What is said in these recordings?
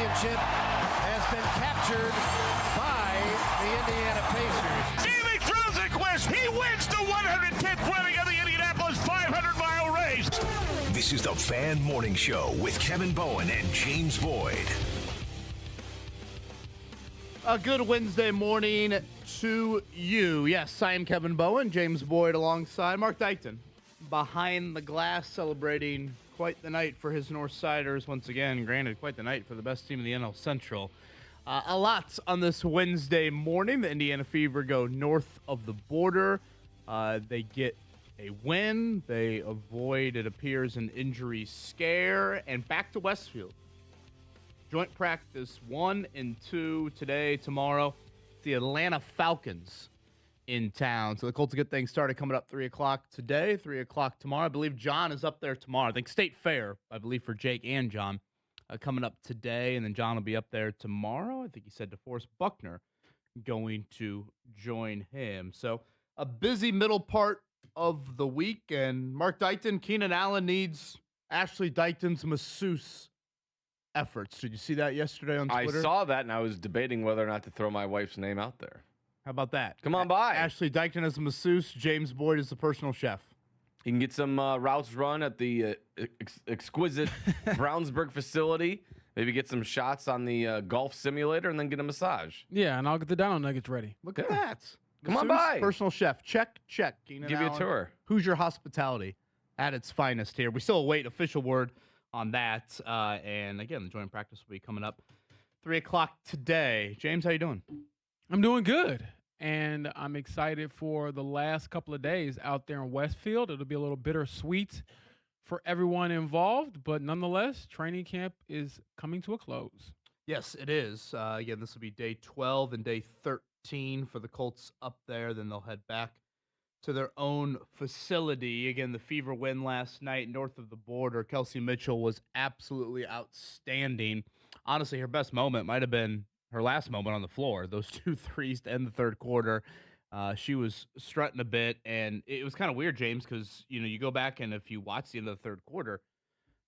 championship has been captured by the Indiana Pacers. Davey Rosenquist, he wins the 110th running of the Indianapolis 500-mile race. This is the Fan Morning Show with Kevin Bowen and James Boyd. A good Wednesday morning to you. Yes, I am Kevin Bowen, James Boyd alongside Mark Dykton. Behind the glass, celebrating quite the night for his Northsiders once again. Granted, quite the night for the best team in the NL Central. A lot on this Wednesday morning. The Indiana Fever go north of the border. They get a win. They avoid, it appears, an injury scare. And back to Westfield. Joint practice 1 and 2 today, tomorrow. It's the Atlanta Falcons in town. So the Colts get things started coming up 3 o'clock today, 3 o'clock tomorrow. I believe John is up there tomorrow. I think State Fair, I believe, for Jake and John coming up today. And then John will be up there tomorrow. I think he said DeForest Buckner going to join him. So a busy middle part of the week. And Mark Dykton, Keenan Allen needs Ashley Dykton's masseuse efforts. Did you see that yesterday on Twitter? I saw that, and I was debating whether or not to throw my wife's name out there. How about that? Come on by. Ashley Dykton as a masseuse. James Boyd is the personal chef. You can get some routes run at the exquisite Brownsburg facility. Maybe get some shots on the golf simulator, and then get a massage. Yeah, and I'll get the Dino Nuggets ready. Look at that. Come on Masseuse, by. Personal chef. Check. Keenan Give you a Allen. tour. Who's your hospitality at its finest here? We still await official word on that. And again, the joint practice will be coming up 3 o'clock today. James, how you doing? I'm doing good, and I'm excited for the last couple of days out there in Westfield. It'll be a little bittersweet for everyone involved, but nonetheless, training camp is coming to a close. Yes, it is. Again, this will be day 12 and day 13 for the Colts up there. Then they'll head back to their own facility. Again, the Fever win last night north of the border. Kelsey Mitchell was absolutely outstanding. Honestly, her best moment might have been her last moment on the floor. Those 2 threes to end the third quarter. She was strutting a bit, and it was kind of weird, James, because you go back and if you watch the end of the third quarter,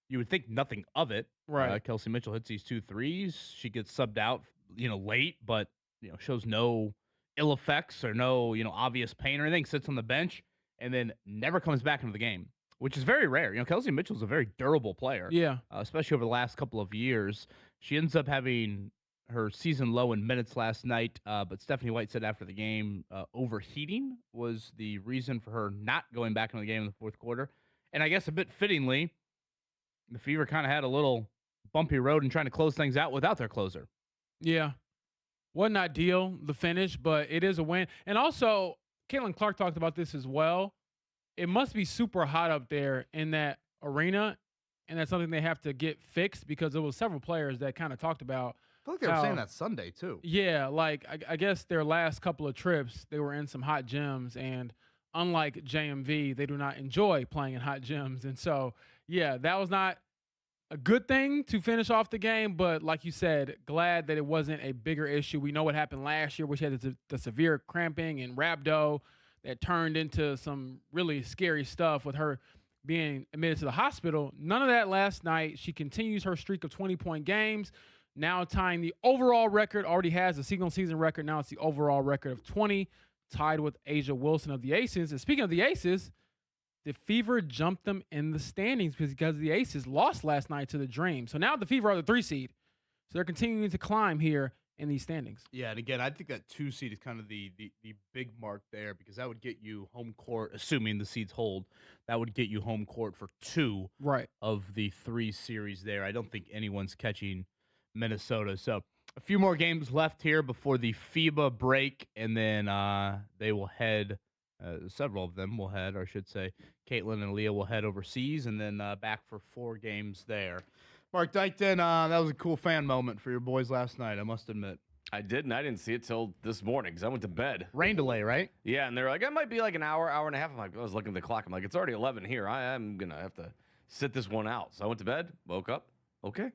you would think nothing of it. Right. Kelsey Mitchell hits these 2 threes. She gets subbed out, late, but shows no ill effects or no obvious pain or anything. Sits on the bench and then never comes back into the game, which is very rare. Kelsey Mitchell's a very durable player. Yeah. Especially over the last couple of years. She ends up having her season low in minutes last night, but Stephanie White said after the game, overheating was the reason for her not going back into the game in the fourth quarter. And I guess a bit fittingly, the Fever kind of had a little bumpy road in trying to close things out without their closer. Yeah. Wasn't ideal, the finish, but it is a win. And also, Caitlin Clark talked about this as well. It must be super hot up there in that arena, and that's something they have to get fixed because there was several players that kind of talked about. I feel like they were saying that Sunday, too. Yeah, like I guess their last couple of trips, they were in some hot gyms, and unlike JMV, they do not enjoy playing in hot gyms. And so, yeah, that was not a good thing to finish off the game, but like you said, glad that it wasn't a bigger issue. We know what happened last year, which had the severe cramping and rhabdo that turned into some really scary stuff with her being admitted to the hospital. None of that last night. She continues her streak of 20-point games, now tying the overall record, already has the single season record. Now it's the overall record of 20, tied with Asia Wilson of the Aces. And speaking of the Aces, the Fever jumped them in the standings because the Aces lost last night to the Dream. So now the Fever are the 3 seed. So they're continuing to climb here in these standings. Yeah, and again, I think that 2 seed is kind of the big mark there because that would get you home court, assuming the seeds hold. That would get you home court for 2 of the 3 series there. I don't think anyone's catching Minnesota. So a few more games left here before the FIBA break, and then they will head. Several of them will head, or I should say, Caitlin and Aaliyah will head overseas, and then back for 4 games there. Mark Dykton, that was a cool fan moment for your boys last night, I must admit. I did, and I didn't see it till this morning because I went to bed. Rain delay, right? Yeah, and they're like, it might be like an hour, hour and a half. I'm like, I was looking at the clock. I'm like, it's already 11 here. I am going to have to sit this one out. So I went to bed, woke up. Okay.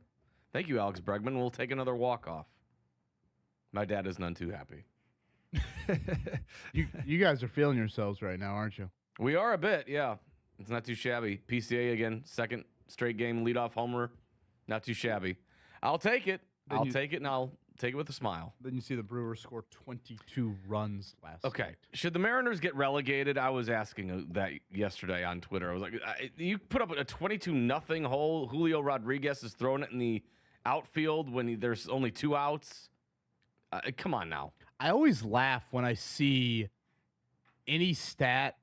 Thank you, Alex Bregman. We'll take another walk off. My dad is none too happy. You guys are feeling yourselves right now, aren't you? We are a bit, yeah. It's not too shabby. PCA again, second straight game leadoff homer. Not too shabby. I'll take it. I'll take it, and I'll take it with a smile. Then you see the Brewers score 22 runs last Okay. night. Should the Mariners get relegated? I was asking that yesterday on Twitter. I was like, you put up a 22-0 hole. Julio Rodriguez is throwing it in the outfield when there's only 2 outs. Come on now. I always laugh when I see any stat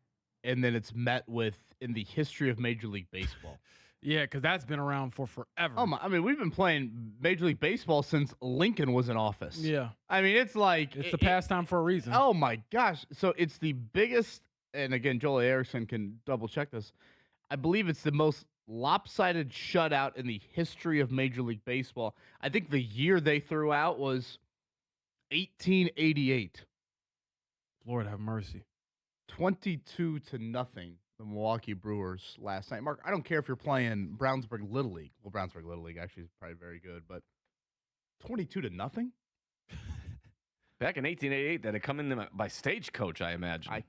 and then it's met with in the history of Major League Baseball. Yeah, because that's been around for forever. Oh my! I mean, we've been playing Major League Baseball since Lincoln was in office. Yeah. I mean, it's like It's the pastime for a reason. Oh my gosh! So it's the biggest, and again, Joel Erickson can double check this. I believe it's the most lopsided shutout in the history of Major League Baseball. I think the year they threw out was 1888. Lord have mercy. 22-0, the Milwaukee Brewers last night. Mark, I don't care if you're playing Brownsburg Little League. Well, Brownsburg Little League actually is probably very good, but 22-0? Back in 1888, that had come in by stagecoach, I imagine. I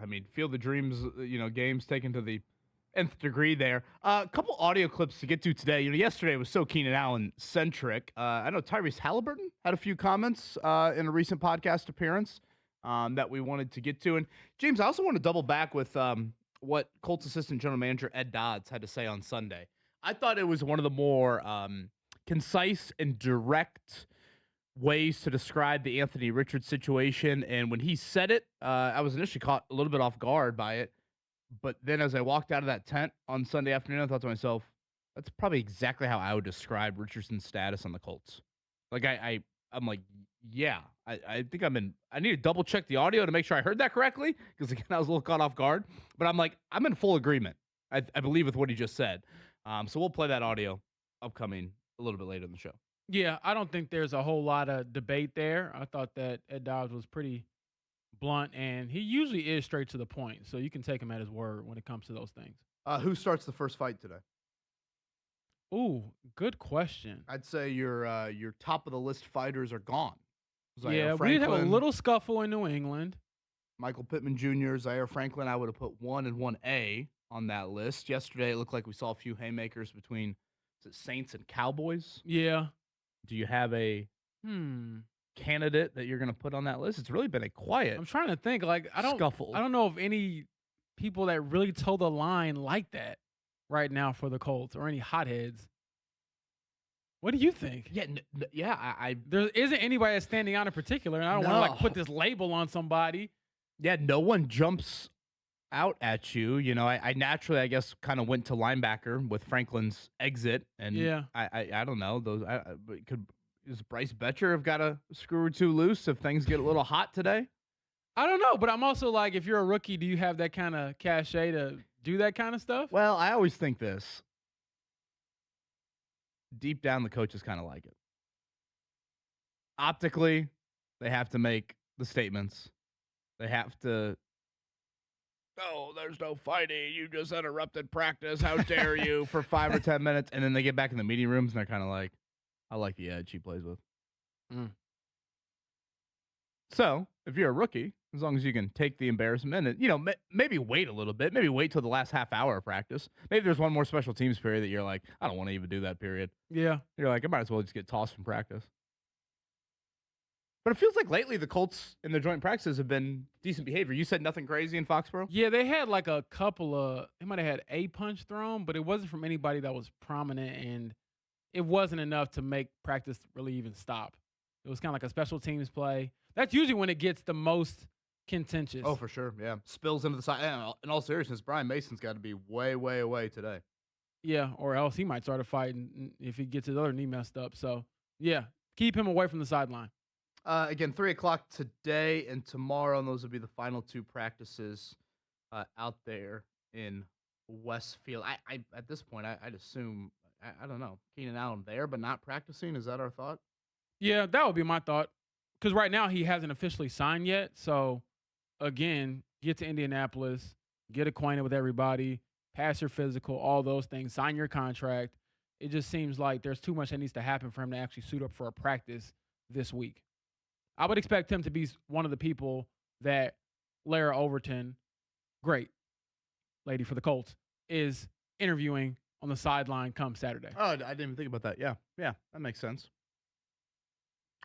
mean, Field of Dreams, games taken to the nth degree there. A couple audio clips to get to today. Yesterday was so Keenan Allen centric. I know Tyrese Halliburton had a few comments in a recent podcast appearance that we wanted to get to. And James, I also want to double back with what Colts assistant general manager Ed Dodds had to say on Sunday. I thought it was one of the more concise and direct ways to describe the Anthony Richards situation. And when he said it, I was initially caught a little bit off guard by it. But then as I walked out of that tent on Sunday afternoon, I thought to myself, that's probably exactly how I would describe Richardson's status on the Colts. Like, I'm like, yeah, I think I need to double check the audio to make sure I heard that correctly. Because again, I was a little caught off guard, but I'm like, I'm in full agreement. I believe with what he just said. So we'll play that audio upcoming a little bit later in the show. Yeah, I don't think there's a whole lot of debate there. I thought that Ed Dodds was pretty blunt, and he usually is straight to the point. So you can take him at his word when it comes to those things. Who starts the first fight today? Ooh, good question. I'd say your top of the list fighters are gone. Yeah, we did have a little scuffle in New England. Michael Pittman Jr., Zaire Franklin, I would have put 1 and 1A on that list. Yesterday, it looked like we saw a few haymakers between Saints and Cowboys. Yeah. Do you have a candidate that you're going to put on that list? It's really been a quiet I'm trying to think. Like, scuffle. I don't know of any people that really toe the line like that right now for the Colts or any hotheads. What do you think? Yeah, there isn't anybody that's standing out in particular, and I don't want to put this label on somebody. Yeah, no one jumps out at you. I naturally, I guess, kind of went to linebacker with Franklin's exit, and yeah, I don't know those. Does Bryce Betcher have got a screw or two loose if things get a little hot today? I don't know, but I'm also like, if you're a rookie, do you have that kind of cachet to do that kind of stuff? Well, I always think this. Deep down, the coaches kind of like it. Optically, they have to make the statements. They have to, oh, there's no fighting. You just interrupted practice. How dare you for 5 or 10 minutes. And then they get back in the meeting rooms, and they're kind of like, I like the edge he plays with. So, if you're a rookie, as long as you can take the embarrassment and, maybe wait a little bit, maybe wait till the last half hour of practice. Maybe there's one more special teams period that you're like, I don't want to even do that period. Yeah. You're like, I might as well just get tossed from practice. But it feels like lately the Colts in their joint practices have been decent behavior. You said nothing crazy in Foxborough? Yeah, they had like a couple of, they might have had a punch thrown, but it wasn't from anybody that was prominent, and it wasn't enough to make practice really even stop. It was kind of like a special teams play. That's usually when it gets the most contentious. Oh, for sure, yeah. Spills into the side. In all seriousness, Brian Mason's got to be way, way away today. Yeah, or else he might start a fight if he gets his other knee messed up. So, yeah, keep him away from the sideline. Again, 3 o'clock today and tomorrow, and those will be the final 2 practices out there in Westfield. I at this point, I'd assume, I don't know, Keenan Allen there, but not practicing. Is that our thought? Yeah, that would be my thought. Because right now he hasn't officially signed yet. So, again, get to Indianapolis, get acquainted with everybody, pass your physical, all those things, sign your contract. It just seems like there's too much that needs to happen for him to actually suit up for a practice this week. I would expect him to be one of the people that Lara Overton, great lady for the Colts, is interviewing on the sideline come Saturday. Oh, I didn't even think about that. Yeah, that makes sense.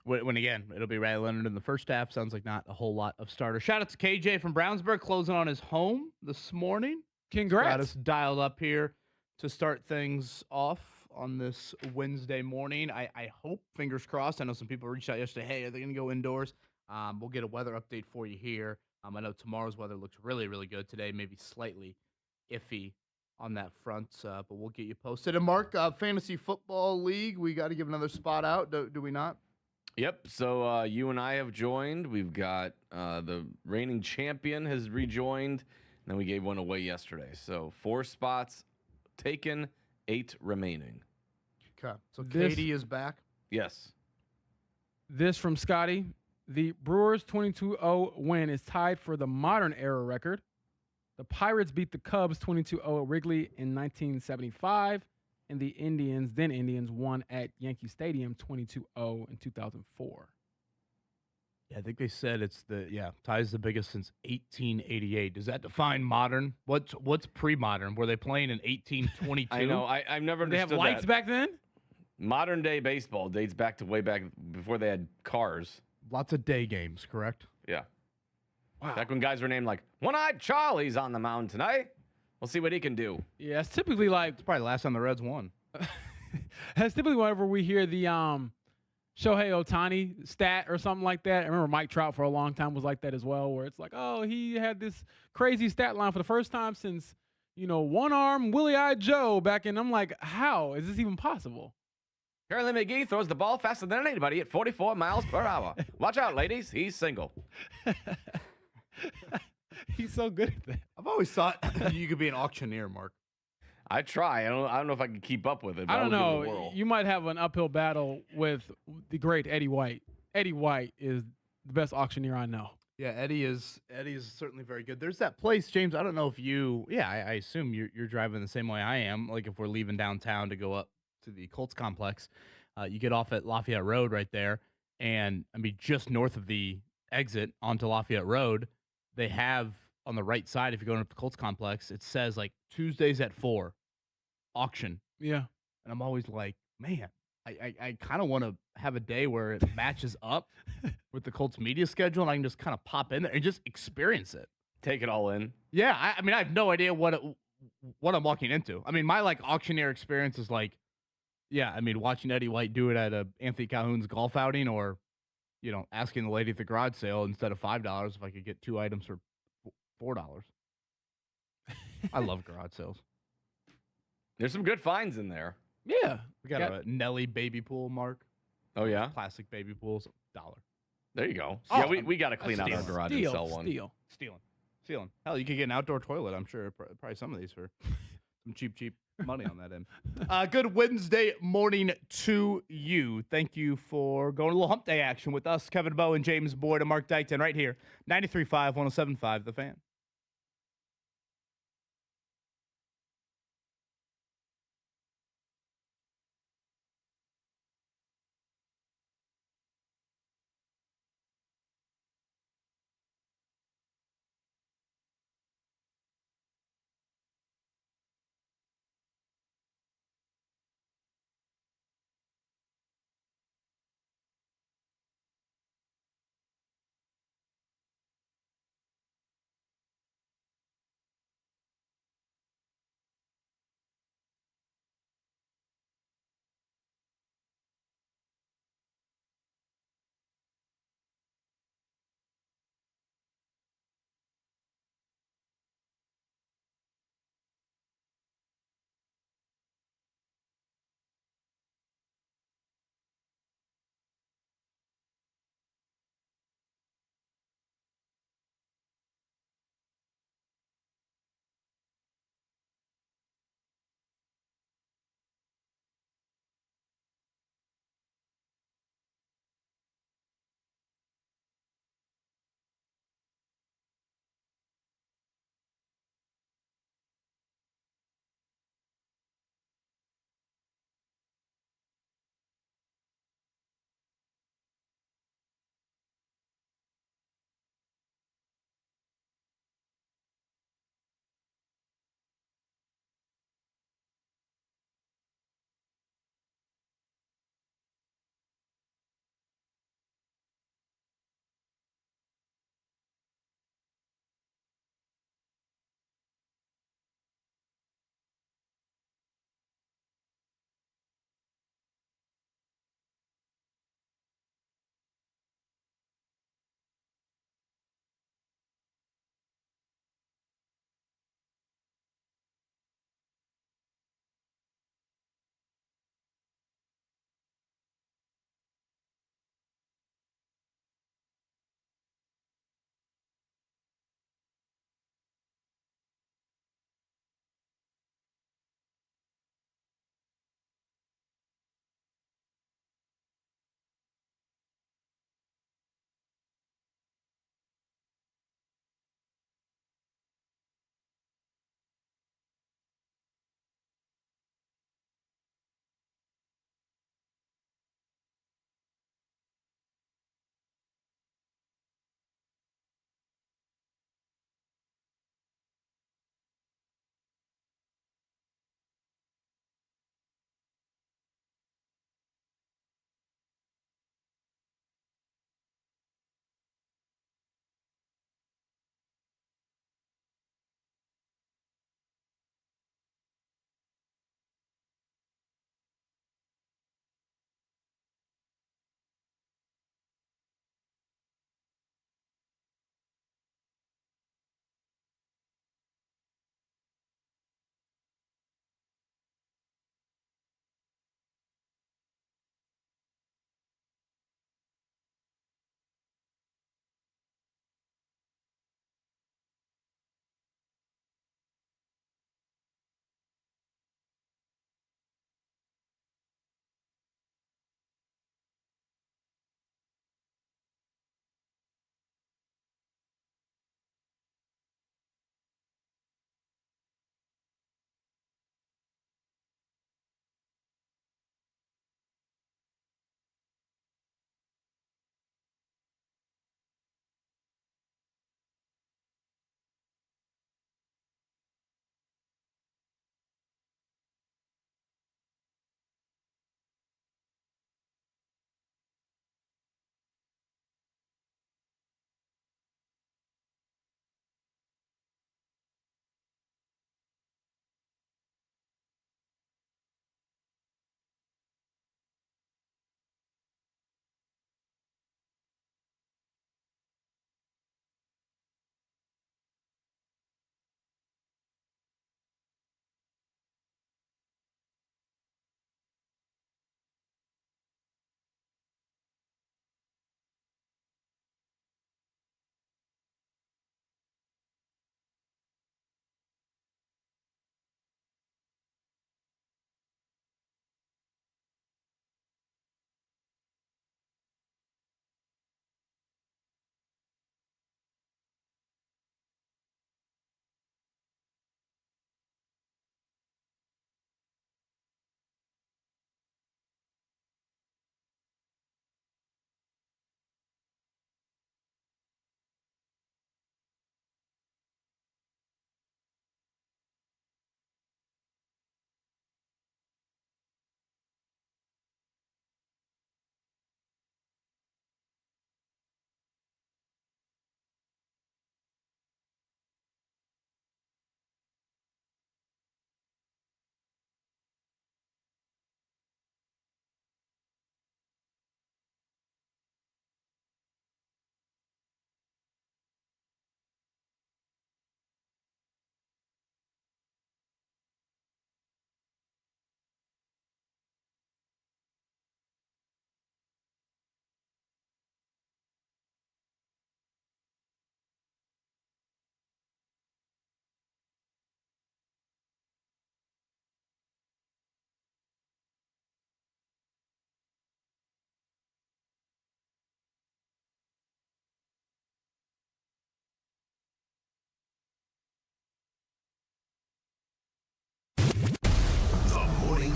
When again, it'll be Riley Leonard in the first half. Sounds like not a whole lot of starters. Shout out to KJ from Brownsburg closing on his home this morning. Congrats. Got us dialed up here to start things off on this Wednesday morning. I hope, fingers crossed. I know some people reached out yesterday. Hey, are they going to go indoors? We'll get a weather update for you here. I know tomorrow's weather looks really, really good. Today, maybe slightly iffy on that front, but we'll get you posted. And Mark, Fantasy Football League, we got to give another spot out, do we not? Yep. So you and I have joined. We've got the reigning champion has rejoined, and then we gave one away yesterday. So 4 spots taken, 8 remaining. Okay. So Katie is back. Yes. This from Scotty. The Brewers' 22-0 win is tied for the modern era record. The Pirates beat the Cubs 22-0 at Wrigley in 1975. And the then Indians, won at Yankee Stadium 22-0 in 2004. Yeah, I think they said ties the biggest since 1888. Does that define modern? What's pre-modern? Were they playing in 1822? I know. I've never Did they understood have lights that. back then? Modern day baseball dates back to way back before they had cars. Lots of day games, correct? Yeah. Wow. Back when guys were named like One-Eyed Charlie's on the mound tonight. We'll see what he can do. Yeah, it's typically like It's probably the last time the Reds won. that's typically whenever we hear the Shohei Ohtani stat or something like that. I remember Mike Trout for a long time was like that as well, where it's like, oh, he had this crazy stat line for the first time since, one arm Willie-eyed Joe back in. I'm like, how is this even possible? Curly McGee throws the ball faster than anybody at 44 miles per hour. Watch out, ladies. He's single. He's so good at that. I've always thought you could be an auctioneer, Mark. I try. I don't know if I can keep up with it. But I don't will give it a know. whirl. You might have an uphill battle with the great Eddie White. Eddie White is the best auctioneer I know. Yeah, Eddie is certainly very good. There's that place, James. I don't know if I assume you're driving the same way I am. Like if we're leaving downtown to go up to the Colts complex, you get off at Lafayette Road right there, and I mean just north of the exit onto Lafayette Road, they have on the right side, if you're going up to the Colts complex, it says like Tuesdays at 4 auction. Yeah. And I'm always like, man, I kind of want to have a day where it matches up with the Colts media schedule, and I can just kind of pop in there and just experience it. Take it all in. Yeah, I mean, I have no idea what I'm walking into. I mean, my like auctioneer experience is like, yeah, I mean, watching Eddie White do it at a Anthony Calhoun's golf outing, or asking the lady at the garage sale instead of $5 if I could get 2 items for $4. I love garage sales. There's some good finds in there. Yeah. We got a Nelly baby pool, Mark. Oh, yeah? Plastic baby pools, $1. There you go. Oh, Yeah, we got to clean out our stealing. garage and sell one. Stealing. Hell, you could get an outdoor toilet, I'm sure. Probably some of these for some cheap money on that end. Good Wednesday morning to you. Thank you for going a little hump day action with us, Kevin Bowen, James Boyd, and Mark Dykton right here. 93.5, 107.5, The Fan.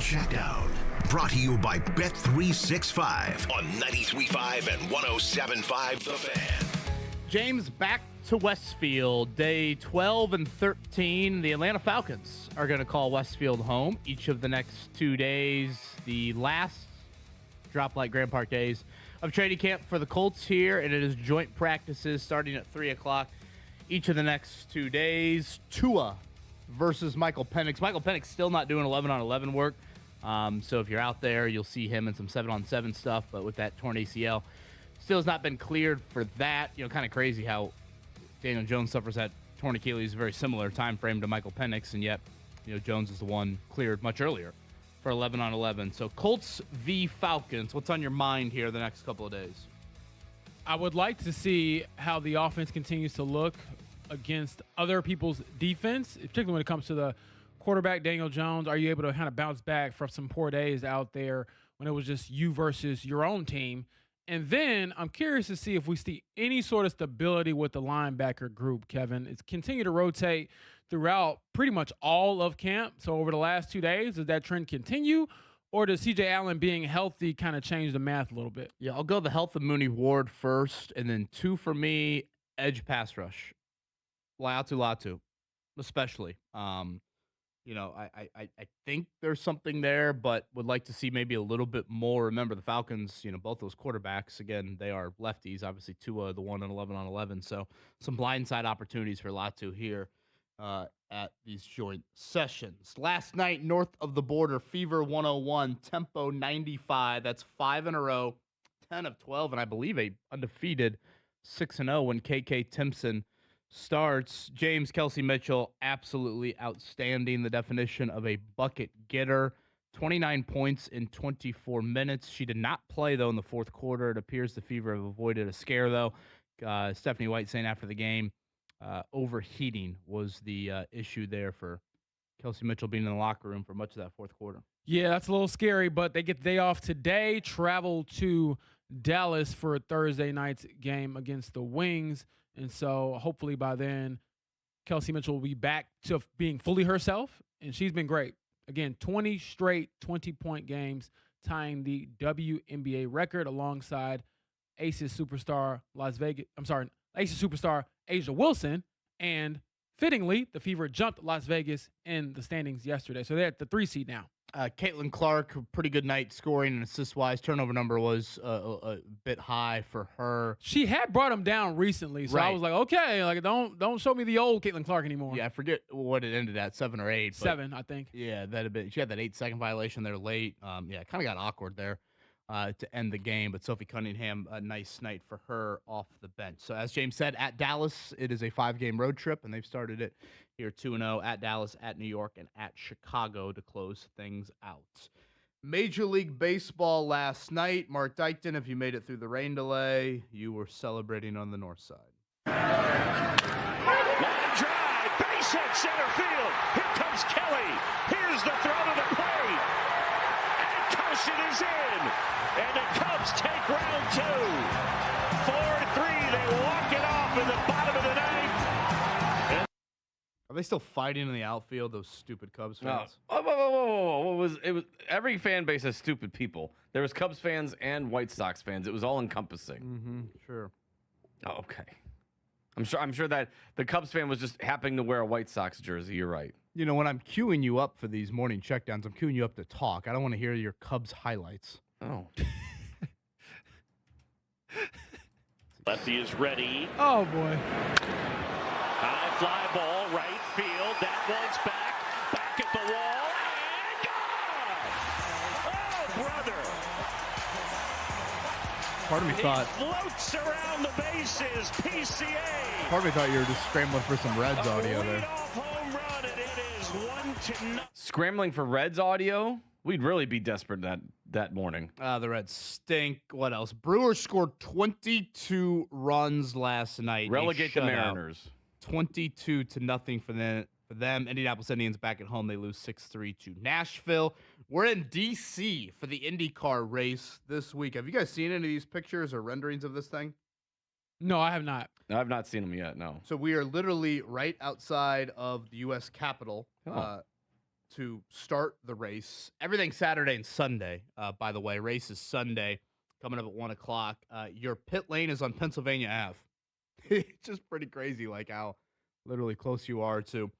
Checkdown. Brought to you by Bet365 on 93.5 and 107.5 The Fan. James, back to Westfield. Day 12 and 13. The Atlanta Falcons are going to call Westfield home each of the next 2 days. The last drop like Grand Park days of training camp for the Colts here, and it is joint practices starting at 3 o'clock each of the next 2 days. Tua versus Michael Penix. Michael Penix still not doing 11-on-11 work. So if you're out there, you'll see him in some 7-on-7 stuff, but with that torn ACL, still has not been cleared for that. You know, kind of crazy how Daniel Jones suffers that torn Achilles, very similar time frame to Michael Penix, and yet, you know, Jones is the one cleared much earlier for 11-on-11. So Colts v. Falcons, what's on your mind here the next couple of days? I would like to see how the offense continues to look against other people's defense, particularly when it comes to the quarterback, Daniel Jones. Are you able to kind of bounce back from some poor days out there when it was just you versus your own team? And then I'm curious to see if we see any sort of stability with the linebacker group, Kevin. It's continued to rotate throughout pretty much all of camp. So over the last 2 days, does that trend continue? Or does C.J. Allen being healthy kind of change the math a little bit? Yeah, I'll go the health of Mooney Ward first, and then 2 for me, edge pass rush. Latu, especially. You know, I think there's something there, but would like to see maybe a little bit more. Remember, the Falcons, you know, both those quarterbacks, again, they are lefties. Obviously, Tua, the one on 11-on-11. So some blindside opportunities for Latu here at these joint sessions. Last night, north of the border, Fever 101, Tempo 95. That's 5 in a row, 10 of 12, and I believe a undefeated 6-0 when KK Timpson starts. James, Kelsey Mitchell, absolutely outstanding. The definition of a bucket getter. 29 points in 24 minutes. She did not play, though, in the fourth quarter. It appears the Fever have avoided a scare, though. Stephanie White saying after the game, overheating was the issue there for Kelsey Mitchell being in the locker room for much of that fourth quarter. Yeah, that's a little scary, but they get the day off today, travel to Dallas for a Thursday night's game against the Wings. And so hopefully by then, Kelsey Mitchell will be back to being fully herself, and she's been great. Again, 20 straight 20-point games, tying the WNBA record alongside Aces superstar Asia Wilson, and fittingly, the Fever jumped Las Vegas in the standings yesterday. So they're at the 3 seed now. Caitlin Clark, pretty good night scoring and assist-wise. Turnover number was a bit high for her. She had brought him down recently, so right. I was like, okay, like don't show me the old Caitlin Clark anymore. Yeah, I forget what it ended at, 7 or 8. 7, I think. Yeah, that had been. She had that 8-second violation there late. Yeah, it kind of got awkward there to end the game. But Sophie Cunningham, a nice night for her off the bench. So as James said, at Dallas, it is a 5-game road trip, and they've started it here 2-0 at Dallas, at New York, and at Chicago to close things out. Major League Baseball last night. Mark Dykton, if you made it through the rain delay, you were celebrating on the north side. Line drive, base hit center field. Here comes Kelly. Here's the throw to the plate. And Carson is in. And the Cubs take round 2. 4-3. They walk it off in the bottom of the ninth. Are they still fighting in the outfield, those stupid Cubs fans? Whoa. It was every fan base has stupid people. There was Cubs fans and White Sox fans. It was all encompassing. Mm-hmm. Sure. Oh, okay. I'm sure that the Cubs fan was just happening to wear a White Sox jersey. You're right. You know, when I'm queuing you up for these morning checkdowns, I'm queuing you up to talk. I don't want to hear your Cubs highlights. Oh. Lefty is ready. Oh, boy. High fly ball, right field. That one's back at the wall, and gone! Oh, brother! Part of me thought Floats around the bases, PCA. Part of me thought you were just scrambling for some Reds audio there. Leadoff home run, and it is 1-0. Scrambling for Reds audio? We'd really be desperate that morning. The Reds stink. What else? Brewers scored 22 runs last night. Relegate the Mariners. 22-0 for them. Indianapolis Indians back at home. They lose 6-3 to Nashville. We're in D.C. for the IndyCar race this week. Have you guys seen any of these pictures or renderings of this thing? No, I have not. No, I've not seen them yet, no. So we are literally right outside of the U.S. Capitol. to start the race. Everything Saturday and Sunday, by the way. Race is Sunday, coming up at 1 o'clock. Your pit lane is on Pennsylvania Ave. It's just pretty crazy, like how literally close you are to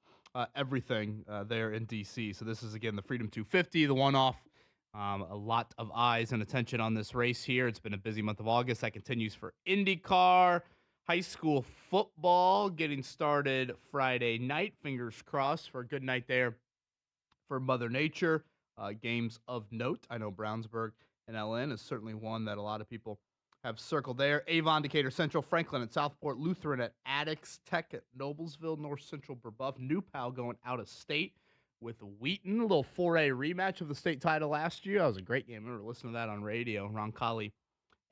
everything there in D.C. So this is, again, the Freedom 250, the one-off. A lot of eyes and attention on this race here. It's been a busy month of August. That continues for IndyCar. High school football getting started Friday night. Fingers crossed for a good night there for Mother Nature. Games of note. I know Brownsburg and LN is certainly one that a lot of people have circled there. Avon, Decatur Central, Franklin at Southport, Lutheran at Addicts, Tech at Noblesville, North Central, Brebeuf, New Pal going out of state with Wheaton. A little 4A rematch of the state title last year. That was a great game. I remember listening to that on radio. Roncalli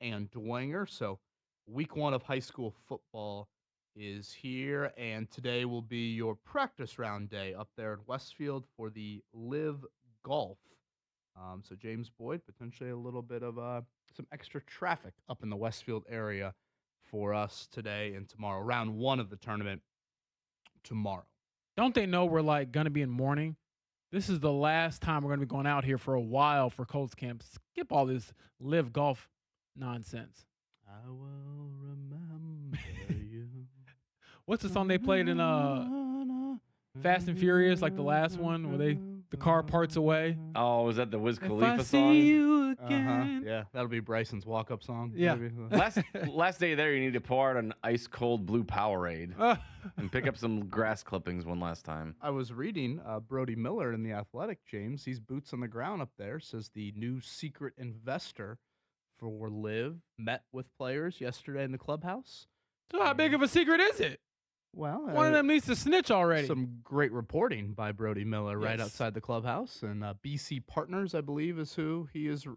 and Dwenger. So week 1 of high school football is here, and today will be your practice round day up there in Westfield for the Live Golf. So James Boyd, potentially a little bit of some extra traffic up in the Westfield area for us today and tomorrow. Round 1 of the tournament tomorrow. Don't they know we're like going to be in mourning? This is the last time we're going to be going out here for a while for Colts camp. Skip all this Live Golf nonsense. I will remember you. What's the song they played in Fast and Furious, like the last one where the car parts away? Oh, was that the Wiz If Khalifa I song? see you again. Yeah, that'll be Bryson's walk-up song. Yeah. maybe. last day there, you need to pour out an ice cold blue Powerade and pick up some grass clippings one last time. I was reading Brody Miller in The Athletic, James. He's boots on the ground up there, says the new secret investor for Live met with players yesterday in the clubhouse. So how big of a secret is it? Well, One of them needs to snitch already. some great reporting by Brody Miller right Yes. outside the clubhouse. And BC Partners, I believe, is who he is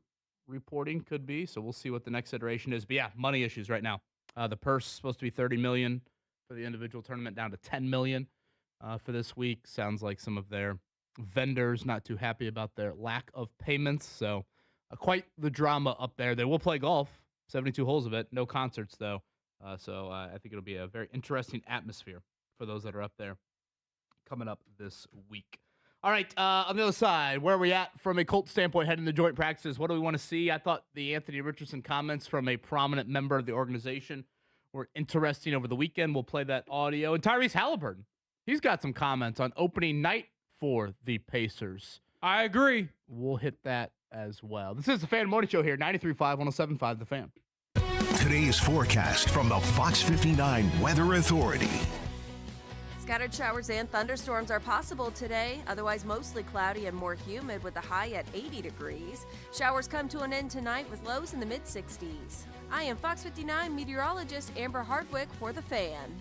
reporting could be. So we'll see what the next iteration is. But yeah, money issues right now. The purse is supposed to be $30 million for the individual tournament, down to $10 million for this week. Sounds like some of their vendors not too happy about their lack of payments. So quite the drama up there. They will play golf, 72 holes of it. No concerts, though. So I think it'll be a very interesting atmosphere for those that are up there coming up this week. All right, on the other side, where are we at from a Colts standpoint heading to joint practices? What do we want to see? I thought the Anthony Richardson comments from a prominent member of the organization were interesting over the weekend. We'll play that audio. And Tyrese Halliburton, he's got some comments on opening night for the Pacers. I agree. We'll hit that as well. This is the Fan Morning Show here, 93.5, 107.5, The Fan. Today's forecast from the Fox 59 Weather Authority. Scattered showers and thunderstorms are possible today, otherwise mostly cloudy and more humid with a high at 80 degrees. Showers come to an end tonight with lows in the mid-60s. I am Fox 59 meteorologist Amber Hardwick for The Fan.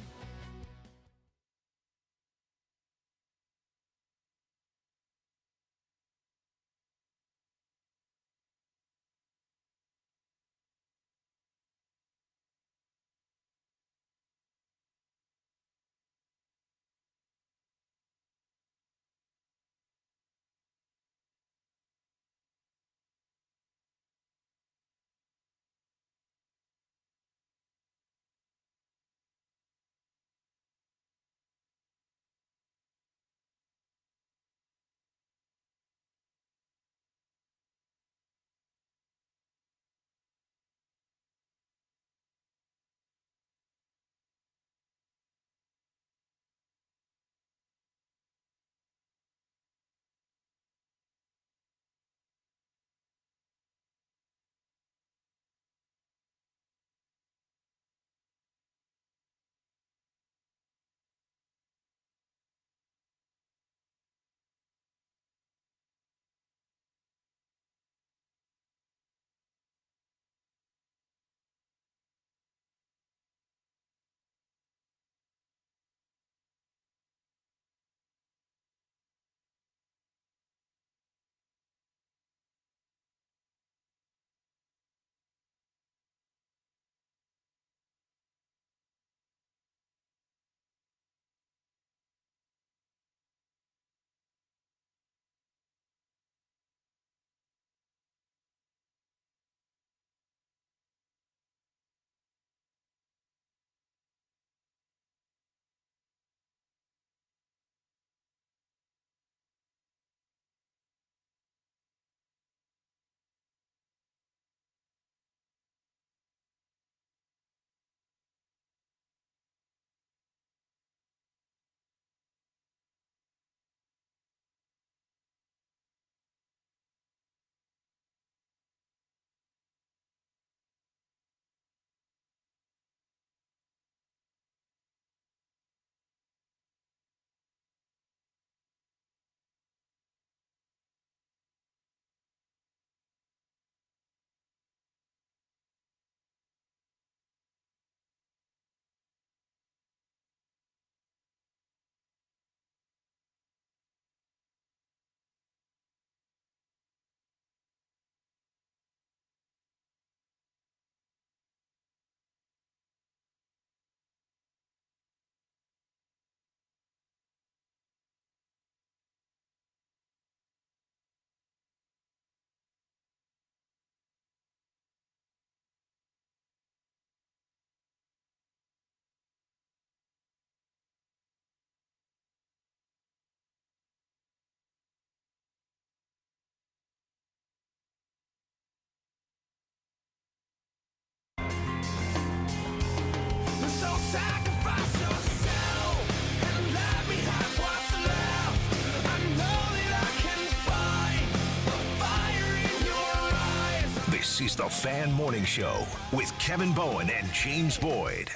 This is the Fan Morning Show with Kevin Bowen and James Boyd.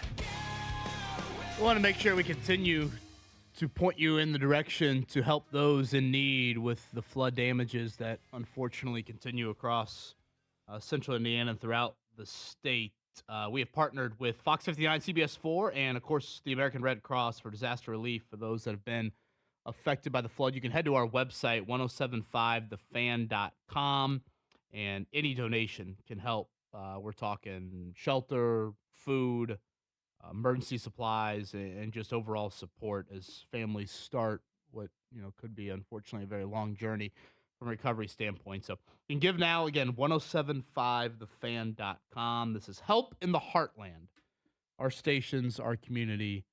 We want to make sure we continue to point you in the direction to help those in need with the flood damages that unfortunately continue across central Indiana and throughout the state. We have partnered with Fox 59, CBS 4, and, of course, the American Red Cross for disaster relief for those that have been affected by the flood. You can head to our website, 1075thefan.com, and any donation can help. We're talking shelter, food, emergency supplies, and just overall support as families start what could be, unfortunately, a very long journey from a recovery standpoint. So you can give now, again, 1075thefan.com. This is Help in the Heartland. Our stations, our community,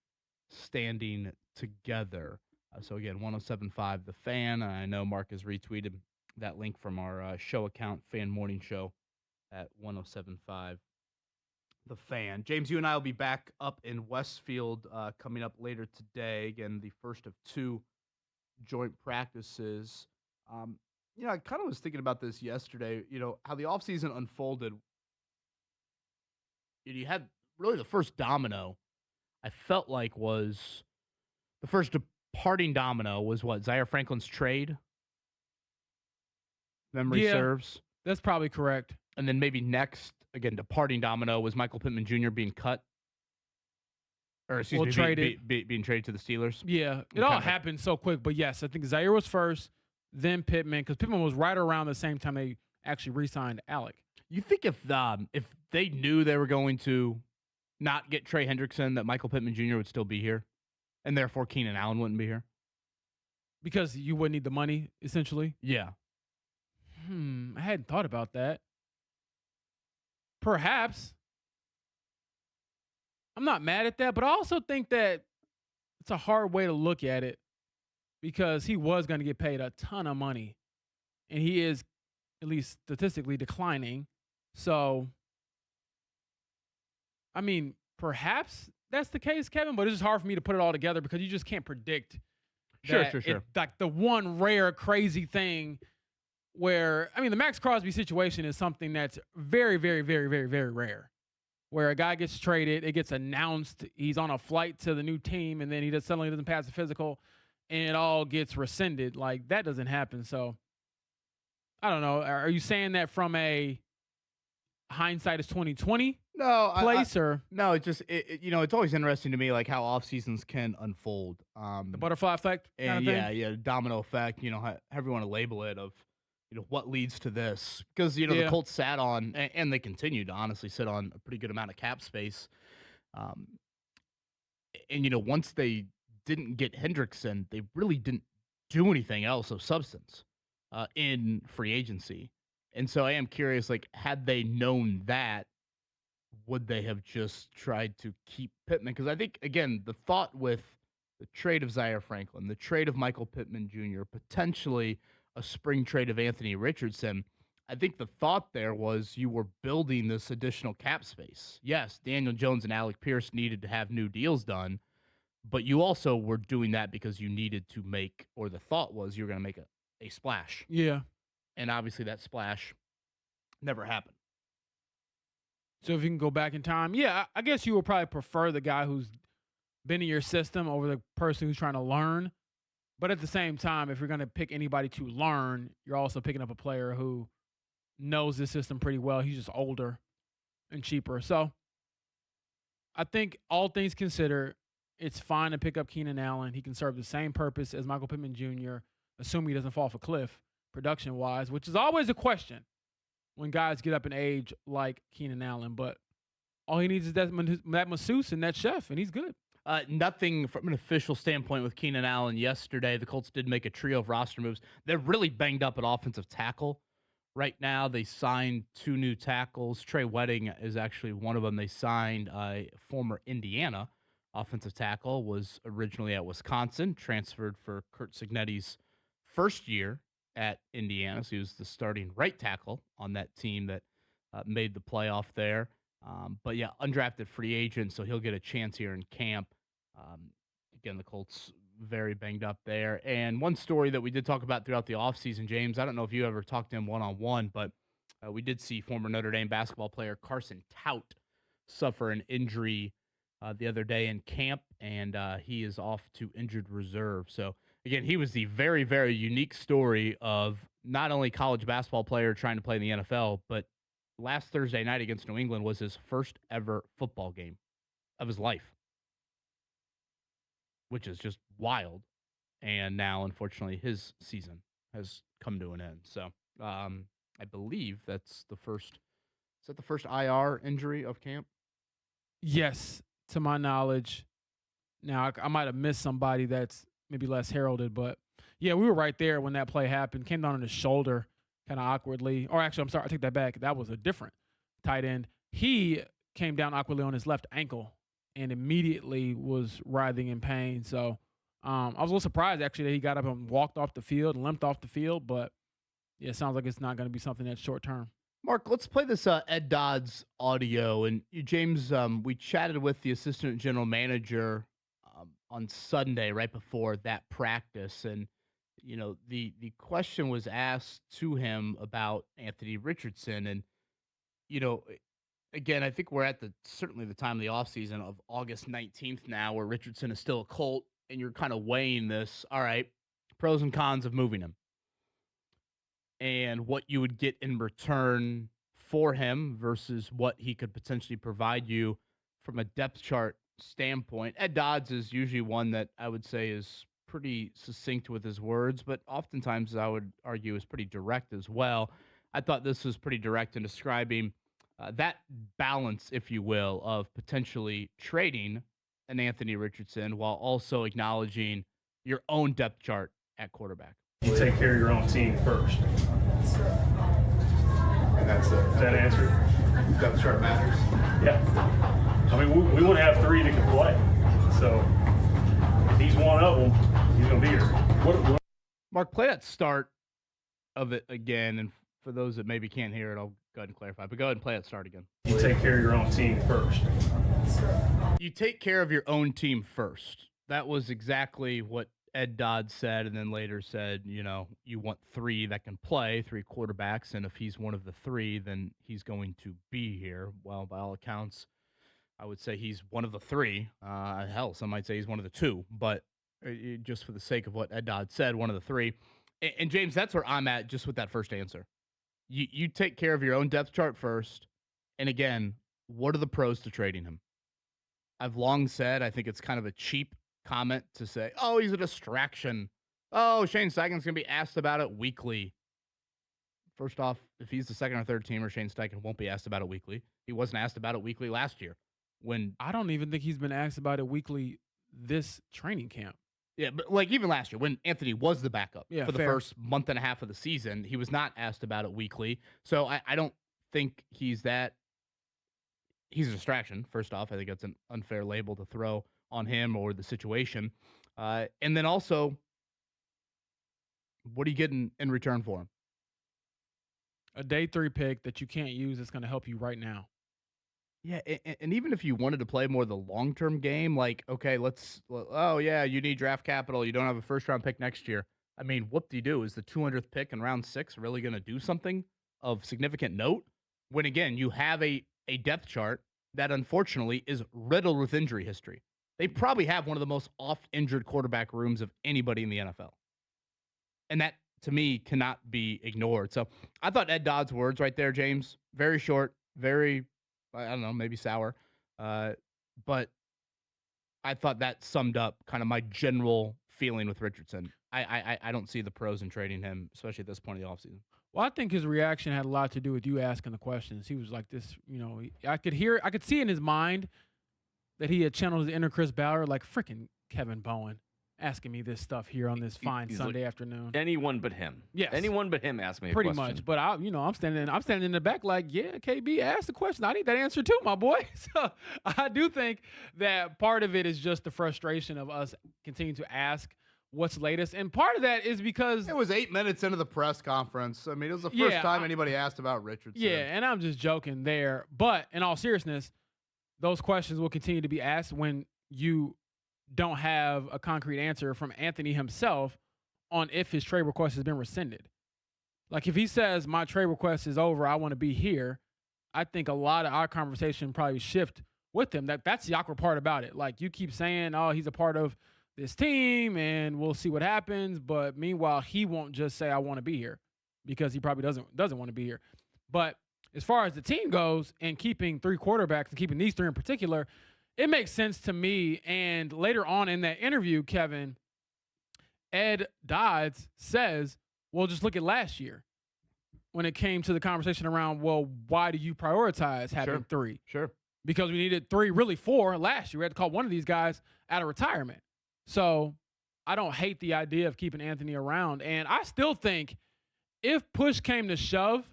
standing together. So again, 1075 The Fan. I know Mark has retweeted that link from our show account, Fan Morning Show, at 1075 The Fan. James, you and I will be back up in Westfield coming up later today. Again, the first of two joint practices. I kind of was thinking about this yesterday, how the offseason unfolded. You had really the first domino, I felt like, was the first departing domino was what? Zaire Franklin's trade? Memory serves. That's probably correct. And then maybe next, again, departing domino was Michael Pittman Jr. being cut. Or, excuse me, traded. Being traded to the Steelers. Yeah, it all happened so quick. But, yes, I think Zaire was first, then Pittman, because Pittman was right around the same time they actually re-signed Alec. You think if they knew they were going to not get Trey Hendrickson, that Michael Pittman Jr. would still be here, and therefore Keenan Allen wouldn't be here? Because you wouldn't need the money, essentially? Yeah. I hadn't thought about that. Perhaps. I'm not mad at that, but I also think that it's a hard way to look at it because he was going to get paid a ton of money, and he is, at least statistically, declining. So, I mean, perhaps that's the case, Kevin, but it's just hard for me to put it all together because you just can't predict. Sure. Like the one rare crazy thing where, I mean, the Max Crosby situation is something that's very, very, very, very, very rare. Where a guy gets traded, it gets announced, he's on a flight to the new team, and then he suddenly doesn't pass the physical, and it all gets rescinded. Like, that doesn't happen. So, I don't know. Are you saying that from a hindsight is 2020 place, or no? It's just it's always interesting to me, like how off seasons can unfold. The butterfly effect, and domino effect. However you want to label it, of what leads to this, because the Colts sat on, and they continue to honestly sit on, a pretty good amount of cap space. And once they didn't get Hendrickson, they really didn't do anything else of substance in free agency. And so I am curious, like, had they known that, would they have just tried to keep Pittman? Because I think, again, the thought with the trade of Zaire Franklin, the trade of Michael Pittman Jr., potentially a spring trade of Anthony Richardson, I think the thought there was you were building this additional cap space. Yes, Daniel Jones and Alec Pierce needed to have new deals done, but you also were doing that because you needed to make, or the thought was you were going to make a splash. Yeah. And obviously that splash never happened. So if you can go back in time, I guess you would probably prefer the guy who's been in your system over the person who's trying to learn. But at the same time, if you're going to pick anybody to learn, you're also picking up a player who knows the system pretty well. He's just older and cheaper. So I think all things considered, it's fine to pick up Keenan Allen. He can serve the same purpose as Michael Pittman Jr., assuming he doesn't fall off a cliff production-wise, which is always a question when guys get up in age like Keenan Allen. But all he needs is that masseuse and that chef, and he's good. Nothing from an official standpoint with Keenan Allen yesterday. The Colts did make a trio of roster moves. They're really banged up at offensive tackle right now. They signed two new tackles. Trey Wedding is actually one of them. They signed a former Indiana offensive tackle, was originally at Wisconsin, transferred for Curt Cignetti's first year at Indiana. So he was the starting right tackle on that team that made the playoff there. But yeah, undrafted free agent, so he'll get a chance here in camp. Again, the Colts very banged up there. And one story that we did talk about throughout the offseason, James, I don't know if you ever talked to him one-on-one, but We did see former Notre Dame basketball player Carson Tout suffer an injury the other day in camp, and he is off to injured reserve. So, again, he was the very, very unique story of not only college basketball player trying to play in the NFL, but last Thursday night against New England was his first ever football game of his life, which is just wild. And now, unfortunately, his season has come to an end. So, I believe that's the first. Is that the first IR injury of camp? Yes, to my knowledge. Now, I might have missed somebody that's maybe less heralded, but yeah, we were right there when that play happened. Came down on his shoulder kind of awkwardly. Or actually, I'm sorry, I take that back. That was a different tight end. He came down awkwardly on his left ankle and immediately was writhing in pain. So I was a little surprised, actually, that he got up and walked off the field and limped off the field, but yeah, it sounds like it's not going to be something that's short term. Mark, let's play this Ed Dodds audio. And James, we chatted with the assistant general manager on Sunday right before that practice. And, the question was asked to him about Anthony Richardson. And, again, I think we're at certainly the time of the offseason of August 19th now where Richardson is still a Colt. And you're kind of weighing this, all right, pros and cons of moving him. And what you would get in return for him versus what he could potentially provide you from a depth chart standpoint. Ed Dodds is usually one that I would say is pretty succinct with his words, but oftentimes I would argue is pretty direct as well. I thought this was pretty direct in describing that balance, if you will, of potentially trading an Anthony Richardson while also acknowledging your own depth chart at quarterback. You take care of your own team first. And that's it. Does that answer? Depth chart matters. Yeah. I mean, we want to have three that can play. So if he's one of them, he's going to be here. What? Mark, play that start of it again. And for those that maybe can't hear it, I'll go ahead and clarify. But go ahead and play that start again. You take care of your own team first. You take care of your own team first. That was exactly what Ed Dodds said, and then later said, you want three that can play, three quarterbacks, and if he's one of the three, then he's going to be here. Well, by all accounts, I would say he's one of the three. Hell, some might say he's one of the two, but just for the sake of what Ed Dodds said, one of the three. And James, that's where I'm at just with that first answer. You take care of your own depth chart first, and again, what are the pros to trading him? I've long said I think it's kind of a cheap comment to say, oh, he's a distraction. Oh, Shane Steichen's going to be asked about it weekly. First off, if he's the second or third teamer, Shane Steichen won't be asked about it weekly. He wasn't asked about it weekly last year. I don't even think he's been asked about it weekly this training camp. Yeah, but even last year when Anthony was the backup for the fair. first month and a half of the season, he was not asked about it weekly. So I don't think he's a distraction. First off, I think that's an unfair label to throw on him or the situation. And then also, what are you getting in return for him? A day 3 pick that you can't use that's going to help you right now. Yeah, and even if you wanted to play more the long-term game, okay, you need draft capital. You don't have a first-round pick next year. I mean, whoop-de-doo, is the 200th pick in round 6 really going to do something of significant note? When, again, you have a depth chart that unfortunately is riddled with injury history. They probably have one of the most oft-injured quarterback rooms of anybody in the NFL. And that, to me, cannot be ignored. So I thought Ed Dodds' words right there, James, very short, very, I don't know, maybe sour. But I thought that summed up kind of my general feeling with Richardson. I don't see the pros in trading him, especially at this point of the offseason. Well, I think his reaction had a lot to do with you asking the questions. He was like this, I could see in his mind that he had channeled his inner Chris Ballard, like freaking Kevin Bowen asking me this stuff here on this fine Sunday afternoon. Anyone but him. Yes. Anyone but him asked me a Pretty question. much. But I'm standing in the back like, yeah, KB, ask the question. I need that answer too, my boy. So I do think that part of it is just the frustration of us continuing to ask what's latest. And part of that is because it was 8 minutes into the press conference. I mean, it was the first time anybody asked about Richardson. Yeah, and I'm just joking there. But in all seriousness, those questions will continue to be asked when you don't have a concrete answer from Anthony himself on if his trade request has been rescinded. Like if he says my trade request is over, I want to be here, I think a lot of our conversation probably shift with him. That's the awkward part about it. Like you keep saying, oh, he's a part of this team and we'll see what happens. But meanwhile, he won't just say I want to be here because he probably doesn't want to be here. But as far as the team goes and keeping 3 quarterbacks and keeping these 3 in particular, it makes sense to me. And later on in that interview, Kevin, Ed Dodds says, well, just look at last year when it came to the conversation around, well, why do you prioritize having 3? Sure. Because we needed 3, really 4 last year. We had to call one of these guys out of retirement. So I don't hate the idea of keeping Anthony around. And I still think if push came to shove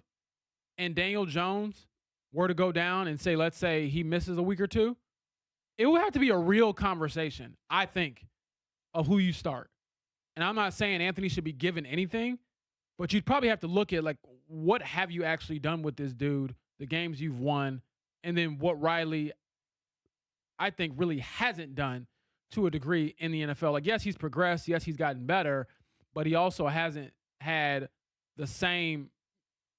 and Daniel Jones were to go down and say, let's say he misses a week or 2, it would have to be a real conversation, I think, of who you start. And I'm not saying Anthony should be given anything, but you'd probably have to look at, like, what have you actually done with this dude, the games you've won, and then what Riley, I think, really hasn't done to a degree in the NFL. Like, yes, he's progressed. Yes, he's gotten better, but he also hasn't had the same,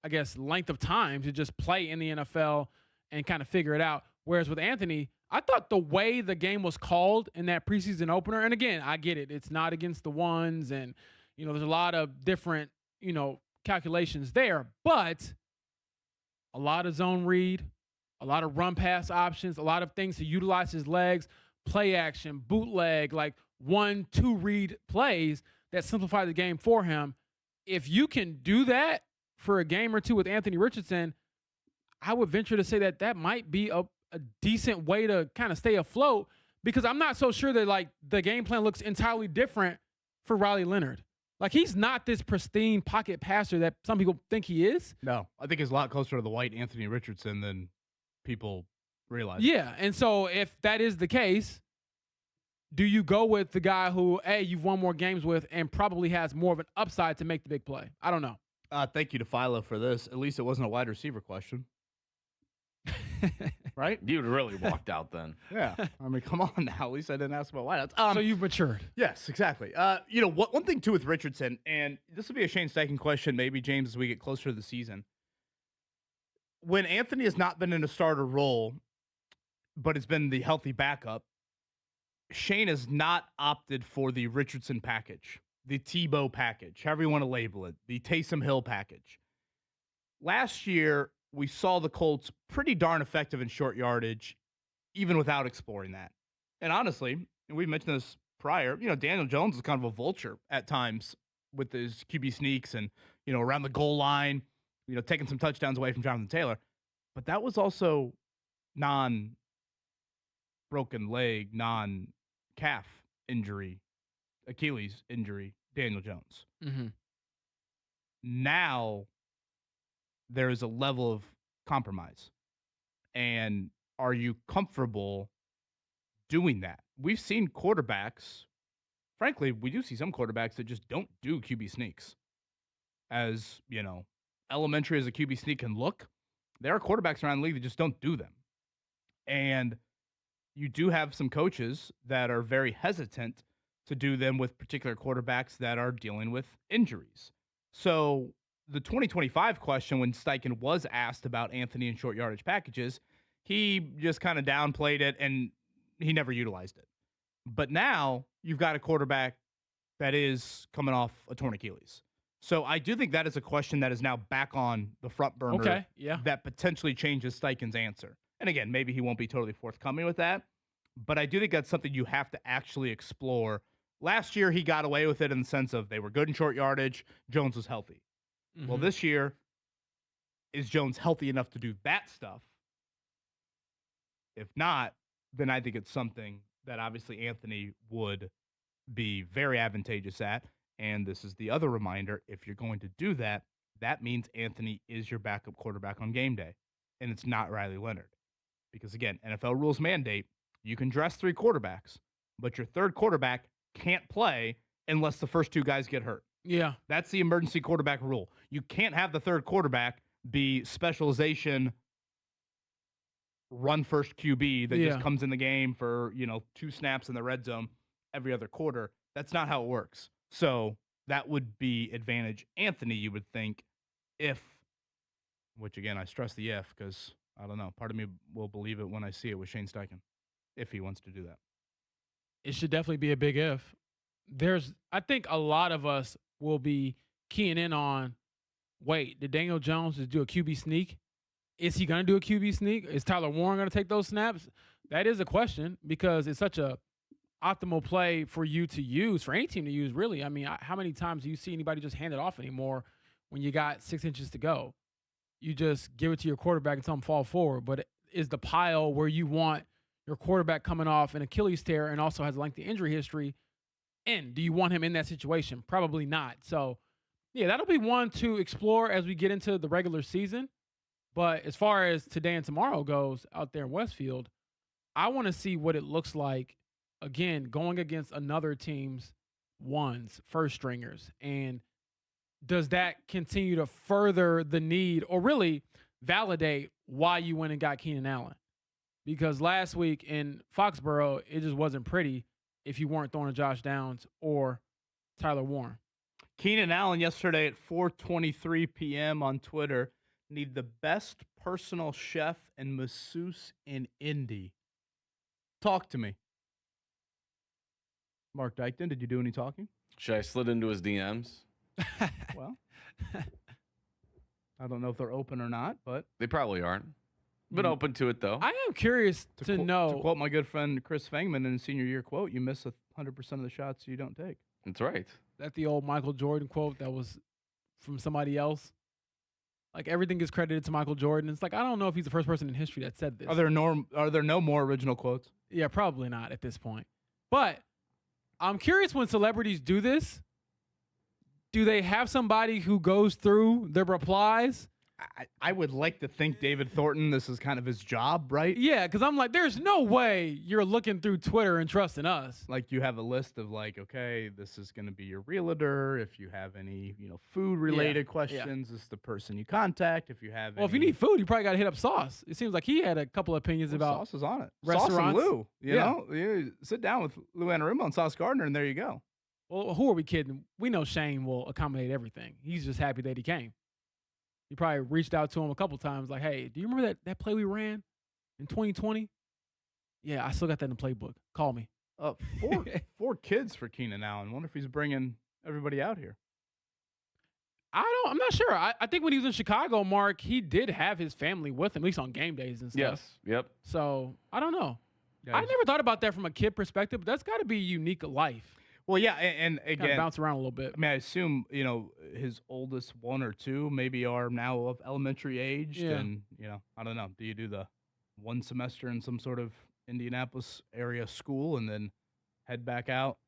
I guess, length of time to just play in the NFL and kind of figure it out. Whereas with Anthony, I thought the way the game was called in that preseason opener, and again, I get it. It's not against the ones, and, there's a lot of different, calculations there, but a lot of zone read, a lot of run pass options, a lot of things to utilize his legs, play action, bootleg, like 1-2 read plays that simplify the game for him. If you can do that for a game or 2 with Anthony Richardson, I would venture to say that might be a decent way to kind of stay afloat, because I'm not so sure that, like, the game plan looks entirely different for Riley Leonard. Like, he's not this pristine pocket passer that some people think he is. No, I think he's a lot closer to the white Anthony Richardson than people realize. Yeah, and so if that is the case, do you go with the guy who, you've won more games with and probably has more of an upside to make the big play? I don't know. Thank you to Philo for this. At least it wasn't a wide receiver question. Right? You'd really walked out then. Yeah. I mean, come on now. At least I didn't ask about wideouts. So you've matured. Yes, exactly. One thing, too, with Richardson, and this will be a Shane Steichen question, maybe, James, as we get closer to the season. When Anthony has not been in a starter role, but it's been the healthy backup, Shane has not opted for the Richardson package, the Tebow package, however you want to label it, the Taysom Hill package. Last year, we saw the Colts pretty darn effective in short yardage, even without exploring that. And honestly, and we mentioned this prior, Daniel Jones is kind of a vulture at times with his QB sneaks and, around the goal line, taking some touchdowns away from Jonathan Taylor. But that was also non-broken leg, non-calf injury, Achilles injury, Daniel Jones. Mm-hmm. Now there is a level of compromise. And are you comfortable doing that? We've seen quarterbacks, frankly, we do see some quarterbacks that just don't do QB sneaks. As, elementary as a QB sneak can look, there are quarterbacks around the league that just don't do them. And you do have some coaches that are very hesitant to do them with particular quarterbacks that are dealing with injuries. So the 2025 question, when Steichen was asked about Anthony and short yardage packages, he just kind of downplayed it and he never utilized it. But now you've got a quarterback that is coming off a torn Achilles. So I do think that is a question that is now back on the front burner. Okay, yeah. That potentially changes Steichen's answer. And again, maybe he won't be totally forthcoming with that, but I do think that's something you have to actually explore. Last year, he got away with it in the sense of they were good in short yardage. Jones was healthy. Mm-hmm. Well, this year, is Jones healthy enough to do that stuff? If not, then I think it's something that obviously Anthony would be very advantageous at. And this is the other reminder. If you're going to do that, that means Anthony is your backup quarterback on game day. And it's not Riley Leonard. Because again, NFL rules mandate you can dress 3 quarterbacks, but your third quarterback can't play unless the first 2 guys get hurt. Yeah. That's the emergency quarterback rule. You can't have the third quarterback be specialization run first QB that just comes in the game for, 2 snaps in the red zone every other quarter. That's not how it works. So that would be advantage Anthony, you would think, if, which again, I stress the if because I don't know. Part of me will believe it when I see it with Shane Steichen, if he wants to do that. It should definitely be a big if. I think a lot of us will be keying in on, wait, did Daniel Jones just do a QB sneak? Is he going to do a QB sneak? Is Tyler Warren going to take those snaps? That is a question because it's such a optimal play for you to use, for any team to use, really. I mean, how many times do you see anybody just hand it off anymore when you got 6 inches to go? You just give it to your quarterback and tell him fall forward. But is the pile where you want your quarterback coming off an Achilles tear and also has a lengthy injury history in? Do you want him in that situation? Probably not. So, yeah, that'll be one to explore as we get into the regular season. But as far as today and tomorrow goes out there in Westfield, I want to see what it looks like, again, going against another team's first stringers. And does that continue to further the need or really validate why you went and got Keenan Allen? Because last week in Foxborough, it just wasn't pretty if you weren't throwing to Josh Downs or Tyler Warren. Keenan Allen yesterday at 4:23 p.m. on Twitter, need the best personal chef and masseuse in Indy. Talk to me. Mark Dykton, did you do any talking? Should I slid into his DMs? Well, I don't know if they're open or not, but They probably aren't. Been open to it, though. I am curious to know. To quote my good friend Chris Fangman in his senior year quote, you miss 100% of the shots you don't take. That's right. That the old Michael Jordan quote that was from somebody else. Like, everything gets credited to Michael Jordan. It's like, I don't know if he's the first person in history that said this. Are there no more original quotes? Yeah, probably not at this point. But I'm curious, when celebrities do this, do they have somebody who goes through their replies? I would like to think David Thornton, this is kind of his job, right? Yeah, because I'm like, there's no way you're looking through Twitter and trusting us. Like, you have a list of like, okay, this is going to be your realtor. If you have any, food related questions, this is the person you contact. If you have if you need food, you probably got to hit up Sauce. It seems like he had a couple opinions about Sauce is on it. Restaurants. Sauce and Lou, you know, you sit down with Lou Anarumo and Sauce Gardner, and there you go. Well, who are we kidding? We know Shane will accommodate everything. He's just happy that he came. He probably reached out to him a couple times, like, hey, do you remember that play we ran in 2020? Yeah, I still got that in the playbook. Call me. Four kids for Keenan Allen. Wonder if he's bringing everybody out here. I'm not sure. I think when he was in Chicago, Mark, he did have his family with him, at least on game days and stuff. Yes. Yep. So I don't know. Yeah, I never thought about that from a kid perspective, but that's got to be a unique life. Well, yeah, and again, kind of bounce around a little bit. I mean, I assume his oldest one or two maybe are now of elementary age, and I don't know. Do you do the one semester in some sort of Indianapolis area school and then head back out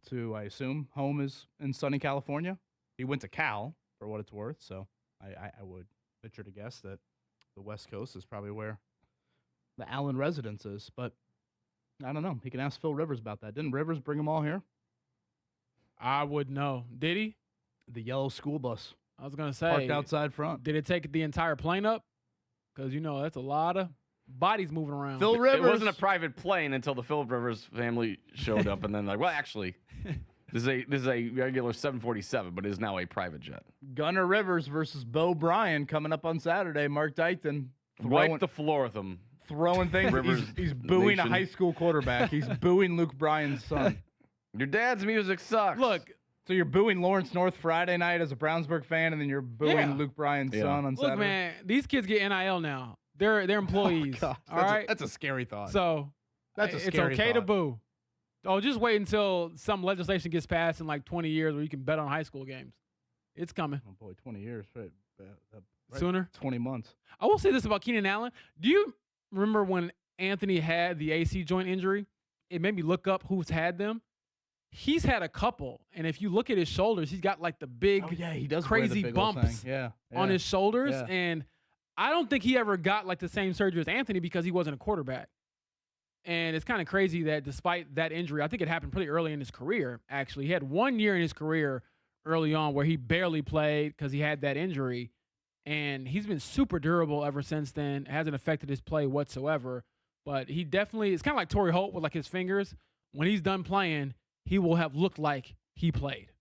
to, I assume, home is in sunny California? He went to Cal for what it's worth, so I would venture to guess that the West Coast is probably where the Allen residence is, but I don't know. He can ask Phil Rivers about that. Didn't Rivers bring them all here? I would know. Did he? The yellow school bus. I was going to say. Parked outside front. Did it take the entire plane up? Because, that's a lot of bodies moving around. Phil Rivers. It wasn't a private plane until the Phil Rivers family showed up, and then like, well, actually, this is a regular 747, but it is now a private jet. Gunnar Rivers versus Bo Bryan coming up on Saturday. Mark Dykton. Wipe the floor with him. Throwing things. He's booing a high school quarterback. He's booing Luke Bryan's son. Your dad's music sucks. Look. So you're booing Lawrence North Friday night as a Brownsburg fan, and then you're booing Luke Bryan's son on Saturday? Look, man, these kids get NIL now. They're employees. Oh, all right? That's a scary thought. So that's a scary it's okay thought. to boo. Oh, just wait until some legislation gets passed in like 20 years where you can bet on high school games. It's coming. Oh, boy, 20 years. Right, Sooner? 20 months. I will say this about Keenan Allen. Do you remember when Anthony had the AC joint injury? It made me look up who's had them. He's had a couple, and if you look at his shoulders, he's got like the big, he does crazy wear the big old bumps thing. on his shoulders. Yeah. And I don't think he ever got like the same surgery as Anthony because he wasn't a quarterback. And it's kind of crazy that despite that injury, I think it happened pretty early in his career, actually. He had 1 year in his career early on where he barely played because he had that injury. And he's been super durable ever since then. It hasn't affected his play whatsoever. But he definitely, it's kind of like Torrey Holt with like his fingers. When he's done playing, he will have looked like he played.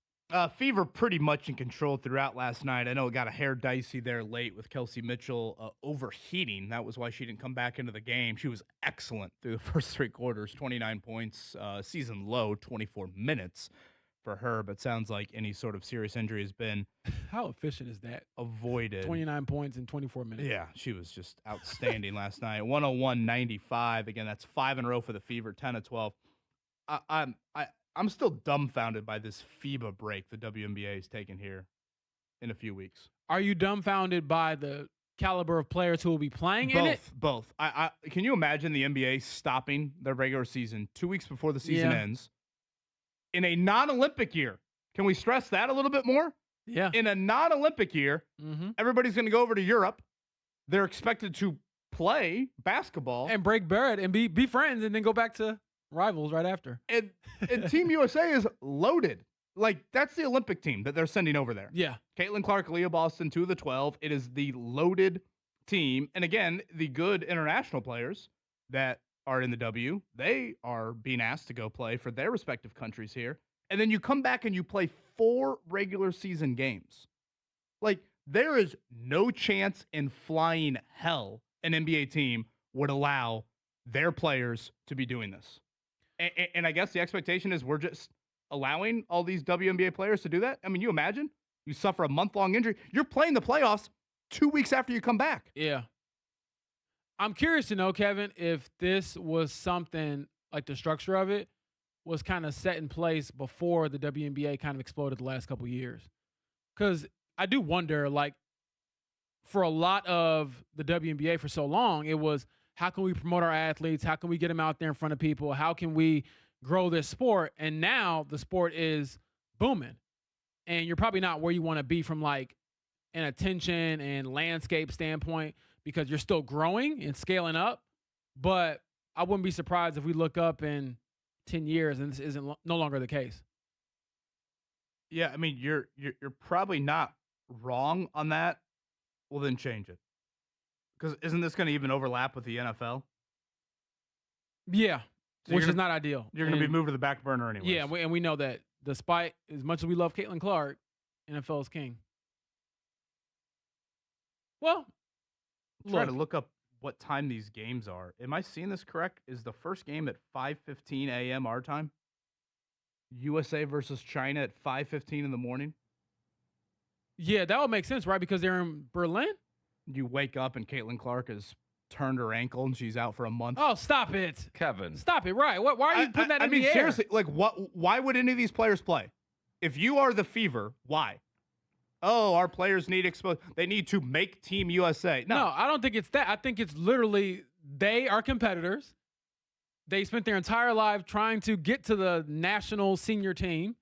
Fever pretty much in control throughout last night. I know it got a hair dicey there late with Kelsey Mitchell overheating. That was why she didn't come back into the game. She was excellent through the first three quarters, 29 points, season low, 24 minutes for her. But sounds like any sort of serious injury has been How efficient is that? avoided. 29 points in 24 minutes. Yeah, she was just outstanding last night. 101-95. Again, that's 5 in a row for the Fever, 10 of 12. I'm still dumbfounded by this FIBA break the WNBA is taking here in a few weeks. Are you dumbfounded by the caliber of players who will be playing in it? Both. I can you imagine the NBA stopping their regular season 2 weeks before the season ends in a non-Olympic year? Can we stress that a little bit more? Yeah. In a non-Olympic year, everybody's going to go over to Europe. They're expected to play basketball And break bread and be friends and then go back to rivals right after. And Team USA is loaded. Like, that's the Olympic team that they're sending over there. Yeah. Caitlin Clark, Leah Boston, 2 of the 12. It is the loaded team. And again, the good international players that are in the W, they are being asked to go play for their respective countries here. And then you come back and you play 4 regular season games. Like, there is no chance in flying hell an NBA team would allow their players to be doing this. And I guess the expectation is we're just allowing all these WNBA players to do that. I mean, you imagine you suffer a month-long injury. You're playing the playoffs 2 weeks after you come back. Yeah. I'm curious to know, Kevin, if this was something like the structure of it was kind of set in place before the WNBA kind of exploded the last couple of years. Because I do wonder, like, for a lot of the WNBA for so long, it was, how can we promote our athletes? How can we get them out there in front of people? How can we grow this sport? And now the sport is booming. And you're probably not where you want to be from like an attention and landscape standpoint because you're still growing and scaling up. But I wouldn't be surprised if we look up in 10 years and this isn't no longer the case. Yeah, I mean, you're probably not wrong on that. Well, then change it. Because isn't this going to even overlap with the NFL? Yeah, So which is not ideal. You're going to be moved to the back burner anyway. Yeah, and we know that despite as much as we love Caitlin Clark, NFL is king. Well, Try to look up what time these games are. Am I seeing this correct? Is the first game at 5:15 a.m. our time? USA versus China at 5:15 in the morning? Yeah, that would make sense, right? Because they're in Berlin? You wake up and Caitlin Clark has turned her ankle and she's out for a month. Oh, stop it. Kevin. Stop it, right. Why are you putting that in the air? Seriously, like, why would any of these players play? If you are the Fever, why? Oh, our players need exposure. They need to make Team USA. No, I don't think it's that. I think it's literally they are competitors. They spent their entire life trying to get to the national senior team.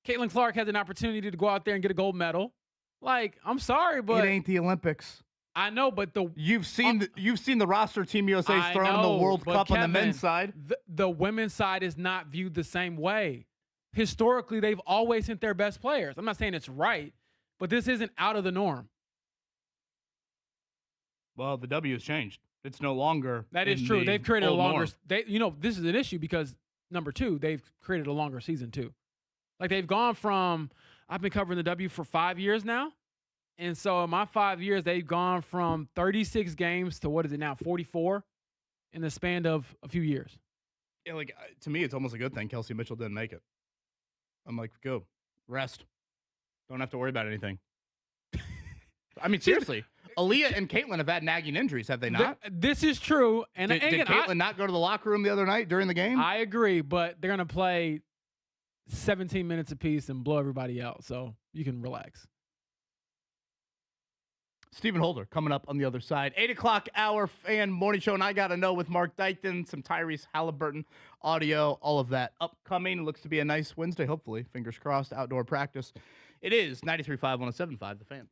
Caitlin Clark has an opportunity to go out there and get a gold medal. Like, I'm sorry, but it ain't the Olympics. I know, but you've seen the roster Team USA's thrown in the World Cup on the men's side. The women's side is not viewed the same way. Historically, they've always sent their best players. I'm not saying it's right, but this isn't out of the norm. Well, the W has changed. It's no longer. That is true. They've created a longer. This is an issue because number two, they've created a longer season too. Like they've gone from. I've been covering the W for 5 years now, and so in my 5 years, they've gone from 36 games to what is it now, 44, in the span of a few years. Yeah, like to me, it's almost a good thing Kelsey Mitchell didn't make it. I'm like, go rest. Don't have to worry about anything. I mean, seriously. Aaliyah and Caitlin have had nagging injuries, have they not? This is true. And did Caitlin not go to the locker room the other night during the game? I agree, but they're going to play 17 minutes apiece and blow everybody out, so you can relax. Stephen Holder coming up on the other side. 8 o'clock hour fan morning show, and I got to know with Mark Dykton, some Tyrese Halliburton audio, all of that upcoming. It looks to be a nice Wednesday, hopefully. Fingers crossed, outdoor practice. It is 93.5, 107.5, The Fan.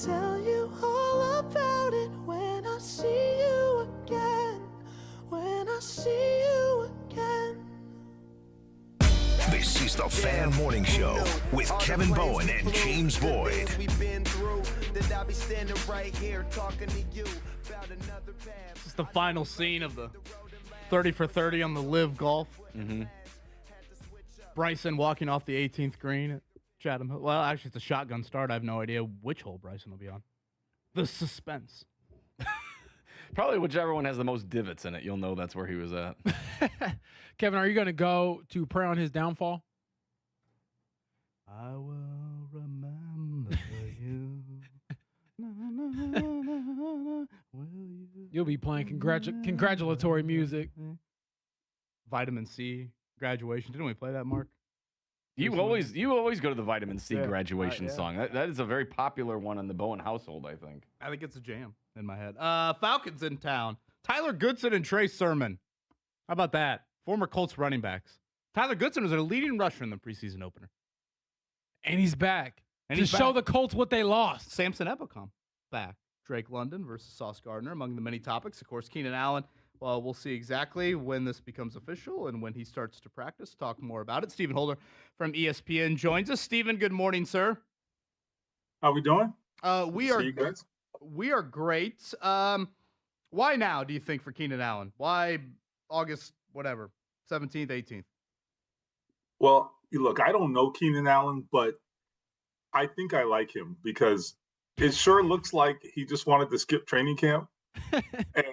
tell you all about it when I see you again. When I see you again. This is the Fan Morning Show with Kevin Bowen and James Boyd. This is the final scene of the 30 for 30 on the Live Golf. Mm-hmm. Bryson walking off the 18th green at Chatham Hill. Well, actually, it's a shotgun start. I have no idea which hole Bryson will be on. The suspense. Probably whichever one has the most divots in it, you'll know that's where he was at. Kevin, are you going to go to pray on his downfall? I will remember you. Will you? You'll be playing congratulatory music. Vitamin C graduation. Didn't we play that, Mark? You always go to the Vitamin C graduation yeah. song. That is a very popular one in the Bowen household, I think. I think it's a jam in my head. Falcons in town. Tyler Goodson and Trey Sermon. How about that? Former Colts running backs. Tyler Goodson was their leading rusher in the preseason opener. And he's back. And to show the Colts what they lost. Samson Ebukam back. Drake London versus Sauce Gardner among the many topics. Of course, Keenan Allen. Well, we'll see exactly when this becomes official and when he starts to practice. Talk more about it. Stephen Holder from ESPN joins us. Stephen, good morning, sir. How we doing? We are great. Why now, do you think, for Keenan Allen? Why August, 17th, 18th? Well, look, I don't know Keenan Allen, but I think I like him because it sure looks like he just wanted to skip training camp. And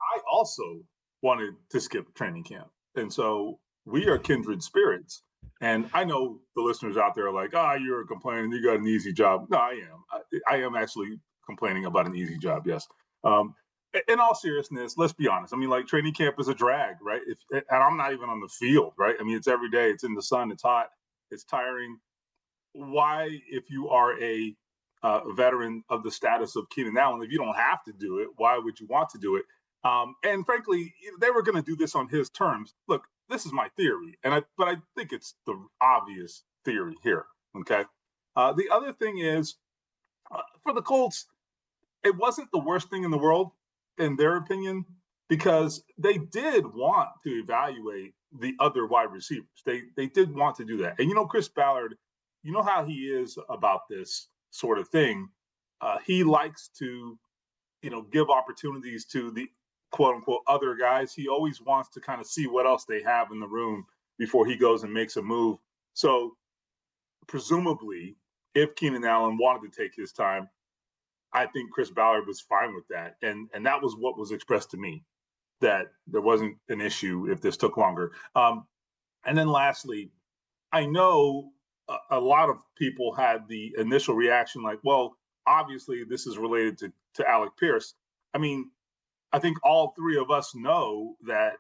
I also wanted to skip training camp. And so we are kindred spirits. And I know the listeners out there are like, you're complaining, you got an easy job. No, I am. I am actually complaining about an easy job, yes. In all seriousness, let's be honest. I mean, like, training camp is a drag, right? And I'm not even on the field, right? I mean, it's every day. It's in the sun. It's hot. It's tiring. Why, if you are a veteran of the status of Keenan Allen, if you don't have to do it, why would you want to do it? And frankly, they were going to do this on his terms. Look, this is my theory, but I think it's the obvious theory here, okay? The other thing is, for the Colts, it wasn't the worst thing in the world, in their opinion, because they did want to evaluate the other wide receivers. They did want to do that. And, Chris Ballard, you know how he is about this sort of thing. He likes to, give opportunities to the quote unquote other guys. He always wants to kind of see what else they have in the room before he goes and makes a move. So presumably, if Keenan Allen wanted to take his time, I think Chris Ballard was fine with that. And that was what was expressed to me, that there wasn't an issue if this took longer. And then lastly, I know a lot of people had the initial reaction like, well, obviously this is related to Alec Pierce. I mean, I think all three of us know that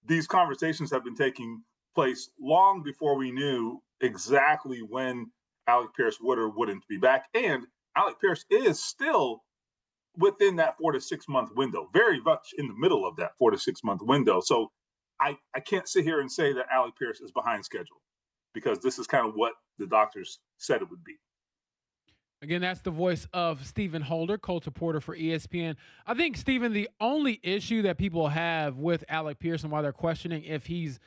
these conversations have been taking place long before we knew exactly when Alec Pierce would or wouldn't be back. And Alec Pierce is still within that 4 to 6 month window, very much in the middle of that 4 to 6 month window. So I can't sit here and say that Alec Pierce is behind schedule, because this is kind of what the doctors said it would be. Again, that's the voice of Stephen Holder, Colts reporter for ESPN. I think, Stephen, the only issue that people have with Alec Pierce and why they're questioning if he's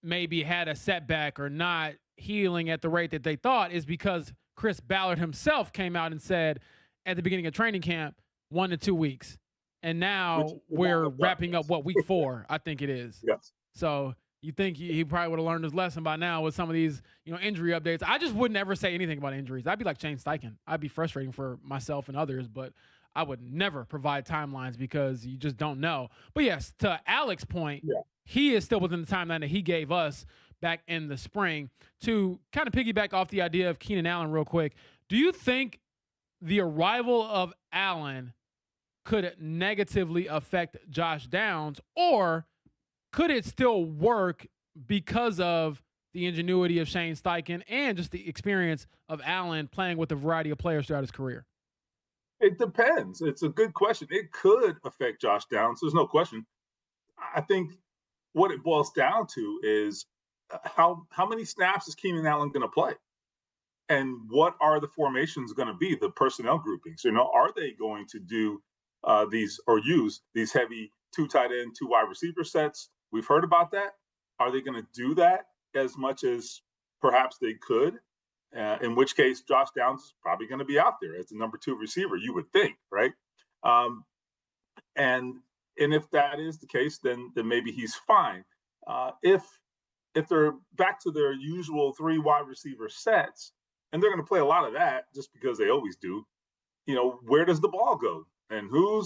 maybe had a setback or not healing at the rate that they thought is because Chris Ballard himself came out and said at the beginning of training camp, 1 to 2 weeks. And now we're wrapping up, week 4, I think it is. Yes. So you think he probably would have learned his lesson by now with some of these, injury updates. I just would never say anything about injuries. I'd be like Shane Steichen. I'd be frustrating for myself and others, but I would never provide timelines because you just don't know. But yes, to Alec's point, he is still within the timeline that he gave us back in the spring. To kind of piggyback off the idea of Keenan Allen real quick, do you think the arrival of Allen could negatively affect Josh Downs, or could it still work because of the ingenuity of Shane Steichen and just the experience of Allen playing with a variety of players throughout his career? It depends. It's a good question. It could affect Josh Downs. There's no question. I think what it boils down to is how many snaps is Keenan Allen going to play? and what are the formations going to be, the personnel groupings? Are they going to do these or use these heavy 2 tight end, 2 wide receiver sets? We've heard about that. Are they going to do that as much as perhaps they could? In which case, Josh Downs is probably going to be out there as the number 2 receiver, you would think, right? And if that is the case, then maybe he's fine. If they're back to their usual 3 wide receiver sets, and they're going to play a lot of that just because they always do, where does the ball go, and who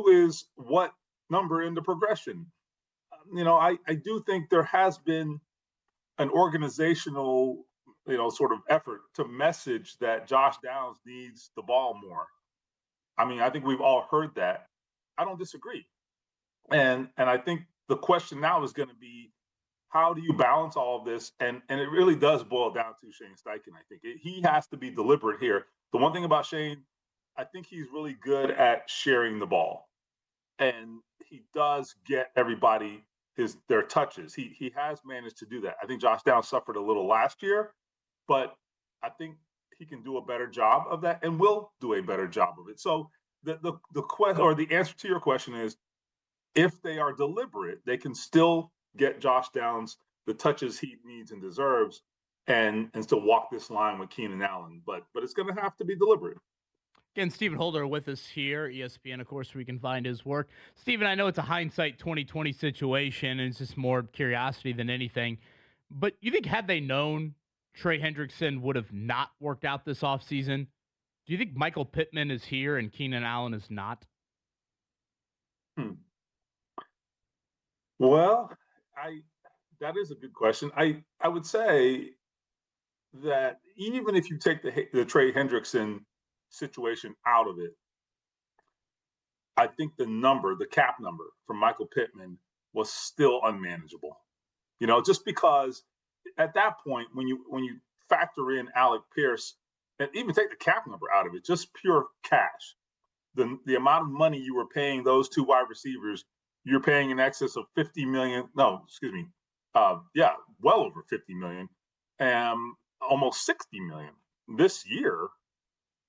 is what number in the progression? I do think there has been an organizational, sort of effort to message that Josh Downs needs the ball more. I mean, I think we've all heard that. I don't disagree. And I think the question now is going to be, how do you balance all of this? And it really does boil down to Shane Steichen. I think he has to be deliberate here. The one thing about Shane, I think he's really good at sharing the ball, and he does get everybody their touches. He has managed to do that. I think Josh Downs suffered a little last year, but I think he can do a better job of that, and will do a better job of it. So the question, or the answer to your question, is if they are deliberate, they can still get Josh Downs the touches he needs and deserves, and still walk this line with Keenan Allen. But it's going to have to be deliberate. Again, Stephen Holder with us here, ESPN, of course, where you can find his work. Stephen, I know it's a hindsight 2020 situation, and it's just more curiosity than anything. But you think had they known Trey Hendrickson would have not worked out this offseason, do you think Michael Pittman is here and Keenan Allen is not? Well, that is a good question. I would say that even if you take the Trey Hendrickson situation out of it, I think the cap number for Michael Pittman was still unmanageable. Just because at that point, when you factor in Alec Pierce and even take the cap number out of it, just pure cash, the amount of money you were paying those 2 wide receivers, you're paying in excess of $50 million. No, excuse me. Well over $50 million, almost $60 million this year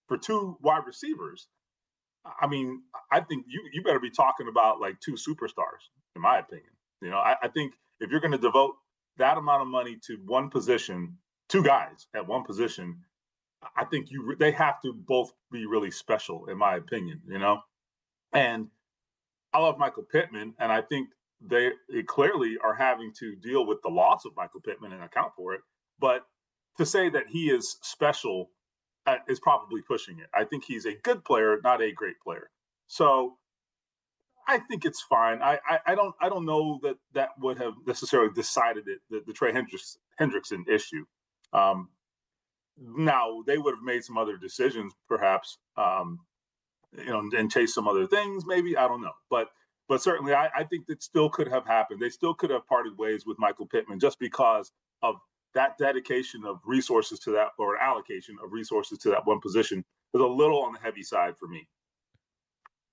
for 2 wide receivers. I mean, I think you better be talking about like 2 superstars, in my opinion. I think if you're going to devote that amount of money to one position, 2 guys at one position, I think they have to both be really special, in my opinion. And I love Michael Pittman, and I think they clearly are having to deal with the loss of Michael Pittman and account for it. But to say that he is special is probably pushing it. I think he's a good player, not a great player. So I think it's fine. I don't know that would have necessarily decided it, the Trey Hendrickson issue. Now they would have made some other decisions, perhaps, and chase some other things, maybe. I don't know, but certainly I think that still could have happened. They still could have parted ways with Michael Pittman just because of that dedication of resources to that, or allocation of resources to that one position, is a little on the heavy side for me.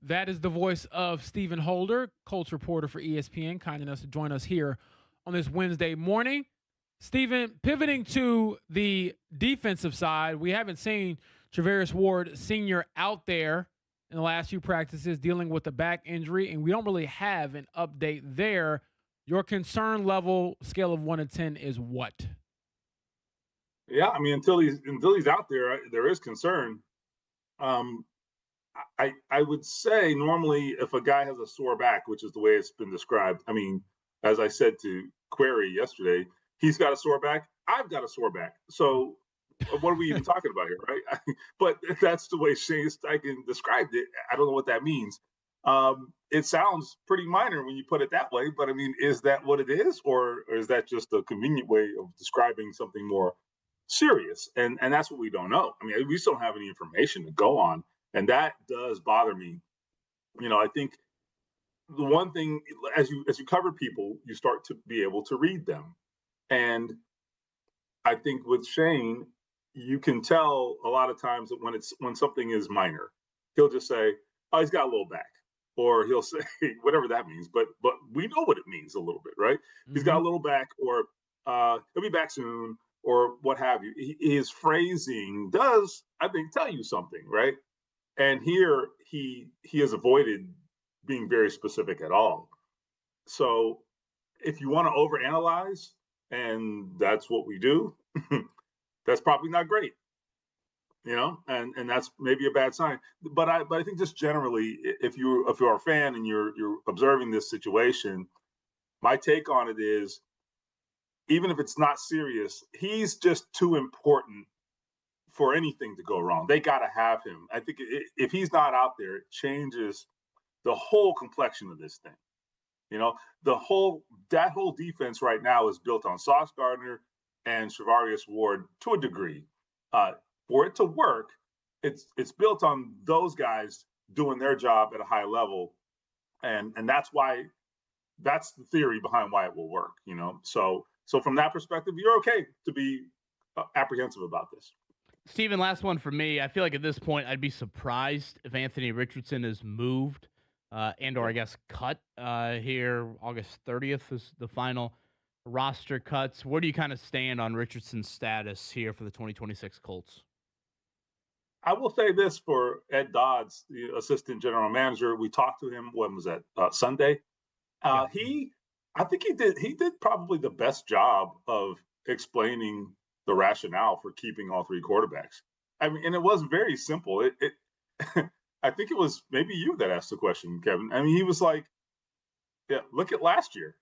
That is the voice of Stephen Holder, Colts reporter for ESPN, kind enough to join us here on this Wednesday morning. Stephen, pivoting to the defensive side, we haven't seen Travaris Ward Sr. out there in the last few practices dealing with a back injury, and we don't really have an update there. Your concern level, scale of 1 to 10, is what? Yeah, I mean, until he's out there is concern. I would say normally if a guy has a sore back, which is the way it's been described, I mean, as I said to Query yesterday, he's got a sore back. I've got a sore back. So what are we even talking about here, right? But that's the way Shane Steichen described it. I don't know what that means. It sounds pretty minor when you put it that way, but I mean, is that what it is, or is that just a convenient way of describing something more serious? And that's what we don't know. I mean, we still don't have any information to go on, and that does bother me. I think the one thing, as you cover people, you start to be able to read them, and I think with Shane, you can tell a lot of times that when something is minor, he'll just say, "Oh, he's got a little back," or he'll say whatever that means. But we know what it means a little bit, right? Mm-hmm. He's got a little back, or he'll be back soon, or what have you. His phrasing does, I think, tell you something, right? And here he has avoided being very specific at all. So if you want to overanalyze, and that's what we do, that's probably not great, and that's maybe a bad sign. But I think just generally, if you're a fan and you're observing this situation, my take on it is, even if it's not serious, he's just too important for anything to go wrong. They got to have him. I think if he's not out there, it changes the whole complexion of this thing. That whole defense right now is built on Sauce Gardner and Charvarius Ward to a degree. For it to work, it's built on those guys doing their job at a high level, and that's the theory behind why it will work. So from that perspective, you're okay to be apprehensive about this. Steven, last one for me. I feel like at this point, I'd be surprised if Anthony Richardson is moved and/or I guess cut here. August 30th is the final roster cuts. Where do you kind of stand on Richardson's status here for the 2026 Colts? I will say this for Ed Dodds, the assistant general manager. We talked to him. When was that? Sunday. I think he did probably the best job of explaining the rationale for keeping all three quarterbacks. I mean, and it was very simple. It I think it was maybe you that asked the question, Kevin. I mean, he was like, "Yeah, look at last year."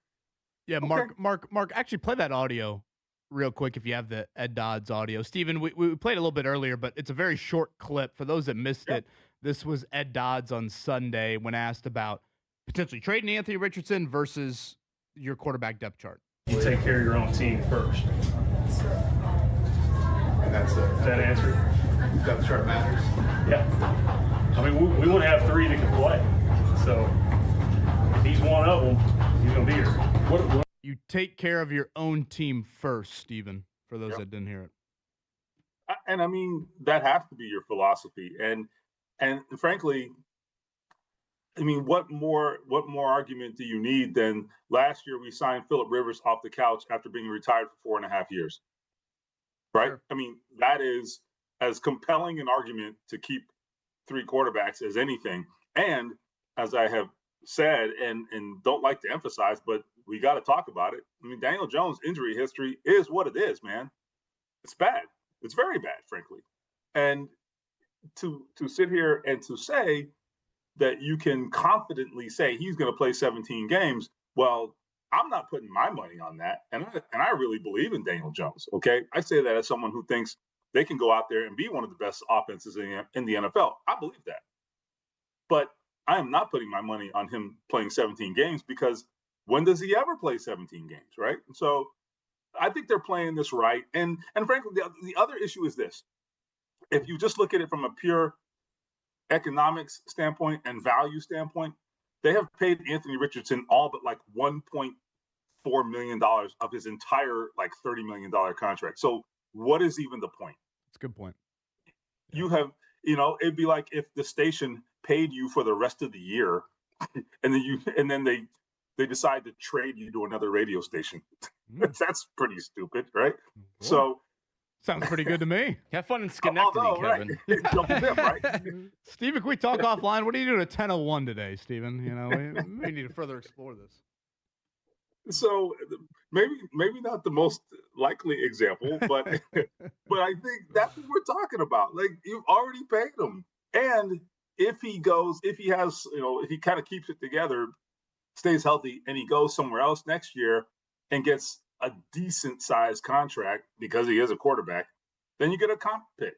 Yeah, okay. Mark, actually play that audio real quick if you have the Ed Dodds audio. Steven, we played a little bit earlier, but it's a very short clip. For those that missed it, this was Ed Dodds on Sunday when asked about potentially trading Anthony Richardson versus your quarterback depth chart. You take care of your own team first. And that's it. Does that answer? Depth chart matters. Yeah. I mean, we want to have three that can play. So if he's one of them, he's going to be here. What? You take care of your own team first, Steven, for those that didn't hear it. And I mean, that has to be your philosophy. And frankly, I mean, what more argument do you need than last year we signed Phillip Rivers off the couch after being retired for 4.5 years, right? Sure. I mean, that is as compelling an argument to keep three quarterbacks as anything. And as I have said, and don't like to emphasize, but we got to talk about it. I mean, Daniel Jones' injury history is what it is, man. It's bad. It's very bad, frankly. And to sit here and to say that you can confidently say he's going to play 17 games, well, I'm not putting my money on that. And I really believe in Daniel Jones, okay? I say that as someone who thinks they can go out there and be one of the best offenses in the NFL. I believe that. But I am not putting my money on him playing 17 games, because when does he ever play 17 games, right? So I think they're playing this right. And frankly, the other issue is this. If you just look at it from a pure economics standpoint and value standpoint, they have paid Anthony Richardson all but like $1.4 million of his entire like $30 million contract. So what is even the point? That's a good point. You have, it'd be like if the station paid you for the rest of the year and then they decide to trade you to another radio station. That's pretty stupid, right? Cool. So sounds pretty good to me. Have fun in Schenectady, Kevin. Right. Jump with them, right? Steven, can we talk offline? What are you doing at 10:01 today, Steven? We need to further explore this. So maybe not the most likely example, but but I think that's what we're talking about. Like, you've already paid him, and if he kind of keeps it together, stays healthy, and he goes somewhere else next year and gets a decent sized contract because he is a quarterback, then you get a comp pick,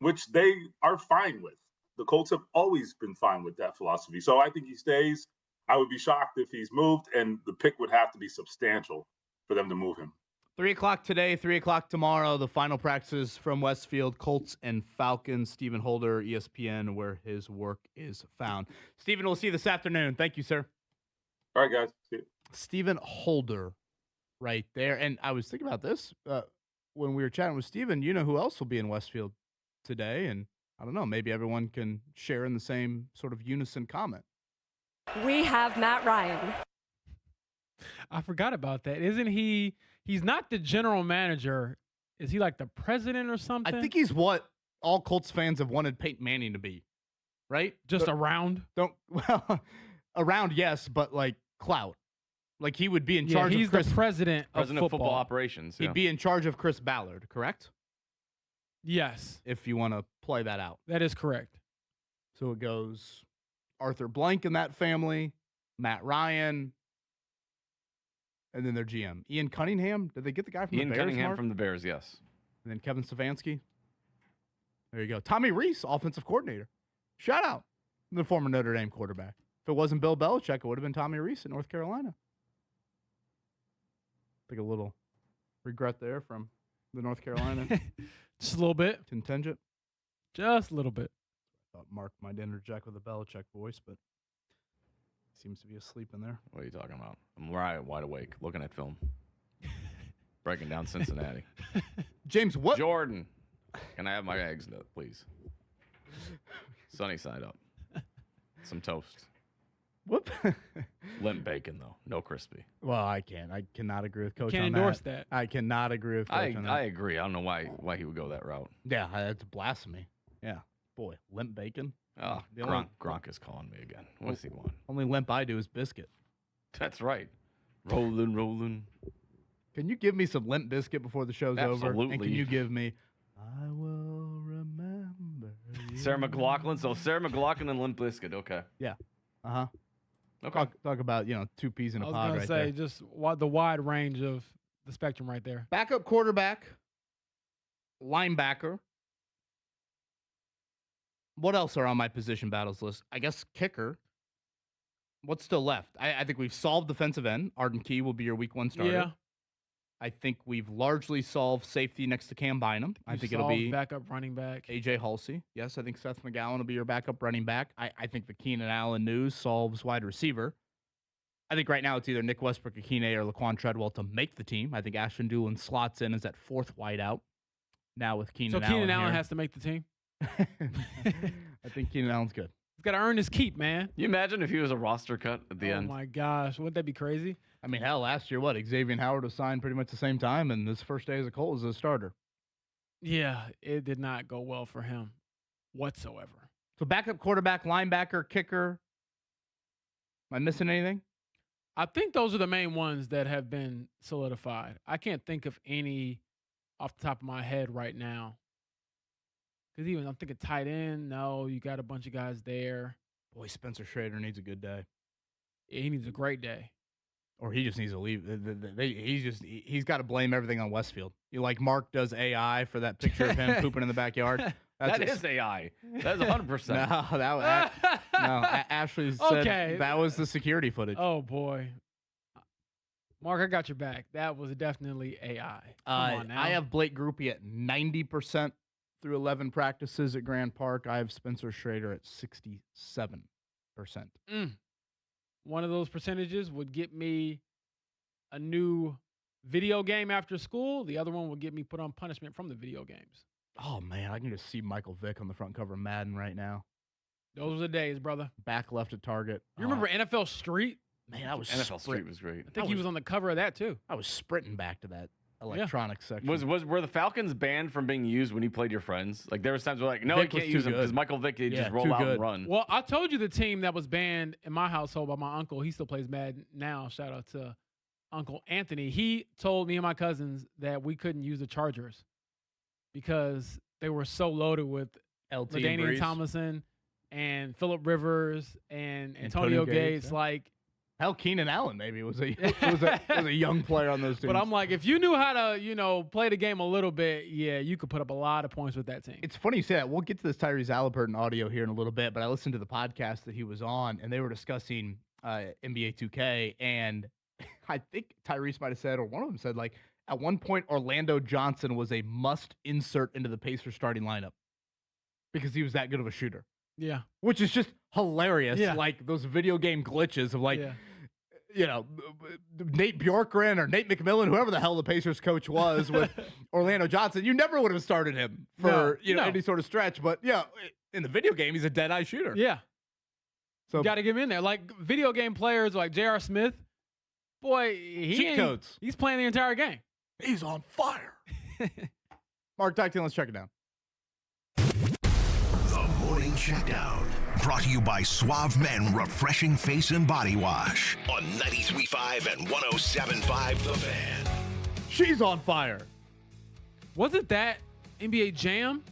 which they are fine with. The Colts have always been fine with that philosophy. So I think he stays. I would be shocked if he's moved, and the pick would have to be substantial for them to move him. 3:00 today, 3:00 tomorrow, the final practices from Westfield, Colts and Falcons. Steven Holder, ESPN, where his work is found. Steven, we'll see you this afternoon. Thank you, sir. All right, guys. See you. Steven Holder right there. And I was thinking about this when we were chatting with Steven. You know who else will be in Westfield today? And I don't know, maybe everyone can share in the same sort of unison comment. We have Matt Ryan. I forgot about that. Isn't he? He's not the general manager Is he like the president or something? I think he's what all Colts fans have wanted Peyton Manning to be, right? Just around. Around, yes, but like clout. Like he would be in charge he's of Chris. The president of football operations. Yeah. He'd be in charge of Chris Ballard, correct? Yes. If you want to play that out. That is correct. So it goes Arthur Blank in that family, Matt Ryan, and then their GM. Ian Cunningham. Did they get the guy from the Bears? Ian Cunningham Mark? from the Bears, yes. And then Kevin Stefanski. There you go. Tommy Rees, offensive coordinator. Shout out. The former Notre Dame quarterback. If it wasn't Bill Belichick, it would have been Tommy Rees in North Carolina. I think a little regret there from the North Carolina. Just a little bit. Contingent. Just a little bit. Thought Mark might interject with a Belichick voice, but seems to be asleep in there. What are you talking about? I'm wide awake, looking at film. Breaking down Cincinnati. James, what? Jordan, can I have my eggs, please? Sunny side up. Some toast. Whoop. Limp bacon, though. No crispy. Well, I cannot agree with Coach Can't on endorse that. that. I cannot agree with Coach on that. I agree. I don't know why he would go that route. Yeah, that's blasphemy. Yeah. Boy, limp bacon. Oh, Gronk is calling me again. What does he want? Only limp I do is biscuit. That's right. Rolling. Can you give me some Limp Biscuit before the show's over? Absolutely. And can you give me I will remember you. Sarah McLachlan. So Sarah McLachlan and Limp Bizkit. Okay. Yeah. Uh-huh. Okay. Talk about, 2 peas in a pod I was right gonna say there. just the wide range of the spectrum right there. Backup quarterback, linebacker. What else are on my position battles list? I guess kicker. What's still left? I think we've solved defensive end. Arden Key will be your week 1 starter. Yeah. I think we've largely solved safety next to Cam Bynum. I think it'll be backup running back. AJ Halsey. Yes, I think Seth McGowan will be your backup running back. I think the Keenan Allen news solves wide receiver. I think right now it's either Nick Westbrook, Akine, or Laquan Treadwell to make the team. I think Ashton Doolin slots in as that 4th wideout. Now with Keenan Allen. So Keenan Allen here. has to make the team. I think Keenan Allen's good. He's got to earn his keep, man. You imagine if he was a roster cut at the end? Oh my gosh, wouldn't that be crazy? I mean, hell, last year, Xavier Howard was signed pretty much the same time, and his first day as a Colt was a starter. Yeah, it did not go well for him whatsoever. So backup quarterback, linebacker, kicker. Am I missing anything? I think those are the main ones that have been solidified. I can't think of any off the top of my head right now. Because even I'm thinking tight end, no, you got a bunch of guys there. Boy, Spencer Schrader needs a good day. Yeah, he needs a great day. Or he just needs to leave. He's got to blame everything on Westfield. Mark does AI for that picture of him pooping in the backyard. That is AI. That is 100%. No, Ashley said that was the security footage. Oh boy, Mark, I got your back. That was definitely AI. Come on now. I have Blake Groupie at 90% through 11 practices at Grand Park. I have Spencer Schrader at 67%. One of those percentages would get me a new video game after school. The other one would get me put on punishment from the video games. Oh, man, I can just see Michael Vick on the front cover of Madden right now. Those were the days, brother. Back left at Target. You remember NFL Street? Man, I was NFL Street was great. I think he was on the cover of that, too. I was sprinting back to that electronics section. Were the Falcons banned from being used when you played your friends? Like, there was times where no, Vic you can't use them because Michael Vick could just roll out and run. Well, I told you the team that was banned in my household by my uncle. He still plays Madden now. Shout out to Uncle Anthony. He told me and my cousins that we couldn't use the Chargers because they were so loaded with LaDainian Tomlinson and Phillip Rivers and Antonio Gates. Like, hell, Keenan Allen maybe was a young player on those teams. But I'm like, if you knew how to, play the game a little bit, yeah, you could put up a lot of points with that team. It's funny you say that. We'll get to this Tyrese Halliburton audio here in a little bit, but I listened to the podcast that he was on, and they were discussing NBA 2K, and I think Tyrese might have said, or one of them said, at one point, Orlando Johnson was a must insert into the Pacers starting lineup because he was that good of a shooter. Yeah. Which is just hilarious. Yeah. Like those video game glitches of Nate Bjorkgren or Nate McMillan, whoever the hell the Pacers coach was with Orlando Johnson. You never would have started him for any sort of stretch. But, in the video game, he's a dead-eye shooter. Yeah. So you got to get him in there. Like video game players like J.R. Smith, boy, cheat codes. He's playing the entire game. He's on fire. Mark Dykton, let's check it down. The Morning Checkdown. Brought to you by Suave Men Refreshing Face and Body Wash on 93.5 and 107.5 The Fan. She's on fire. Wasn't that NBA Jam?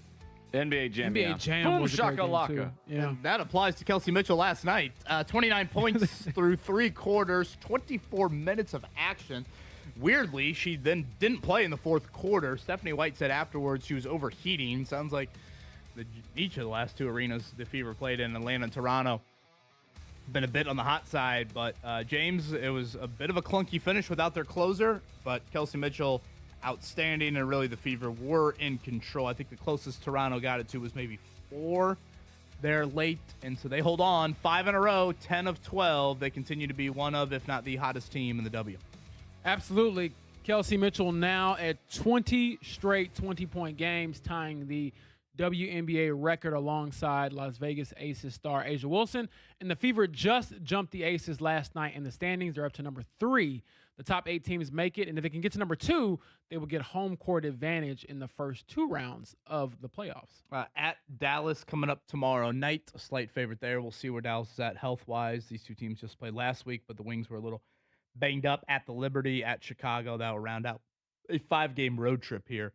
NBA Jam. NBA Jam Boom was a great game, shakalaka. too. Yeah. And that applies to Kelsey Mitchell last night. 29 points through 3 quarters, 24 minutes of action. Weirdly, she then didn't play in the fourth quarter. Stephanie White said afterwards she was overheating. Sounds like each of the last 2 arenas the Fever played in, Atlanta and Toronto, been a bit on the hot side. But James, it was a bit of a clunky finish without their closer. But Kelsey Mitchell, outstanding, and really the Fever were in control. I think the closest Toronto got it to was maybe 4 there late, and so they hold on 5 in a row, 10 of 12. They continue to be one of, if not the hottest team in the W. Absolutely. Kelsey Mitchell now at 20 straight 20-point games, tying the WNBA record alongside Las Vegas Aces star Asia Wilson. And the Fever just jumped the Aces last night in the standings. They're up to number 3. The top 8 teams make it, and if they can get to number 2, they will get home court advantage in the first 2 rounds of the playoffs. At Dallas coming up tomorrow night, a slight favorite there. We'll see where Dallas is at health-wise. These 2 teams just played last week, but the Wings were a little banged up. At the Liberty, at Chicago. That will round out a 5-game road trip here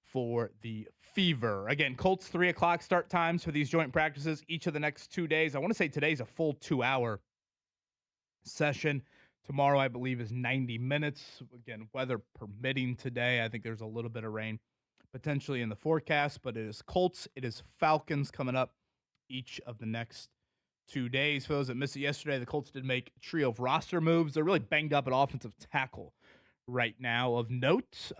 for the Fever. Again, Colts 3 o'clock start times for these joint practices each of the next 2 days. I want to say today's a full 2-hour session. Tomorrow, I believe, is 90 minutes. Again, weather permitting today. I think there's a little bit of rain potentially in the forecast, but it is Colts, it is Falcons coming up each of the next 2 days. For those that missed it yesterday, the Colts did make a trio of roster moves. They're really banged up at offensive tackle right now. Of note,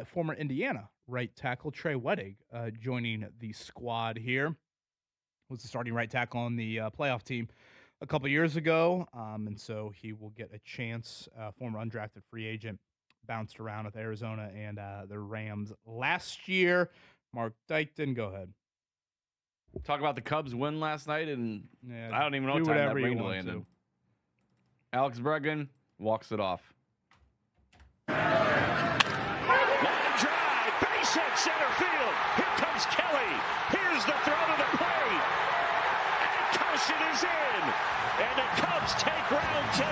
former Indiana right tackle Trey Wettig joining the squad here. Was the starting right tackle on the playoff team a couple years ago, and so he will get a chance. Former undrafted free agent, bounced around with Arizona and the Rams last year. Mark Dykton, go ahead. Talk about the Cubs win last night, and Yeah, I don't even know what do time that whatever you ring want landed. to. Alex Bregman walks it off. Line drive, base hit center field. Here comes Kelly. Here's the throw to the plate. And Cushion is in. And the Cubs take round 2.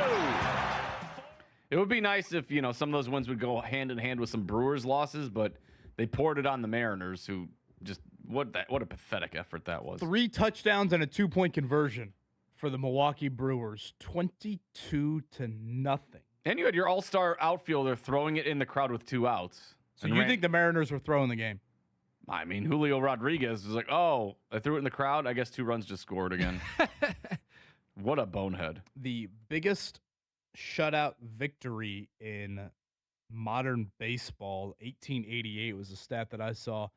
It would be nice if, some of those wins would go hand in hand with some Brewers losses, but they poured it on the Mariners, who just what a pathetic effort that was. 3 touchdowns and a 2-point conversion for the Milwaukee Brewers, 22-0. And you had your all-star outfielder throwing it in the crowd with 2 outs. So you think the Mariners were throwing the game? I mean, Julio Rodriguez was like, oh, I threw it in the crowd. I guess 2 runs just scored again. What a bonehead. The biggest shutout victory in modern baseball, 1888 was the stat that I saw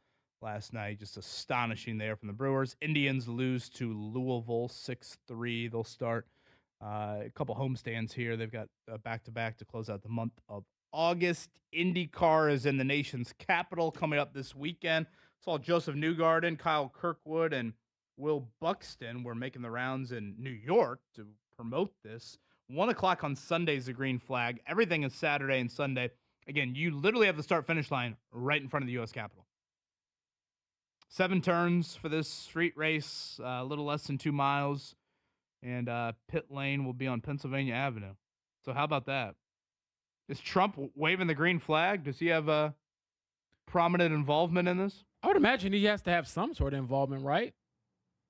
last night. Just astonishing there from the Brewers. Indians lose to Louisville 6-3. They'll start a couple homestands here. They've got back-to-back to close out the month of August. IndyCar is in the nation's capital coming up this weekend. Saw Joseph Newgarden, Kyle Kirkwood, and Will Buxton were making the rounds in New York to promote this. 1 o'clock on Sunday's the green flag. Everything is Saturday and Sunday. Again, you literally have the start-finish line right in front of the U.S. Capitol. 7 turns for this street race, a little less than 2 miles, and pit lane will be on Pennsylvania Avenue. So how about that? Is Trump waving the green flag? Does he have a prominent involvement in this? I would imagine he has to have some sort of involvement, right?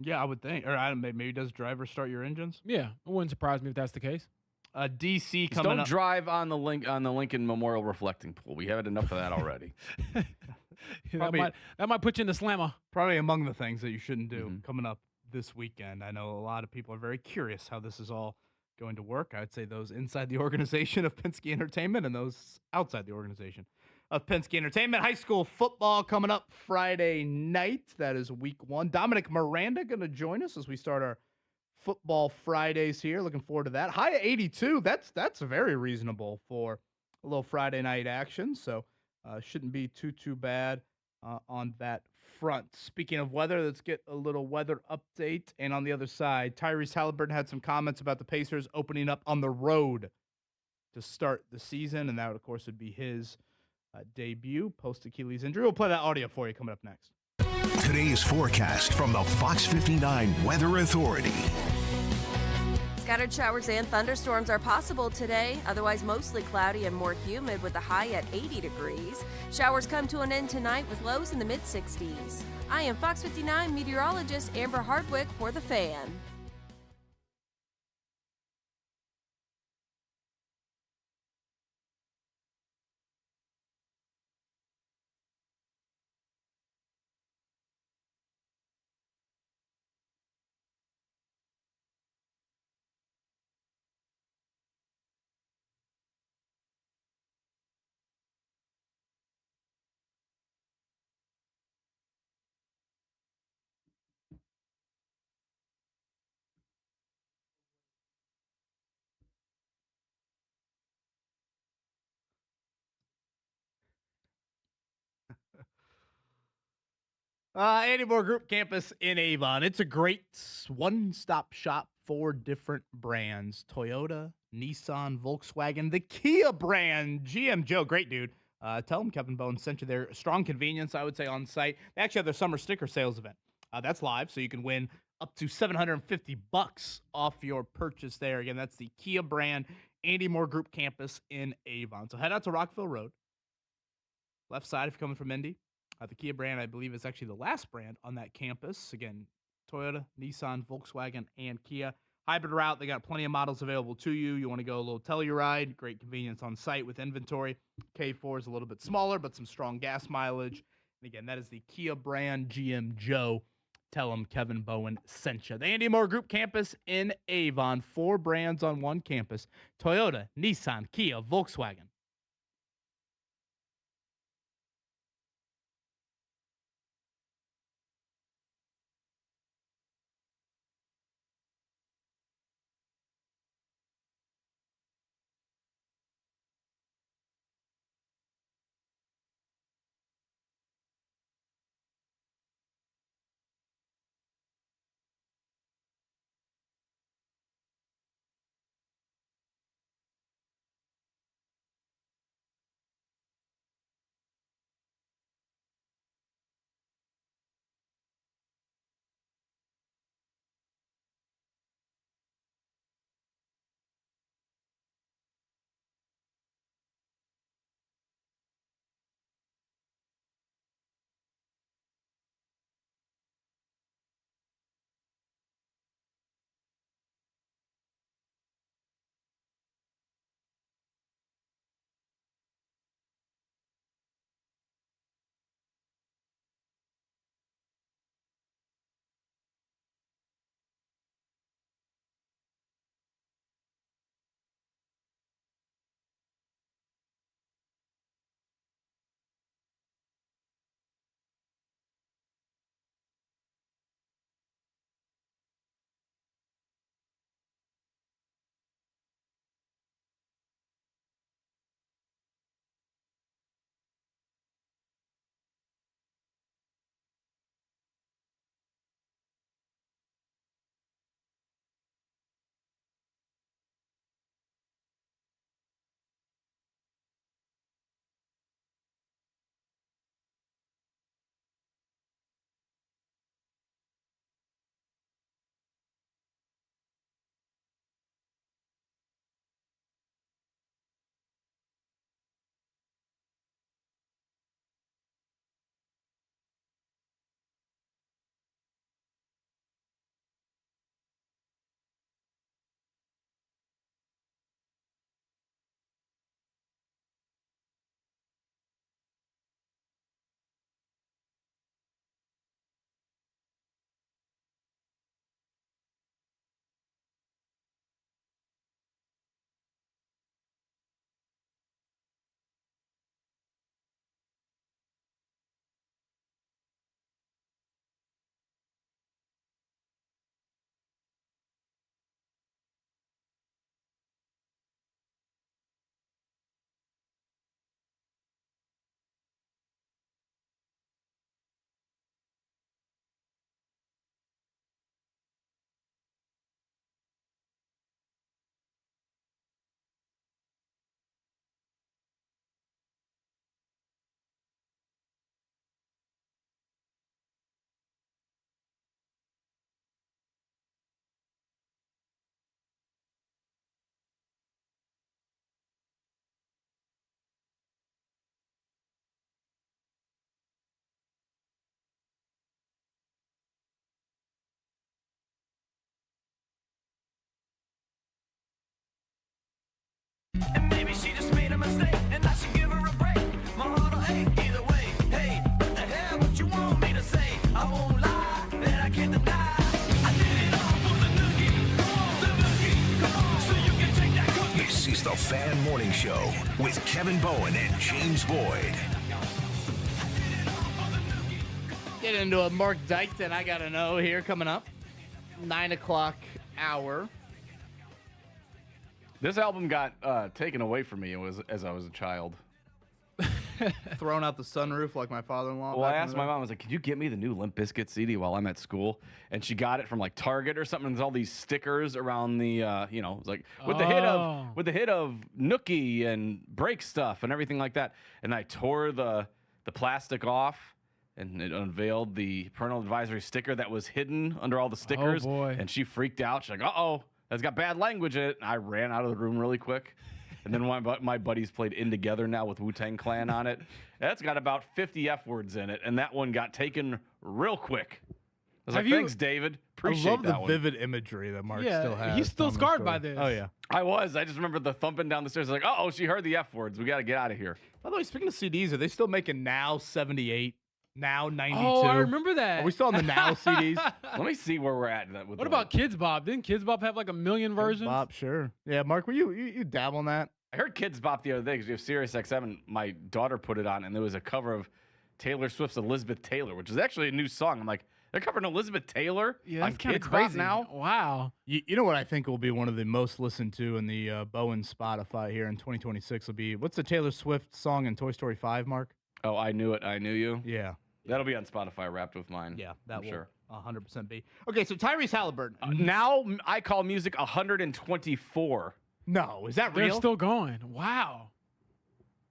Yeah, I would think. Or maybe does drivers start your engines? Yeah, it wouldn't surprise me if that's the case. DC Just coming don't up. drive on the Lincoln Memorial reflecting pool. We had enough of that already. Probably- that might put you in the slammer. Probably among the things that you shouldn't do coming up this weekend. I know a lot of people are very curious how this is all going to work. I would say those inside the organization of Penske Entertainment and those outside the organization of Penske Entertainment. High school football coming up Friday night. That is week 1. Dominic Miranda going to join us as we start our football Fridays here. Looking forward to that. High at 82. That's very reasonable for a little Friday night action. So shouldn't be too bad on that front. Speaking of weather, let's get a little weather update. And on the other side, Tyrese Halliburton had some comments about the Pacers opening up on the road to start the season. And that, of course, would be his debut post Achilles injury. We'll play that audio for you coming up next. Today's forecast from the Fox 59 Weather Authority. Scattered showers and thunderstorms are possible today, otherwise mostly cloudy and more humid with a high at 80 degrees. Showers come to an end tonight with lows in the mid-60s. I am Fox 59 meteorologist Amber Hardwick for The Fan. Andy Moore Group campus in Avon. It's a great one-stop shop for different brands. Toyota, Nissan, Volkswagen, the Kia brand. GM Joe, great dude. Tell him Kevin Bowen sent you their strong convenience, I would say, on site. They actually have their summer sticker sales event. That's live, so you can win up to $750 off your purchase there. Again, that's the Kia brand, Andy Moore Group campus in Avon. So head out to Rockville Road. Left side if you're coming from Indy. The Kia brand, I believe, is actually the last brand on that campus. Again, Toyota, Nissan, Volkswagen, and Kia. Hybrid route, they got plenty of models available to you. You want to go a little Telluride, great convenience on site with inventory. K4 is a little bit smaller, but some strong gas mileage. And again, that is the Kia brand. GM Joe. Tell him Kevin Bowen sent you. The Andy Moore Group campus in Avon. 4 brands on one campus. Toyota, Nissan, Kia, Volkswagen. And maybe she just made a mistake, and I should give her a break. My heart'll ache either way. Hey, what the hell? What you want me to say? I won't lie, that I can't deny. I did it all for the nookie. Come on, the nookie. Come on, so you can take that cookie. This is the Fan Morning Show with Kevin Bowen and James Boyd. Get into a Mark Dykton, I Gotta Know here coming up. 9 o'clock hour. This album got taken away from me as I was a child. Thrown out the sunroof like my father-in-law. Well, I asked my mom, I was like, could you get me the new Limp Bizkit CD while I'm at school? And she got it from like Target or something. There's all these stickers around the, it's like with the hit of Nookie and Break Stuff and everything like that. And I tore the plastic off, and it unveiled the parental advisory sticker that was hidden under all the stickers. Oh, boy. And she freaked out. She's like, uh-oh, that's got bad language in it. And I ran out of the room really quick. And then my buddies played In Together now with Wu-Tang Clan on it. That's got about 50 F words in it, and that one got taken real quick. I was like, thanks, David. Appreciate I love that the one. vivid imagery that Mark still has. He's still scarred by this. Oh, yeah. I just remember the thumping down the stairs. Like, uh-oh, she heard the F words. We got to get out of here. By the way, speaking of CDs, are they still making Now 78, Now 92? Oh, I remember that. Are we still on the Now CDs? Let me see where we're at. What about Kids Bop? Didn't Kids Bop have like a million versions? Bop, sure. Yeah, Mark, were you dabble in that? I heard Kids Bop the other day because we have Sirius XM, and my daughter put it on, and there was a cover of Taylor Swift's Elizabeth Taylor, which is actually a new song. I'm like, they're covering Elizabeth Taylor on kind Kids of Bop crazy now? Wow. You know what I think will be one of the most listened to in the Bowen Spotify here in 2026 will be, what's the Taylor Swift song in Toy Story 5, Mark? Oh, I Knew It, I Knew You? Yeah. That'll be on Spotify wrapped with mine. Yeah, that will sure. 100% be. Okay, so Tyrese Halliburton. Now I call music 124. No, is that They're real? still going. Wow.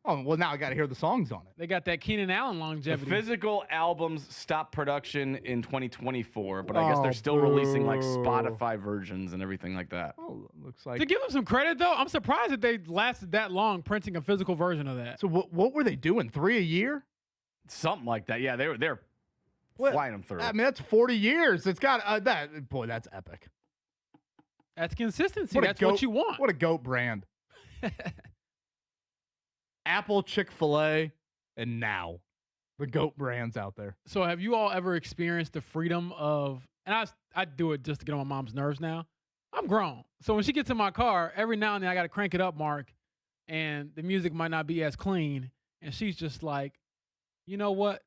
Oh, well, now I got to hear the songs on it. They got that Keenan Allen The longevity. physical albums stopped production in 2024, but I guess they're still releasing like Spotify versions and everything like that. Oh, looks like. To give them some credit, though, I'm surprised that they lasted that long printing a physical version of that. So what were they doing? 3 a year? Something like that. Yeah, they're flying them through. I mean, that's 40 years. It's got that. Boy, that's epic. That's consistency. That's what you want. What a GOAT brand. Apple, Chick-fil-A, and Now. The GOAT brands out there. So have you all ever experienced the freedom of, and I do it just to get on my mom's nerves now. I'm grown. So when she gets in my car, every now and then I got to crank it up, Mark, and the music might not be as clean. And she's just like, you know what?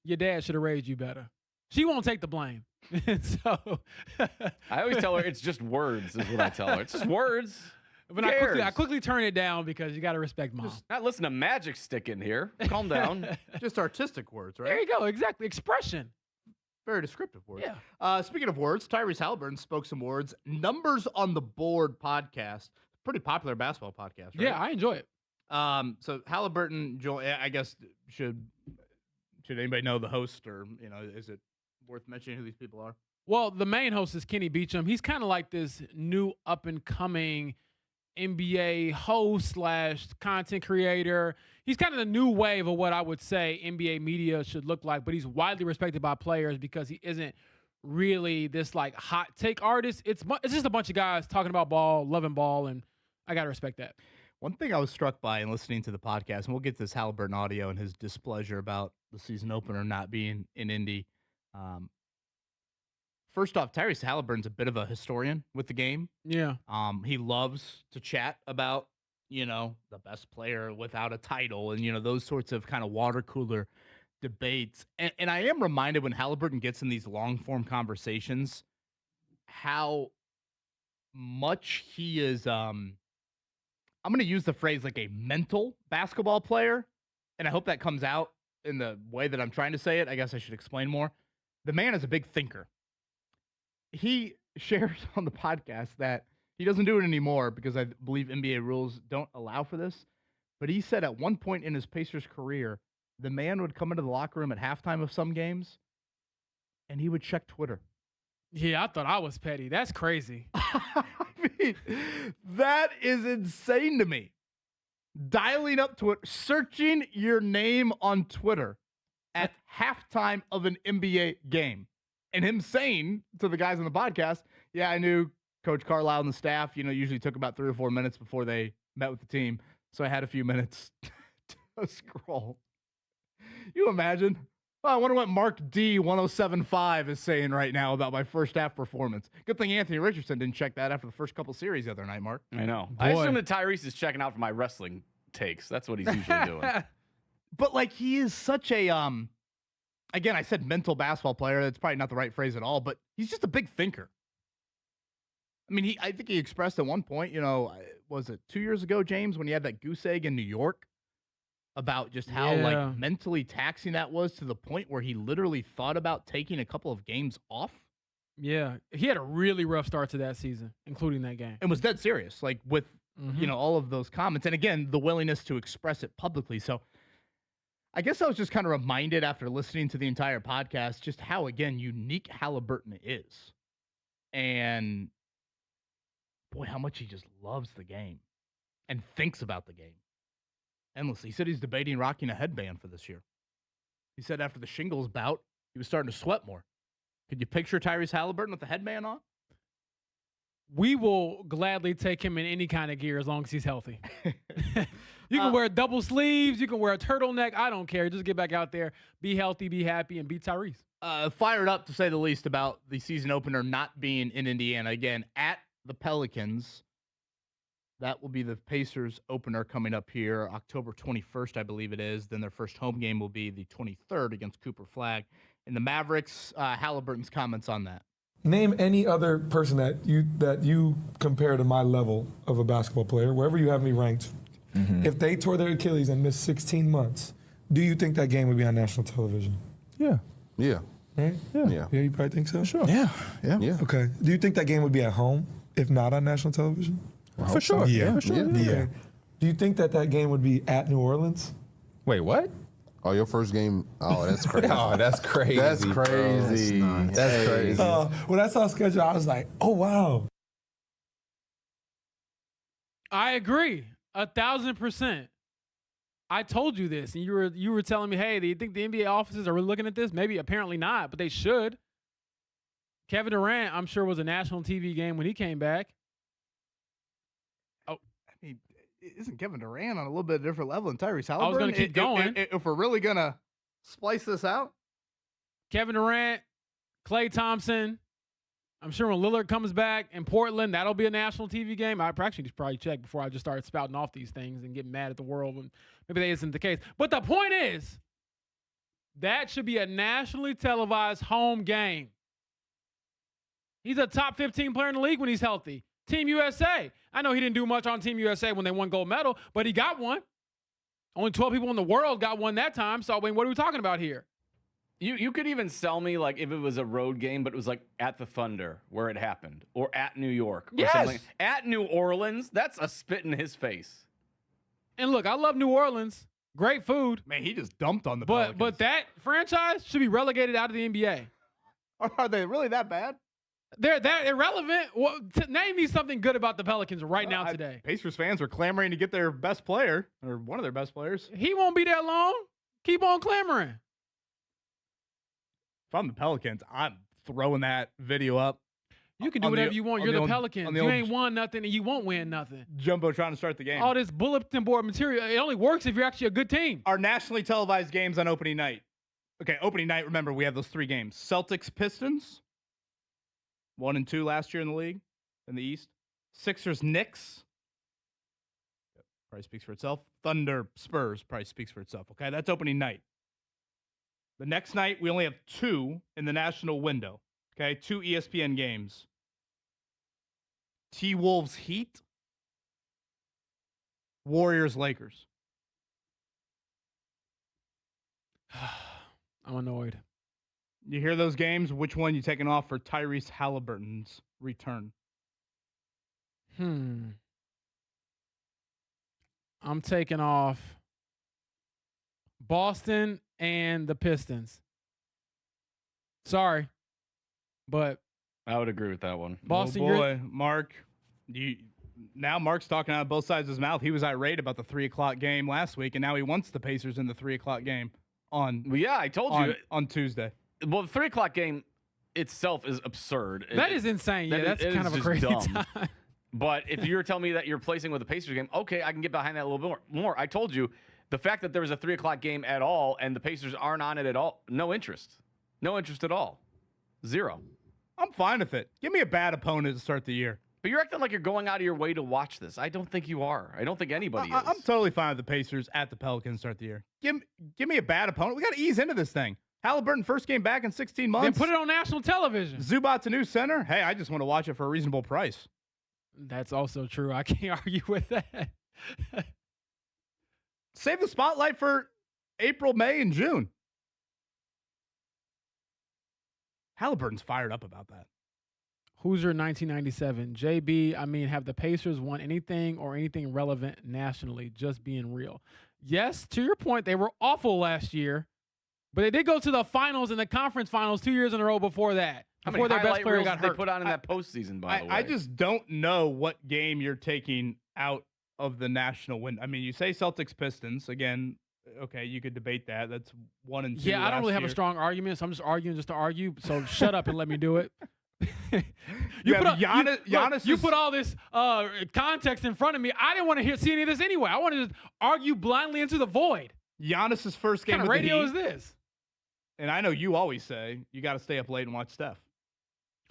Your dad should have raised you better. She won't take the blame. So I always tell her it's just words is what I tell her. It's just words. But I quickly turn it down because you got to respect mom. Just not listen to Magic Stick in here. Calm down. Just artistic words, right? There you go. Exactly. Expression. Very descriptive words. Yeah. Speaking of words, Tyrese Halliburton spoke some words. Numbers on the Board podcast. Pretty popular basketball podcast, right? Yeah, I enjoy it. So Halliburton, I guess, should anybody know the host, or is it worth mentioning who these people are? Well, the main host is Kenny Beecham. He's kind of like this new up and coming NBA host / content creator. He's kind of the new wave of what I would say NBA media should look like, but he's widely respected by players because he isn't really this like hot take artist. It's just a bunch of guys talking about ball, loving ball, and I got to respect that. One thing I was struck by in listening to the podcast, and we'll get to this Halliburton audio and his displeasure about the season opener not being in Indy. First off, Tyrese Halliburton's a bit of a historian with the game. Yeah. He loves to chat about, the best player without a title and, those sorts of kind of water cooler debates. And I am reminded when Halliburton gets in these long form conversations, how much he is, I'm going to use the phrase like a mental basketball player. And I hope that comes out in the way that I'm trying to say it. I guess I should explain more. The man is a big thinker. He shares on the podcast that he doesn't do it anymore because I believe NBA rules don't allow for this. But he said at one point in his Pacers career, the man would come into the locker room at halftime of some games and he would check Twitter. Yeah, I thought I was petty. That's crazy. I mean, that is insane to me. Dialing up Twitter, searching your name on Twitter at halftime of an NBA game. And him saying to the guys on the podcast, yeah, I knew Coach Carlisle and the staff, usually took about 3 or 4 minutes before they met with the team, so I had a few minutes to scroll. You imagine? Oh, I wonder what Mark D 1075 is saying right now about my first half performance. Good thing Anthony Richardson didn't check that after the first couple series the other night, Mark. I know. I assume that Tyrese is checking out for my wrestling takes. That's what he's usually doing. But like he is such a again, I said mental basketball player. That's probably not the right phrase at all, but he's just a big thinker. I mean, I think he expressed at one point, was it 2 years ago, James, when he had that goose egg in New York about just how like mentally taxing that was to the point where he literally thought about taking a couple of games off. Yeah, he had a really rough start to that season, including that game. And was dead serious, like with, all of those comments. And again, the willingness to express it publicly. So I guess I was just kind of reminded after listening to the entire podcast just how, again, unique Halliburton is. And boy, how much he just loves the game and thinks about the game endlessly. He said he's debating rocking a headband for this year. He said after the shingles bout, he was starting to sweat more. Could you picture Tyrese Halliburton with the headband on? We will gladly take him in any kind of gear as long as he's healthy. You can wear double sleeves. You can wear a turtleneck. I don't care. Just get back out there, be healthy, be happy, and beat Tyrese. Fired up, to say the least, about the season opener not being in Indiana. Again, at the Pelicans. That will be the Pacers opener coming up here October 21st, I believe it is. Then their first home game will be the 23rd against Cooper Flag. And the Mavericks, Halliburton's comments on that. Name any other person that you compare to my level of a basketball player, wherever you have me ranked. If they tore their Achilles and missed 16 months, do you think that game would be on national television? Yeah. Right? Yeah. Yeah, you probably think so? Sure. Yeah. Okay. Do you think that game would be at home if not on national television? For sure. Yeah. For sure. Yeah. Okay. Do you think that game would be at New Orleans? Wait, what? Oh, your first game? Oh, that's crazy. Oh, that's crazy. That's crazy. That's crazy. When I saw the schedule, I was like, oh, wow. I agree 1,000%. I told you this, and you were telling me, hey, do you think the NBA offices are really looking at this? Maybe, apparently not, but they should. Kevin Durant, I'm sure, was a national TV game when he came back. Oh, I mean, isn't Kevin Durant on a little bit different level than Tyrese Halliburton? I was going to keep going. If we're really going to splice this out. Kevin Durant, Klay Thompson. I'm sure when Lillard comes back in Portland, that'll be a national TV game. I actually just probably check before I just start spouting off these things and getting mad at the world when maybe that isn't the case. But the point is, that should be a nationally televised home game. He's a top 15 player in the league when he's healthy. Team USA. I know he didn't do much on Team USA when they won gold medal, but he got one. Only 12 people in the world got one that time. So, I mean, what are we talking about here? You could even sell me like if it was a road game, but it was like at the Thunder where it happened, or at New York, or something. At New Orleans, that's a spit in his face. And look, I love New Orleans. Great food. Man, he just dumped on the Pelicans. But that franchise should be relegated out of the NBA. Are they really that bad? They're that irrelevant. Well, name me something good about the Pelicans now today. Pacers fans are clamoring to get their best player, or one of their best players. He won't be there long. Keep on clamoring. If I'm the Pelicans, I'm throwing that video up. You can do whatever you want. You're the Pelicans. You ain't won nothing, and you won't win nothing. Jumbo trying to start the game. All this bulletin board material, it only works if you're actually a good team. Our nationally televised games on opening night. Okay, opening night, remember, we have those three games. Celtics, Pistons. 1 and 2 last year in the league, in the East. Sixers, Knicks. Probably speaks for itself. Thunder, Spurs probably speaks for itself. Okay, that's opening night. The next night, we only have 2 in the national window. Okay, 2 ESPN games. T-Wolves, Heat. Warriors, Lakers. I'm annoyed. You hear those games? Which one you taking off for Tyrese Halliburton's return? I'm taking off Boston and the Pistons. Sorry, but I would agree with that one. Boston, Mark. Now Mark's talking out of both sides of his mouth. He was irate about the 3 o'clock game last week, and now he wants the Pacers in the 3 o'clock game on. Well, yeah, I told you on Tuesday. Well, the 3 o'clock game itself is absurd. That is insane. Yeah, that's kind of a crazy time. But if you're telling me that you're placing with the Pacers game, okay, I can get behind that a little bit more. I told you, the fact that there was a 3 o'clock game at all and the Pacers aren't on it at all, no interest. No interest at all. Zero. I'm fine with it. Give me a bad opponent to start the year. But you're acting like you're going out of your way to watch this. I don't think you are. I don't think anybody is. I'm totally fine with the Pacers at the Pelicans to start the year. Give me a bad opponent. We got to ease into this thing. Halliburton, first game back in 16 months. Then put it on national television. Zubac's a new center. Hey, I just want to watch it for a reasonable price. That's also true. I can't argue with that. Save the spotlight for April, May, and June. Halliburton's fired up about that. Hoosier 1997. JB, I mean, have the Pacers won anything or anything relevant nationally? Just being real. Yes, to your point, they were awful last year, but they did go to the finals and the conference finals 2 years in a row before that. Before their best player got hurt. They put on in that postseason, by the way. I just don't know what game you're taking out of the national win. I mean, you say Celtics Pistons again. Okay, you could debate that. That's 1 and 2. Yeah, I don't really have a strong argument, so I'm just arguing just to argue. So shut up and let me do it. You put all this context in front of me. I didn't want to see any of this anyway. I wanted to just argue blindly into the void. Giannis's first game what kind of radio is this? And I know you always say you got to stay up late and watch Steph.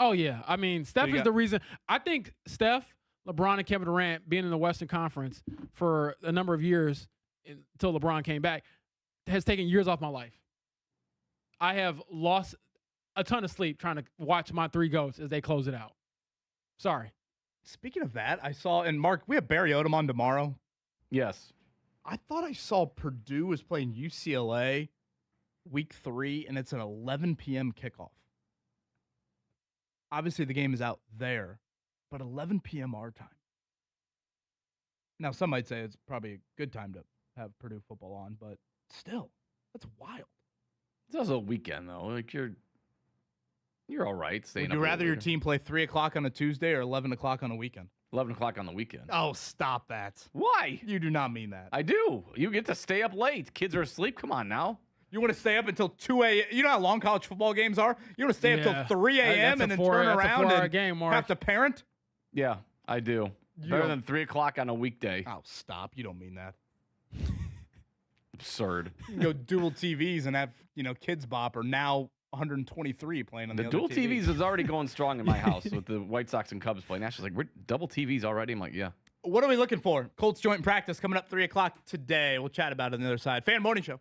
Oh, yeah. I mean, Steph is the reason. I think Steph, LeBron, and Kevin Durant being in the Western Conference for a number of years until LeBron came back has taken years off my life. I have lost a ton of sleep trying to watch my 3 GOATs as they close it out. Sorry. Speaking of that, I saw, and Mark, we have Barry Odom on tomorrow. Yes. I thought I saw Purdue was playing UCLA week 3, and it's an 11 p.m. kickoff. Obviously, the game is out there, but 11 p.m. our time. Now, some might say it's probably a good time to have Purdue football on, but still, that's wild. It's also a weekend, though. Like, you're all right. Would you rather your team play 3 o'clock on a Tuesday or 11 o'clock on a weekend? 11 o'clock on the weekend. Oh, stop that. Why? You do not mean that. I do. You get to stay up late. Kids are asleep. Come on now. You want to stay up until 2 a.m.? You know how long college football games are? You want to stay up until 3 a.m. and then turn around and have to parent? Yeah, I do. Better than 3 o'clock on a weekday. Oh, stop. You don't mean that. Absurd. You can go dual TVs and have, Kids Bop or now 123 playing on the other dual TV. TVs is already going strong in my house with the White Sox and Cubs playing. Ashley's like, we're double TVs already? I'm like, yeah. What are we looking for? Colts joint practice coming up 3 o'clock today. We'll chat about it on the other side. Fan Morning Show.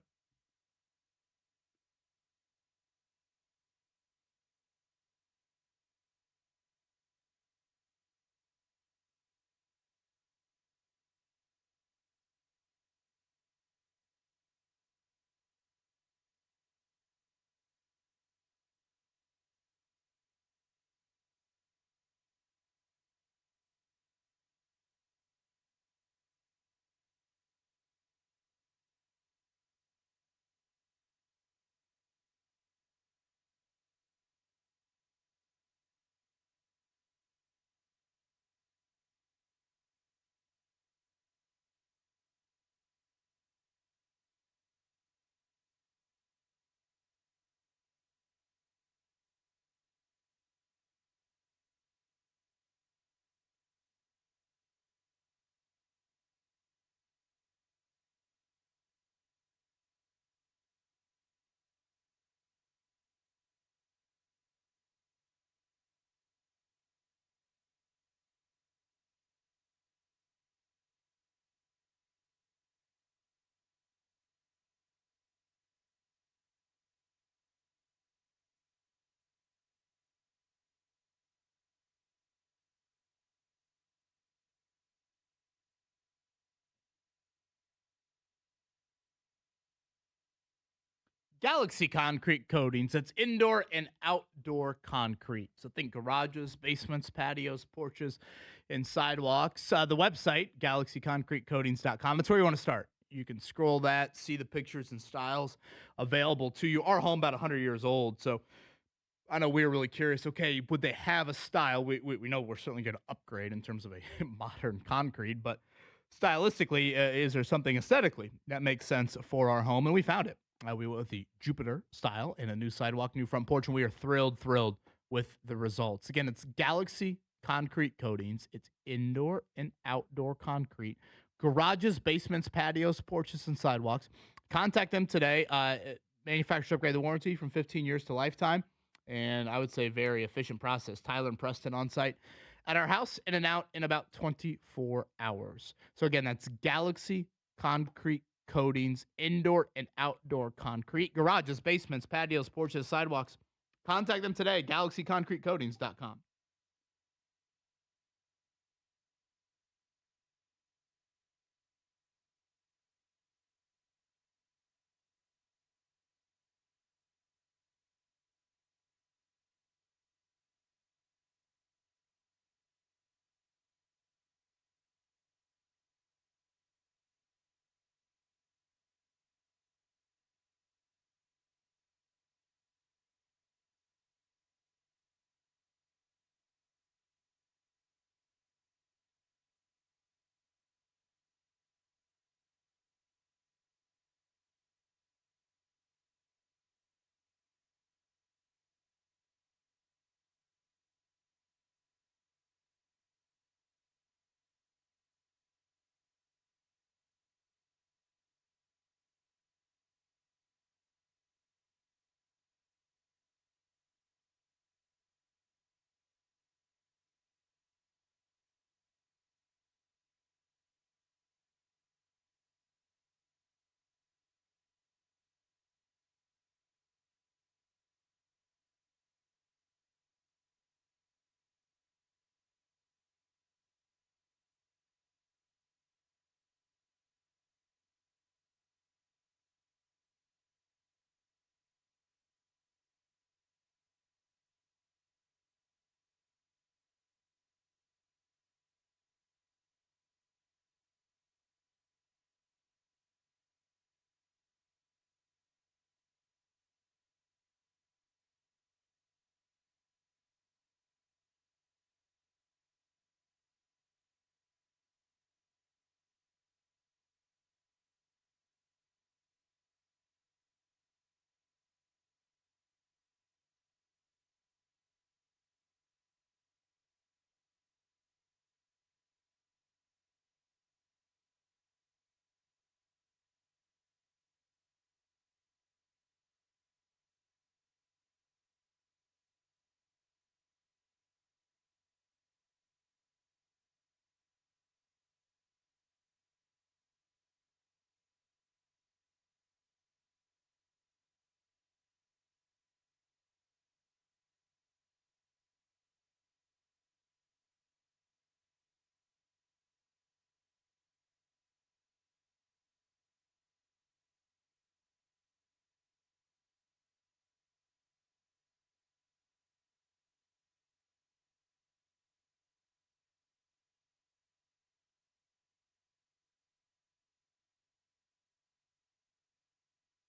Galaxy Concrete Coatings. That's indoor and outdoor concrete. So think garages, basements, patios, porches, and sidewalks. The website, galaxyconcretecoatings.com. That's where you want to start. You can scroll that, see the pictures and styles available to you. Our home about 100 years old, so I know we were really curious. Okay, would they have a style? We know we're certainly going to upgrade in terms of a modern concrete, but stylistically, is there something aesthetically that makes sense for our home? And we found it. We went with the Jupiter style and a new sidewalk, new front porch, and we are thrilled with the results. Again, it's Galaxy concrete coatings. It's indoor and outdoor concrete. Garages, basements, patios, porches, and sidewalks. Contact them today. Manufacturers upgrade the warranty from 15 years to lifetime. And I would say very efficient process. Tyler and Preston on site at our house, in and out in about 24 hours. So again, that's Galaxy Concrete Coatings, indoor and outdoor concrete. Garages, basements, patios, porches, sidewalks. Contact them today, galaxyconcretecoatings.com.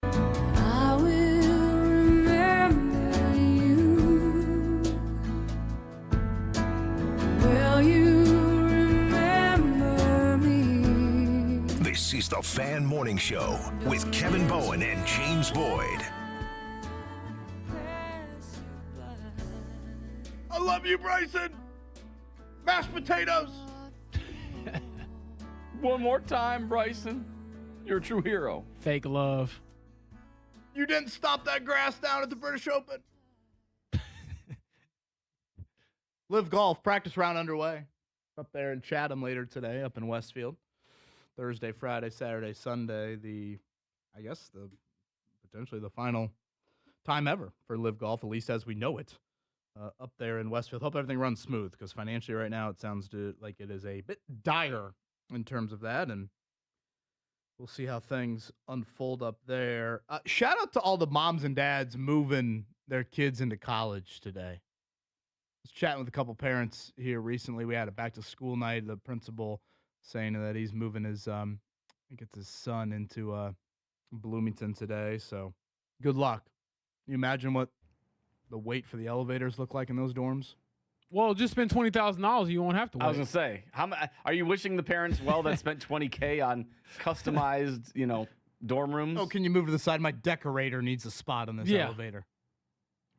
I will remember you. Will you remember me? This is the Fan Morning Show with Kevin Bowen and James Boyd. I love you, Bryson. Mashed potatoes. One more time, Bryson. You're a true hero. Fake love. You didn't stop that grass down at the British Open. Live Golf practice round underway. Up there in Chatham later today, up in Westfield. Thursday, Friday, Saturday, Sunday. Potentially the final time ever for Live Golf, at least as we know it, up there in Westfield. Hope everything runs smooth, because financially right now it sounds like it is a bit dire in terms of that, and we'll see how things unfold up there. Shout out to all the moms and dads moving their kids into college today. I was chatting with a couple parents here recently. We had a back-to-school night. The principal saying that he's moving his son into Bloomington today. So good luck. Can you imagine what the wait for the elevators look like in those dorms? Well, just spend $20,000. You won't have to wait. I was gonna say, are you wishing the parents well that spent $20K on customized, dorm rooms? Oh, can you move to the side? My decorator needs a spot on this elevator.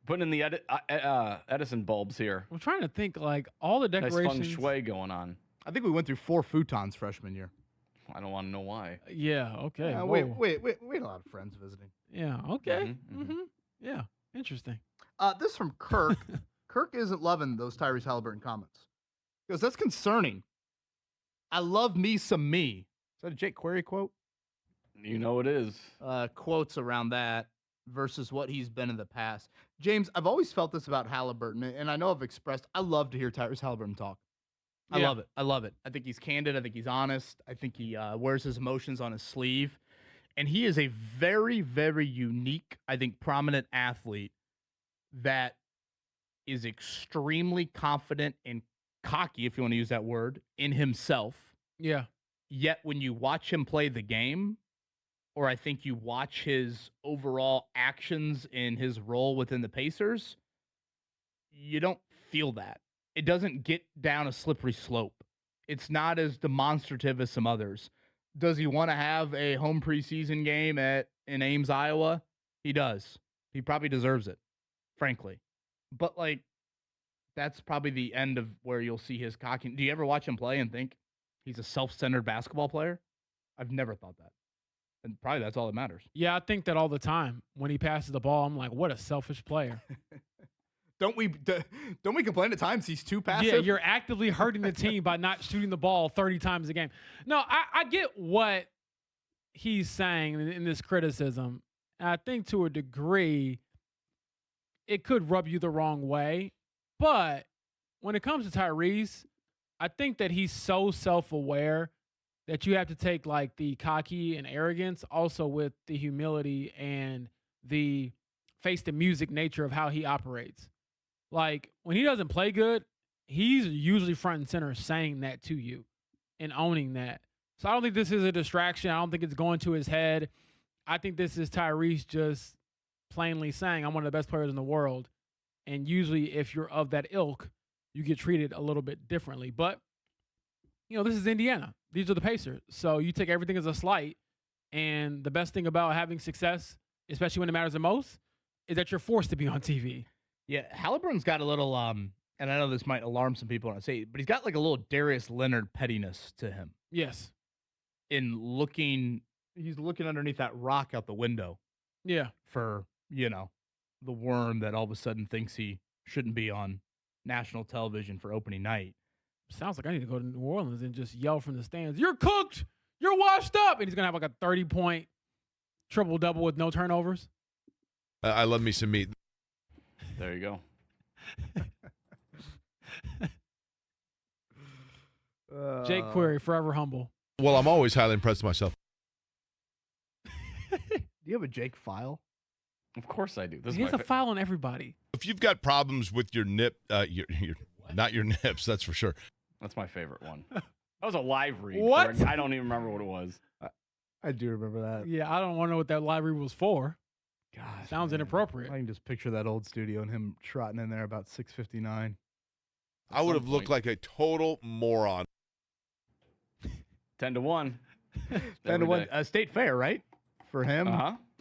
Putting in the Edison bulbs here. I'm trying to think, like, all the Nice decorations. feng shui going on. I think we went through 4 futons freshman year. I don't want to know why. Yeah, okay. We whoa. had a lot of friends visiting. Yeah, okay. Mhm, Yeah, interesting. This from Kirk. Kirk isn't loving those Tyrese Halliburton comments. Because that's concerning. I love me some me. Is that a Jake Query quote? You know it is. Quotes around that versus what he's been in the past. James, I've always felt this about Halliburton, and I know I've expressed, I love to hear Tyrese Halliburton talk. I Yeah. love it. I love it. I think he's candid. I think he's honest. I think he wears his emotions on his sleeve. And he is a very, very unique, I think, prominent athlete that is extremely confident and cocky, if you want to use that word, in himself. Yeah. Yet when you watch him play the game, or I think you watch his overall actions in his role within the Pacers, you don't feel that. It doesn't get down a slippery slope. It's not as demonstrative as some others. Does he want to have a home preseason game in Ames, Iowa? He does. He probably deserves it, frankly. But, like, that's probably the end of where you'll see his cocking. Do you ever watch him play and think he's a self-centered basketball player? I've never thought that. And probably that's all that matters. Yeah, I think that all the time. When he passes the ball, I'm like, what a selfish player. Don't we complain at times he's too passive? Yeah, you're actively hurting the team by not shooting the ball 30 times a game. No, I get what he's saying in this criticism. And I think to a degree, it could rub you the wrong way. But when it comes to Tyrese, I think that he's so self-aware that you have to take, like, the cocky and arrogance also with the humility and the face the music nature of how he operates. Like, when he doesn't play good, he's usually front and center saying that to you and owning that. So I don't think this is a distraction. I don't think it's going to his head. I think this is Tyrese just plainly saying, I'm one of the best players in the world. And usually if you're of that ilk, you get treated a little bit differently. But, you know, this is Indiana. These are the Pacers. So you take everything as a slight. And the best thing about having success, especially when it matters the most, is that you're forced to be on TV. Yeah, Halliburton's got a little, and I know this might alarm some people when I say it, but he's got like a little Darius Leonard pettiness to him. Yes. He's looking underneath that rock out the window. Yeah. For, the worm that all of a sudden thinks he shouldn't be on national television for opening night. Sounds like I need to go to New Orleans and just yell from the stands, "You're cooked! You're washed up!" And he's going to have like a 30-point triple-double with no turnovers. I love me some meat. There you go. Jake Query, forever humble. Well, I'm always highly impressed with myself. Do you have a Jake file? Of course I do. He has a file on everybody. If you've got problems with your nip, your not your nips, that's for sure. That's my favorite one. That was a live read. What? I don't even remember what it was. I do remember that. Yeah, I don't want to know what that live read was for. Gosh, sounds inappropriate. I can just picture that old studio and him trotting in there about 6:59. I would have looked like a total moron. 10-1. 10-1. State Fair, right? For him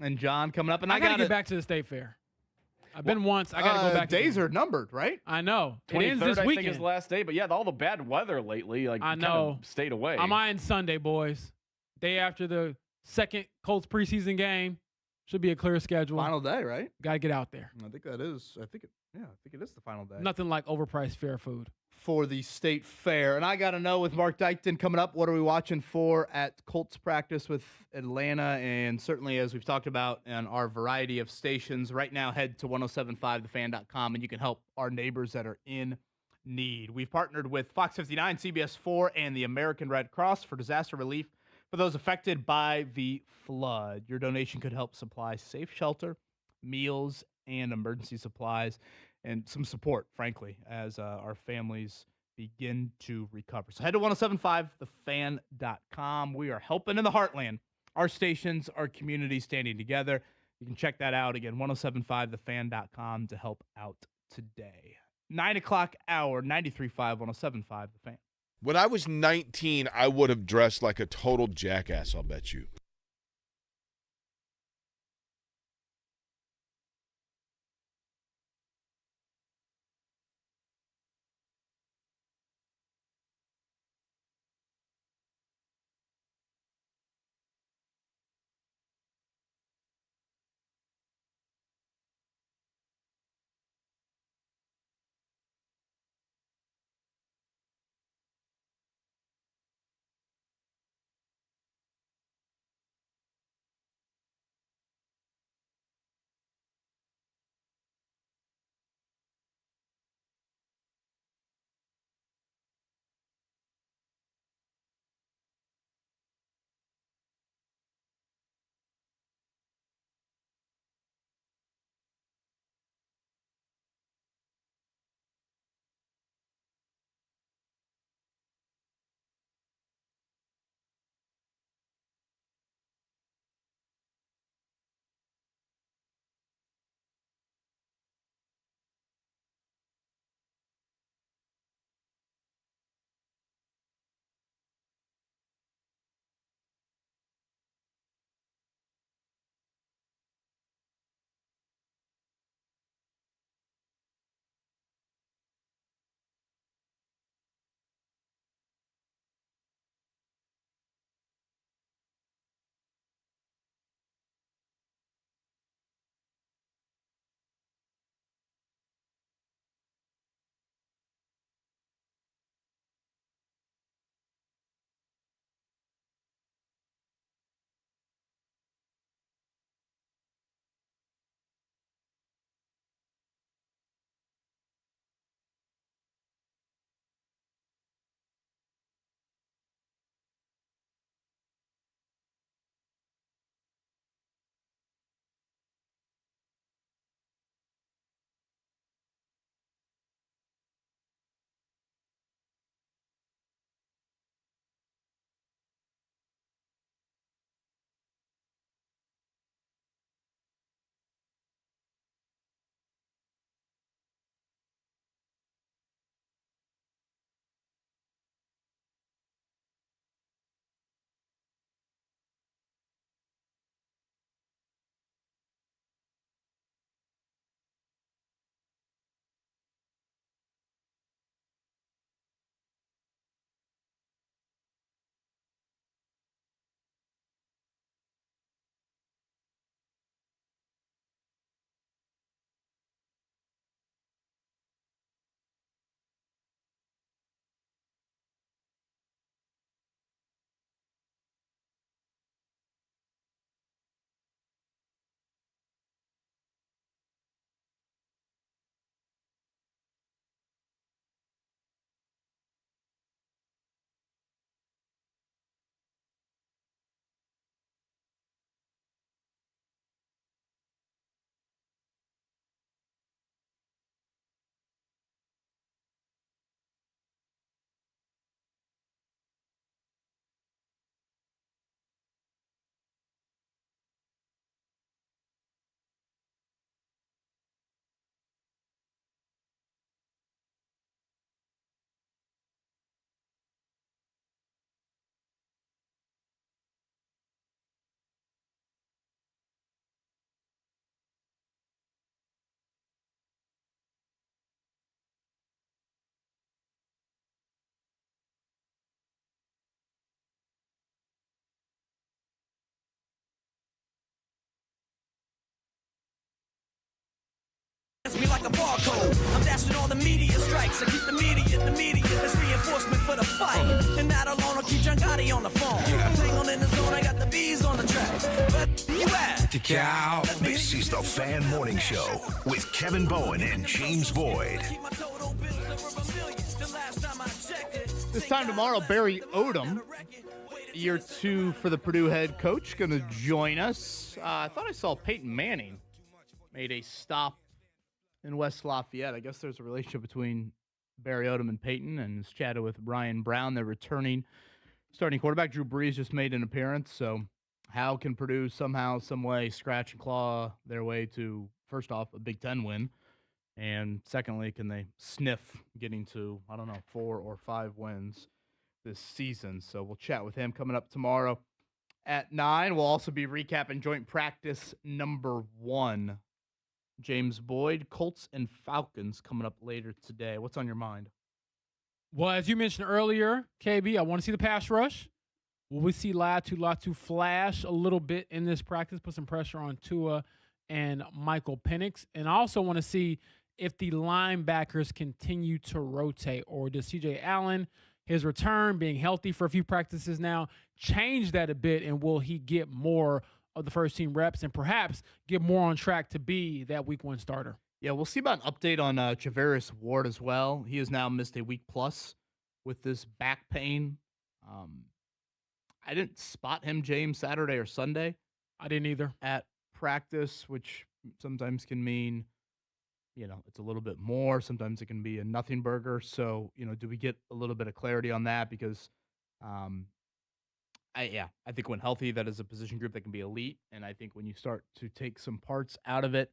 and John coming up. And I got to get back to the State Fair. I've been once. I got to go back. Days are numbered, right? I know. It 23rd, ends this I weekend. think is the last day. But yeah, all the bad weather lately, like I kind know. of stayed away. I'm eyeing Sunday, boys. Day after the second Colts preseason game. Should be a clear schedule. Final day, right? Got to get out there. I think that is. I think it is the final day. Nothing like overpriced fair food. For the State Fair. And I got to know with Mark Dykton coming up, what are we watching for at Colts practice with Atlanta? And certainly, as we've talked about on our variety of stations, right now head to 1075thefan.com and you can help our neighbors that are in need. We've partnered with Fox 59, CBS 4, and the American Red Cross for disaster relief for those affected by the flood. Your donation could help supply safe shelter, meals, and emergency supplies, and some support, frankly, as our families begin to recover. So head to 1075thefan.com. We are helping in the heartland. Our stations, our community standing together. You can check that out again, 1075thefan.com to help out today. 9 o'clock hour, 93.5, 1075 The Fan. When I was 19, I would have dressed like a total jackass, I'll bet you. Me like a barcode. I'm dashing all the media strikes. I keep the media. That's reinforcement for the fight. And that alone will keep John Gotti on the phone. I'm tangled in the zone. I got the bees on the track. But you at the cow. This is the Fan Morning Show with Kevin Bowen and James Boyd. This time tomorrow, Barry Odom, year 2 for the Purdue head coach, going to join us. I thought I saw Peyton Manning made a stop in West Lafayette. I guess there's a relationship between Barry Odom and Peyton, and has chatted with Brian Brown, their returning starting quarterback. Drew Brees just made an appearance, so how can Purdue somehow, some way, scratch and claw their way to, first off, a Big Ten win, and secondly, can they sniff getting to, 4 or 5 wins this season? So we'll chat with him coming up tomorrow at 9. We'll also be recapping joint practice number 1. James Boyd, Colts and Falcons coming up later today. What's on your mind? Well, as you mentioned earlier, KB, I want to see the pass rush. Will we see Latu flash a little bit in this practice, put some pressure on Tua and Michael Penix? And I also want to see if the linebackers continue to rotate, or does C.J. Allen, his return, being healthy for a few practices now, change that a bit, and will he get more of the first team reps and perhaps get more on track to be that week 1 starter? Yeah, we'll see about an update on Travaris Ward as well. He has now missed a week plus with this back pain. I didn't spot him, James, Saturday or Sunday. I didn't either. At practice, which sometimes can mean, it's a little bit more. Sometimes it can be a nothing burger. So, do we get a little bit of clarity on that? Because I think when healthy, that is a position group that can be elite. And I think when you start to take some parts out of it,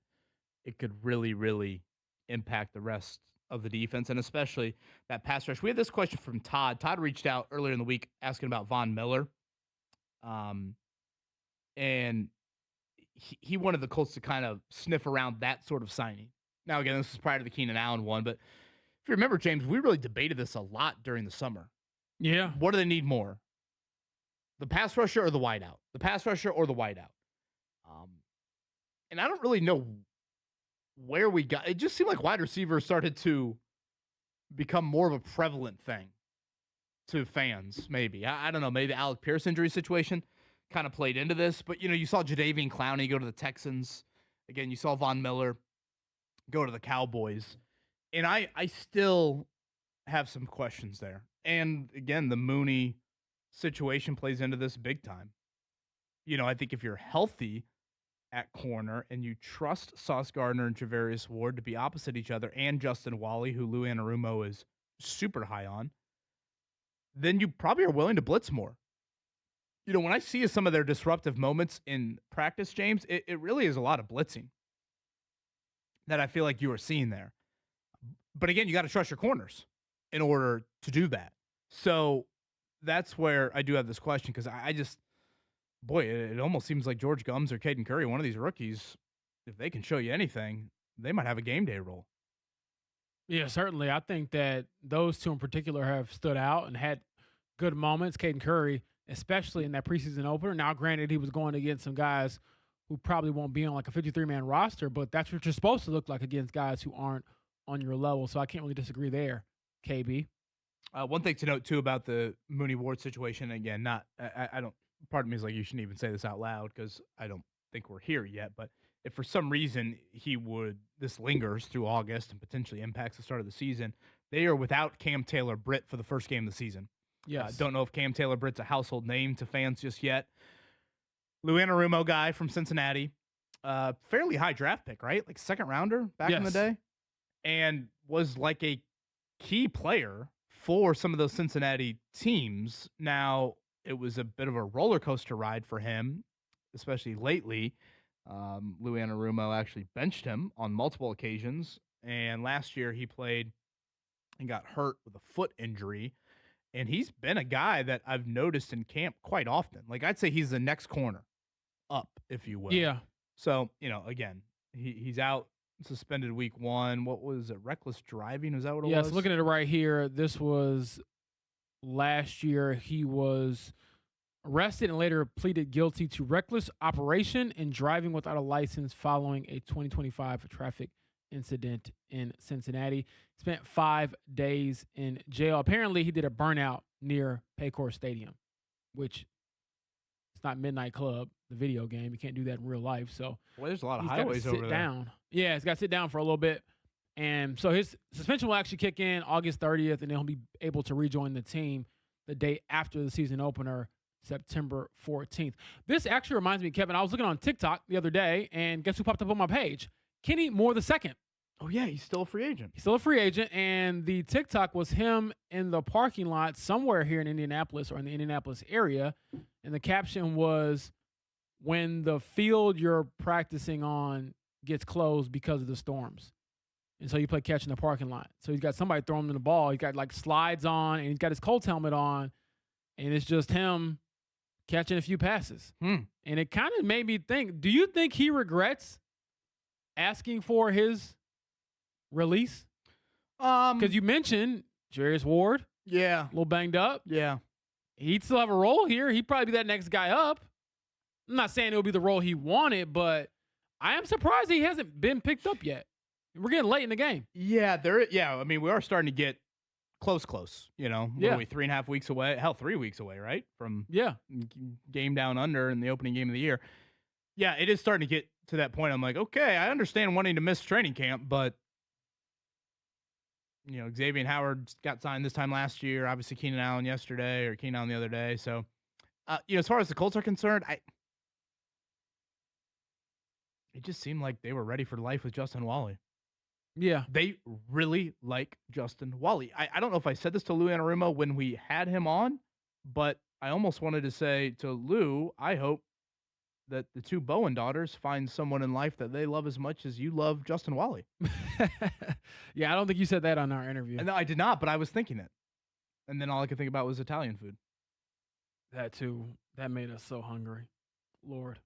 it could really, really impact the rest of the defense, and especially that pass rush. We had this question from Todd. Todd reached out earlier in the week asking about Von Miller. And he wanted the Colts to kind of sniff around that sort of signing. Now, again, this is prior to the Keenan Allen one, but if you remember, James, we really debated this a lot during the summer. Yeah. What do they need more? The pass rusher or the wideout? The pass rusher or the wideout? And I don't really know where we got. It just seemed like wide receiver started to become more of a prevalent thing to fans, maybe. I don't know. Maybe the Alec Pierce injury situation kind of played into this. But, you saw Jadeveon Clowney go to the Texans. Again, you saw Von Miller go to the Cowboys. And I still have some questions there. And, again, the Mooney situation plays into this big time. I think if you're healthy at corner and you trust Sauce Gardner and Travaris Ward to be opposite each other, and Justin Wally, who Lou Anarumo is super high on, then you probably are willing to blitz more. When I see some of their disruptive moments in practice, James, it really is a lot of blitzing that I feel like you are seeing there. But again, you got to trust your corners in order to do that. So that's where I do have this question, because I just, it almost seems like George Gums or Caden Curry, one of these rookies, if they can show you anything, they might have a game day role. Yeah, certainly. I think that those two in particular have stood out and had good moments. Caden Curry, especially in that preseason opener. Now, granted, he was going against some guys who probably won't be on like a 53-man roster, but that's what you're supposed to look like against guys who aren't on your level. So I can't really disagree there, KB. One thing to note, too, about the Mooney Ward situation, again, I don't, part of me is like, you shouldn't even say this out loud because I don't think we're here yet, but if for some reason this lingers through August and potentially impacts the start of the season, they are without Cam Taylor-Britt for the first game of the season. Yes. Don't know if Cam Taylor-Britt's a household name to fans just yet. Lou Anarumo guy from Cincinnati, fairly high draft pick, right? Like second rounder back in the day, and was like a key player for some of those Cincinnati teams. Now, it was a bit of a roller coaster ride for him, especially lately. Lou Anarumo actually benched him on multiple occasions, and last year he played and got hurt with a foot injury, and he's been a guy that I've noticed in camp quite often. Like, I'd say he's the next corner up, if you will. Yeah. So, again, he's out, suspended week 1. What was it? Reckless driving? Is that what it was? Yes, looking at it right here, this was last year. He was arrested and later pleaded guilty to reckless operation and driving without a license following a 2025 traffic incident in Cincinnati. Spent 5 days in jail. Apparently, he did a burnout near Paycor Stadium, which it's not Midnight Club, the video game. You can't do that in real life. So well, there's a lot of he's gotta highways over sit there. down. Yeah, he's got to sit down for a little bit. And so his suspension will actually kick in August 30th, and then he'll be able to rejoin the team the day after the season opener, September 14th. This actually reminds me, Kevin, I was looking on TikTok the other day, and guess who popped up on my page? Kenny Moore II. Oh, yeah, he's still a free agent. He's still a free agent, and the TikTok was him in the parking lot somewhere here in Indianapolis or in the Indianapolis area, and the caption was, when the field you're practicing on gets closed because of the storms. And so you play catch in the parking lot. So he's got somebody throwing him the ball. He's got like slides on, and he's got his Colts helmet on, and it's just him catching a few passes. And it kind of made me think, do you think he regrets asking for his release? Because you mentioned Jarius Ward. Yeah. A little banged up. Yeah. He'd still have a role here. He'd probably be that next guy up. I'm not saying it would be the role he wanted, but I am surprised he hasn't been picked up yet. We're getting late in the game. Yeah, I mean, we are starting to get close. You know, what are we 3.5 weeks away? Hell, 3 weeks away, right? From game down under in the opening game of the year. Yeah, it is starting to get to that point. I'm like, okay, I understand wanting to miss training camp, but you know, Xavier Howard got signed this time last year. Obviously, Keenan Allen the other day. So, you know, as far as the Colts are concerned, it just seemed like they were ready for life with Justin Wally. Yeah. They really like Justin Wally. I don't know if I said this to Lou Anarumo when we had him on, but I almost wanted to say to Lou, I hope that the two Bowen daughters find someone in life that they love as much as you love Justin Wally. Yeah, I don't think you said that on our interview. No, I did not, but I was thinking it. And then all I could think about was Italian food. That too. That made us so hungry. Lord.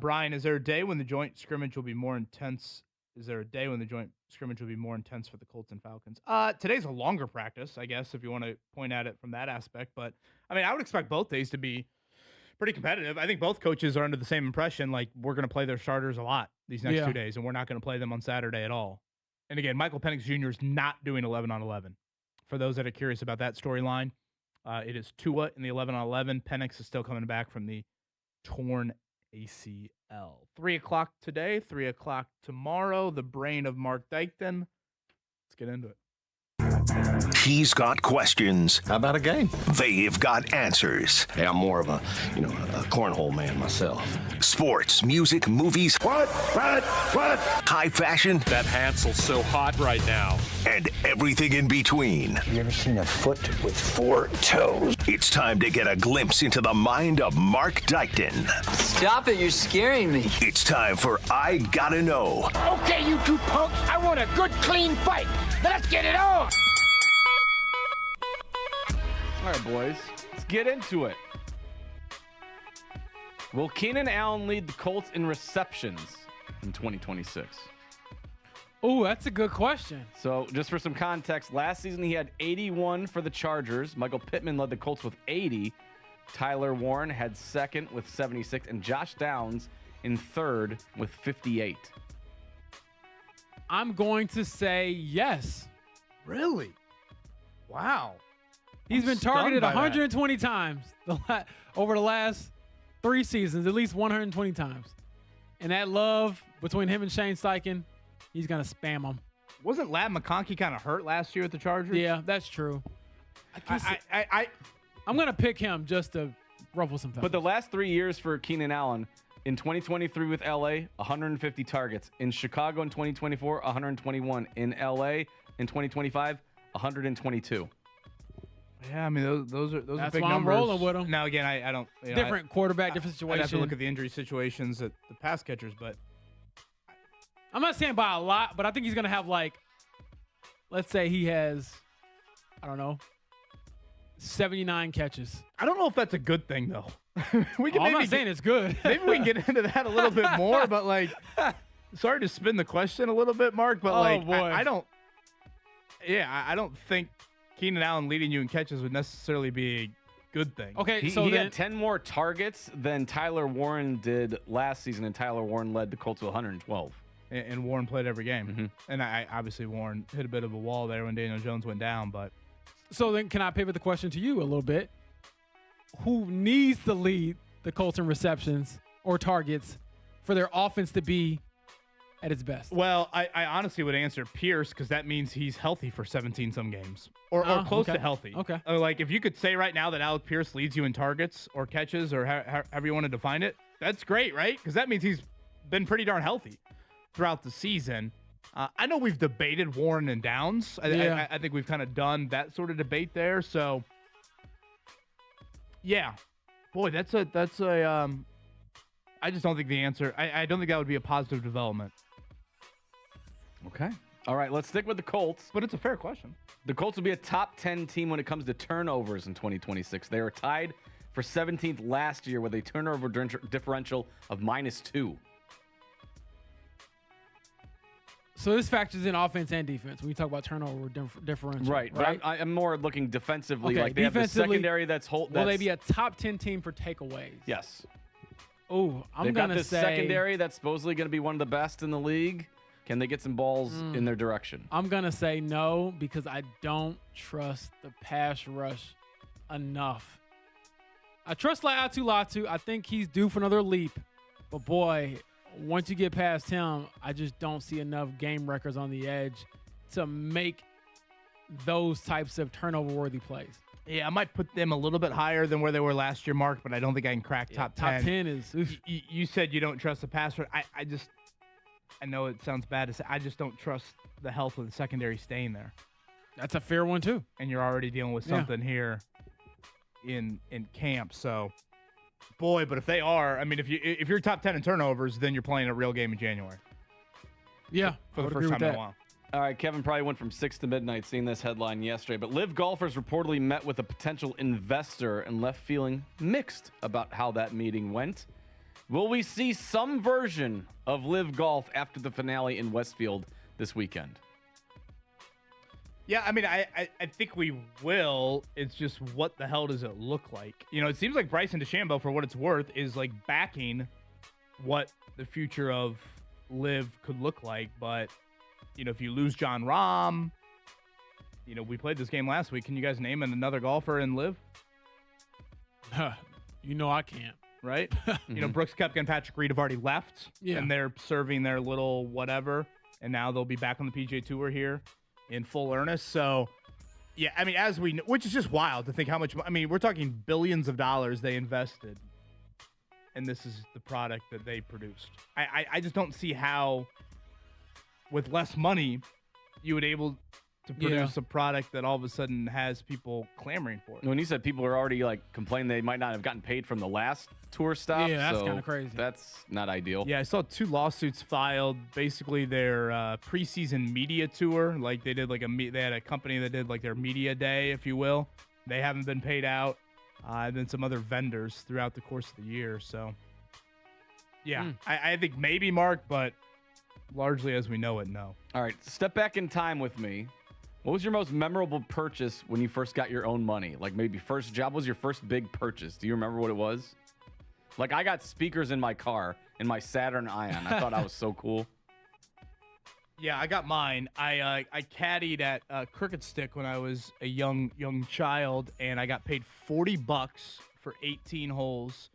Brian, is there a day when the joint scrimmage will be more intense? Is there a day when the joint scrimmage will be more intense for the Colts and Falcons? Today's a longer practice, I guess, if you want to point at it from that aspect. But, I mean, I would expect both days to be pretty competitive. I think both coaches are under the same impression, like, we're going to play their starters a lot these next 2 days, and we're not going to play them on Saturday at all. And, again, Michael Penix Jr. is not doing 11-on-11. For those that are curious about that storyline, it is Tua in the 11-on-11. Penix is still coming back from the torn ACL. 3 o'clock today, 3 o'clock tomorrow. The brain of Mark Dykton. Let's get into it. He's got questions. How about a game? They've got answers. Hey, I'm more of a cornhole man myself. Sports, music, movies. What? High fashion. That Hansel's so hot right now. And everything in between. You ever seen a foot with 4 toes? It's time to get a glimpse into the mind of Mark Dykton. Stop it, you're scaring me. It's time for I Gotta Know. Okay, you two punks, I want a good, clean fight. Let's get it on. All right, boys, let's get into it. Will Keenan Allen lead the Colts in receptions in 2026? Oh, that's a good question. So, just for some context, last season he had 81 for the Chargers. Michael Pittman led the Colts with 80. Tyler Warren had second with 76, and Josh Downs in third with 58. I'm going to say yes. Really? Wow. He's been targeted 120 times over the last 3 seasons, at least 120 times. And that love between him and Shane Steichen, he's going to spam him. Wasn't Lab McConkey kind of hurt last year at the Chargers? Yeah, that's true. I'm going to pick him just to ruffle some feathers. But the last 3 years for Keenan Allen, in 2023 with LA, 150 targets. In Chicago in 2024, 121. In LA in 2025, 122. Yeah, I mean those are That's big why numbers. I'm rolling with them. Now again, I don't different quarterback, different situation. I'd have to look at the injury situations at the pass catchers, but I'm not saying by a lot, but I think he's gonna have let's say he has, I don't know, 79 catches. I don't know if that's a good thing though. I'm not saying it's good. Maybe we can get into that a little bit more, but sorry to spin the question a little bit, Mark, but I don't think Keenan Allen leading you in catches would necessarily be a good thing. Okay, he had 10 more targets than Tyler Warren did last season, and Tyler Warren led the Colts to 112. and Warren played every game. And I obviously Warren hit a bit of a wall there when Daniel Jones went down. But So then can I pivot the question to you a little bit? Who needs to lead the Colts in receptions or targets for their offense to be at its best? Well, I honestly would answer Pierce because that means he's healthy for 17-some games or close to healthy. Okay. Like if you could say right now that Alec Pierce leads you in targets or catches or however you want to define it, that's great, right? Because that means he's been pretty darn healthy throughout the season. I know we've debated Warren and Downs. I think we've kind of done that sort of debate there. So, yeah, boy, that's a. I just don't think the answer. I don't think that would be a positive development. Okay. All right, let's stick with the Colts. But it's a fair question. The Colts will be a top 10 team when it comes to turnovers in 2026. They were tied for 17th last year with a turnover differential of -2. So this factors in offense and defense when we talk about turnover differential. Right. But I'm more looking defensively. Okay, like they have the defensively, secondary that's will they be a top 10 team for takeaways? Yes. Oh, They've got this say secondary that's supposedly going to be one of the best in the league. Can they get some balls in their direction? I'm going to say no because I don't trust the pass rush enough. I trust Latu. I think he's due for another leap. But boy, once you get past him, I just don't see enough game records on the edge to make those types of turnover-worthy plays. Yeah, I might put them a little bit higher than where they were last year, Mark, but I don't think I can crack top 10. Top 10 is... You said you don't trust the pass rush. I know it sounds bad to say. I just don't trust the health of the secondary staying there. That's a fair one, too. And you're already dealing with something here in camp, so... Boy, but if they are, I mean, if you're top 10 in turnovers, then you're playing a real game in January. Yeah, for the first time in a while. All right, Kevin probably went from 6 to midnight seeing this headline yesterday, but Live golfers reportedly met with a potential investor and left feeling mixed about how that meeting went. Will we see some version of Live Golf after the finale in Westfield this weekend? Yeah, I mean, I think we will. It's just what the hell does it look like? You know, it seems like Bryson DeChambeau, for what it's worth, is like backing what the future of Live could look like. But, you know, if you lose John Rahm, you know, we played this game last week. Can you guys name another golfer in Live? You know I can't. Right? You know, Brooks Koepka and Patrick Reed have already left. Yeah. And they're serving their little whatever. And now they'll be back on the PGA Tour here in full earnest. So, yeah, I mean, as we know, which is just wild to think how much, I mean, we're talking billions of dollars they invested, and this is the product that they produced. I just don't see how, with less money, you would able to produce a product that all of a sudden has people clamoring for it. When you said people are already like complaining they might not have gotten paid from the last tour stop. Yeah, that's kind of crazy. That's not ideal. Yeah, I saw 2 lawsuits filed. Basically, their preseason media tour, like they did, they had a company that did like their media day, if you will. They haven't been paid out, and then some other vendors throughout the course of the year. So, yeah, I think maybe Mark, but largely as we know it, no. All right, step back in time with me. What was your most memorable purchase when you first got your own money? Like maybe first job, what was your first big purchase? Do you remember what it was? Like I got speakers in my car in my Saturn Ion. I thought I was so cool. Yeah, I got mine. I caddied at Crooked Stick when I was a young child, and I got paid $40 for 18 holes.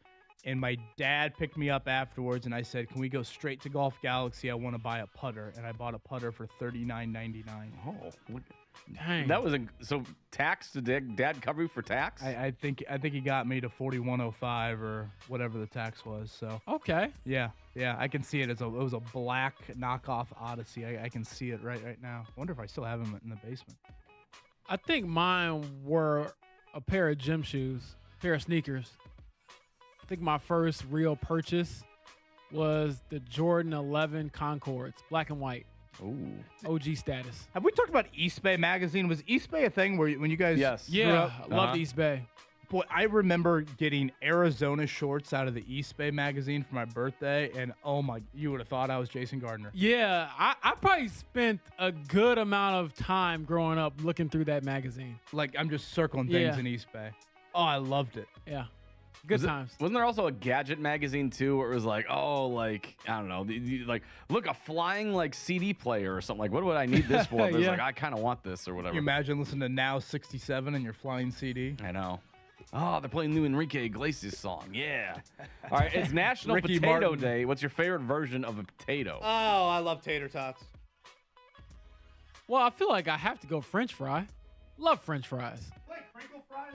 And my dad picked me up afterwards, and I said, "Can we go straight to Golf Galaxy? I want to buy a putter." And I bought a putter for $39.99. Oh, dang! That was so tax. Did Dad cover you for tax? I think he got me to $41.05 or whatever the tax was. So okay, yeah, I can see it. It was a black knockoff Odyssey. I can see it right now. I wonder if I still have them in the basement. I think mine were a pair of gym shoes, a pair of sneakers. I think my first real purchase was the Jordan 11 Concords, black and white. Ooh. OG status. Have we talked about East Bay magazine? Was East Bay a thing when you guys? Yes. Yeah, I loved East Bay. Boy, I remember getting Arizona shorts out of the East Bay magazine for my birthday, and oh my, you would have thought I was Jason Gardner. Yeah, I probably spent a good amount of time growing up looking through that magazine. Like I'm just circling things in East Bay. Oh, I loved it. Yeah. Good times. Wasn't there also a gadget magazine too, where it was like, oh, like I don't know, like look, a flying like CD player or something. Like, what would I need this for? But it's like I kind of want this or whatever. Can you imagine listening to Now 67 and your flying CD? I know. Oh, they're playing new Enrique Iglesias song. Yeah. All right, it's National Ricky Potato Martin. Day. What's your favorite version of a potato? Oh, I love tater tots. Well, I feel like I have to go French fry. Love French fries. Like crinkle fries?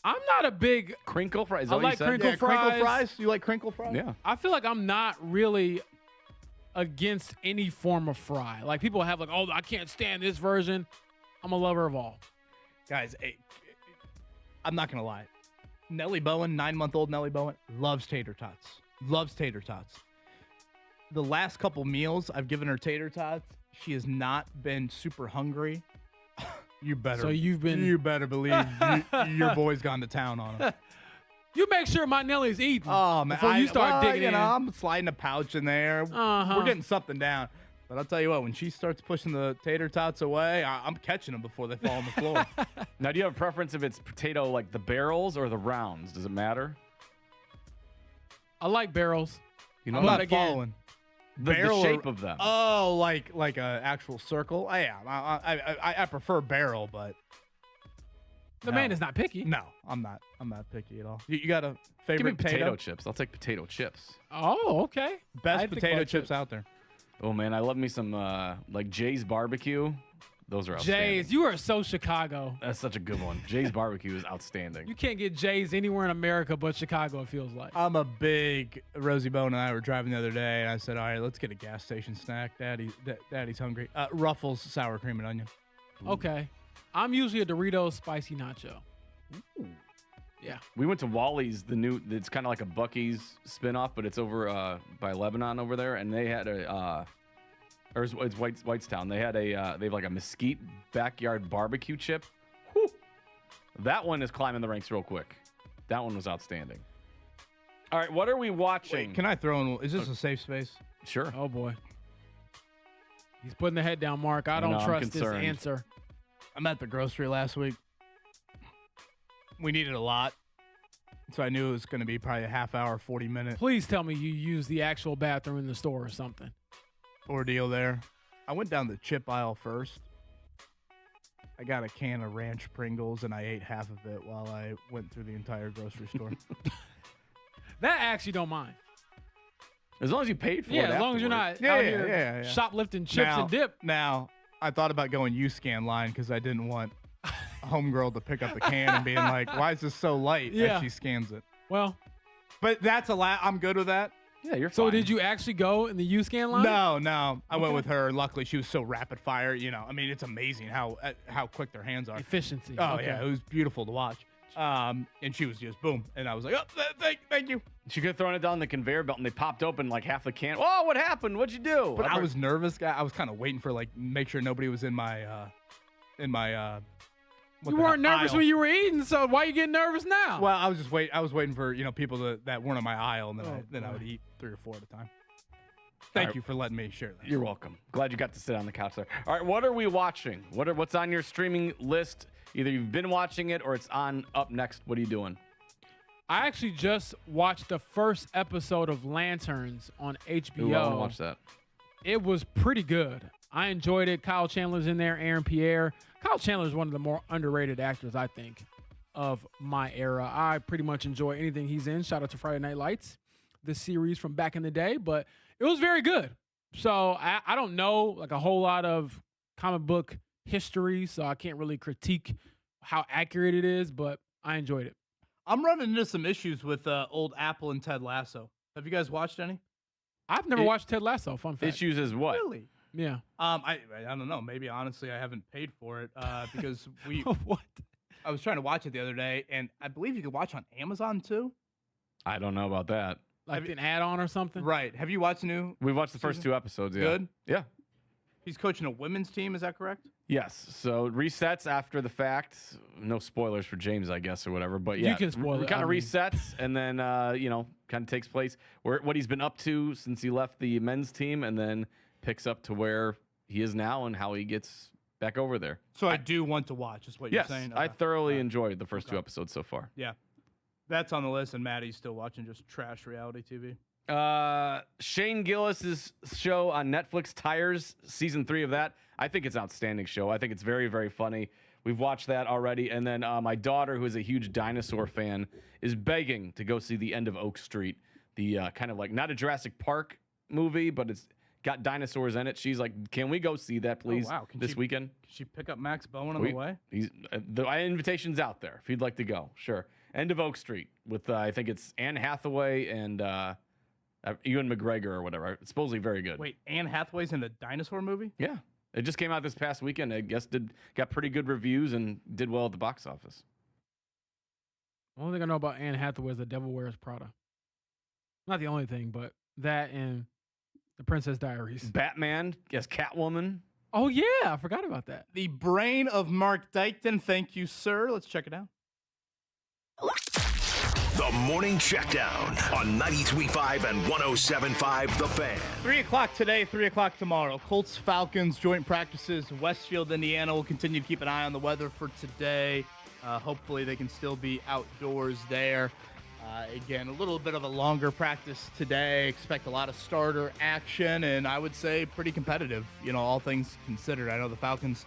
I'm not a big crinkle fries. I like crinkle fries. Crinkle fries? You like crinkle fries? Yeah. I feel like I'm not really against any form of fry. Like people have like, oh, I can't stand this version. I'm a lover of all. Guys, I'm not going to lie. Nellie Bowen, 9-month-old Nellie Bowen, loves tater tots. Loves tater tots. The last couple meals I've given her tater tots, she has not been super hungry. You better. So you've been. You better believe your boy's gone to town on him. You make sure my Nellie's eating. Oh man! Before you start digging in. I'm sliding a pouch in there. Uh-huh. We're getting something down. But I'll tell you what, when she starts pushing the tater tots away, I'm catching them before they fall on the floor. Now, do you have a preference if it's potato like the barrels or the rounds? Does it matter? I like barrels. You know, I'm not again, following. The shape of them. Oh, like a actual circle. Yeah, I prefer barrel, but the man is not picky. No, I'm not. I'm not picky at all. You got a favorite Give me potato chips. I'll take potato chips. Oh, okay. Best potato chips out there. Oh man, I love me some like Jay's barbecue. Those are outstanding. Jay's, you are so Chicago. That's such a good one. Jay's barbecue is outstanding. You can't get Jay's anywhere in America but Chicago, it feels like. I'm a big Rosie Bone and I were driving the other day, and I said, "All right, let's get a gas station snack. Daddy's hungry." Ruffles sour cream and onion. Okay, I'm usually a Doritos spicy nacho. Ooh. Yeah. We went to Wally's, it's kind of like a Buc-ee's spinoff, but it's over by Lebanon over there, and they had or it's Whitestown. They have like a mesquite backyard barbecue chip. Whew. That one is climbing the ranks real quick. That one was outstanding. All right, what are we watching? Wait, can I throw in? Is this a safe space? Sure. Oh boy. He's putting the head down, Mark. I don't trust this answer. I'm at the grocery last week. We needed a lot, so I knew it was going to be probably a half hour, 40 minutes. Please tell me you use the actual bathroom in the store or something. Ordeal there. I went down the chip aisle first. I got a can of ranch Pringles, and I ate half of it while I went through the entire grocery store. That I actually don't mind. As long as you paid for it. Yeah, as long as you're not out here shoplifting chips and dip. Now, I thought about going U-Scan line because I didn't want homegirl to pick up the can and being like, why is this so light as she scans it? Well. But that's I'm good with that. Yeah, you're fine. So did you actually go in the U-Scan line? No. I went with her. Luckily, she was so rapid fire. You know, I mean, it's amazing how quick their hands are. Efficiency. Oh, yeah. It was beautiful to watch. And she was just boom. And I was like, oh, thank you. She could have thrown it down the conveyor belt and they popped open like half the can. Oh, what happened? What'd you do? But I was nervous, guy. I was kind of waiting for make sure nobody was in my you weren't nervous when you were eating, so why are you getting nervous now? Well, I was just waiting for people that weren't on my aisle, and then I would eat 3 or 4 at a time. Thank you for letting me share that. You're welcome. Glad you got to sit on the couch there. All right, what are we watching? What's on your streaming list? Either you've been watching it or it's on up next. What are you doing? I actually just watched the first episode of Lanterns on HBO. Ooh, I want to watch that. It was pretty good. I enjoyed it. Kyle Chandler's in there, Aaron Pierre. Kyle Chandler is one of the more underrated actors, I think, of my era. I pretty much enjoy anything he's in. Shout out to Friday Night Lights, the series from back in the day, but it was very good. So I don't know like a whole lot of comic book history, so I can't really critique how accurate it is, but I enjoyed it. I'm running into some issues with old Apple and Ted Lasso. Have you guys watched any? I've never watched Ted Lasso. Fun fact. Issues is what? Really? Yeah. I don't know. Maybe honestly, I haven't paid for it because What? I was trying to watch it the other day, and I believe you can watch on Amazon too. I don't know about that. Like an add-on or something? Right. Have you watched new? We've watched the first 2 episodes. Yeah. Good? Yeah. He's coaching a women's team. Is that correct? Yes. So resets after the fact. No spoilers for James, I guess, or whatever. But yeah, You can spoil it. Kind of I mean- resets, and then kind of takes place what he's been up to since he left the men's team, and then picks up to where he is now and how he gets back over there. So I do want to watch. Is what you're Yes, saying? I Okay. thoroughly enjoyed the first 2 episodes so far. Yeah. That's on the list, and Maddie's still watching just trash reality TV. Shane Gillis's show on Netflix, Tires, season 3 of that. I think it's an outstanding show. I think it's very, very funny. We've watched that already. And then my daughter, who is a huge dinosaur fan, is begging to go see The End of Oak Street. The kind of like, not a Jurassic Park movie, but it's got dinosaurs in it. She's like, can we go see that, please, this weekend? Can she pick up Max Bowen on the way? The invitation's out there if you'd like to go. Sure. End of Oak Street with, I think it's Anne Hathaway and Ewan McGregor or whatever. It's supposedly very good. Wait, Anne Hathaway's in a dinosaur movie? Yeah. It just came out this past weekend. I guess got pretty good reviews and did well at the box office. The only thing I know about Anne Hathaway is The Devil Wears Prada. Not the only thing, but that and The Princess Diaries. Batman as Catwoman. Oh, yeah. I forgot about that. The brain of Mark Dykton. Thank you, sir. Let's check it out. The Morning Checkdown on 93.5 and 107.5 The Fan. 3 o'clock today, 3 o'clock tomorrow. Colts, Falcons, joint practices. Westfield, Indiana. We'll continue to keep an eye on the weather for today. Hopefully they can still be outdoors there. Again, a little bit of a longer practice today. Expect a lot of starter action, and I would say pretty competitive, all things considered. I know the Falcons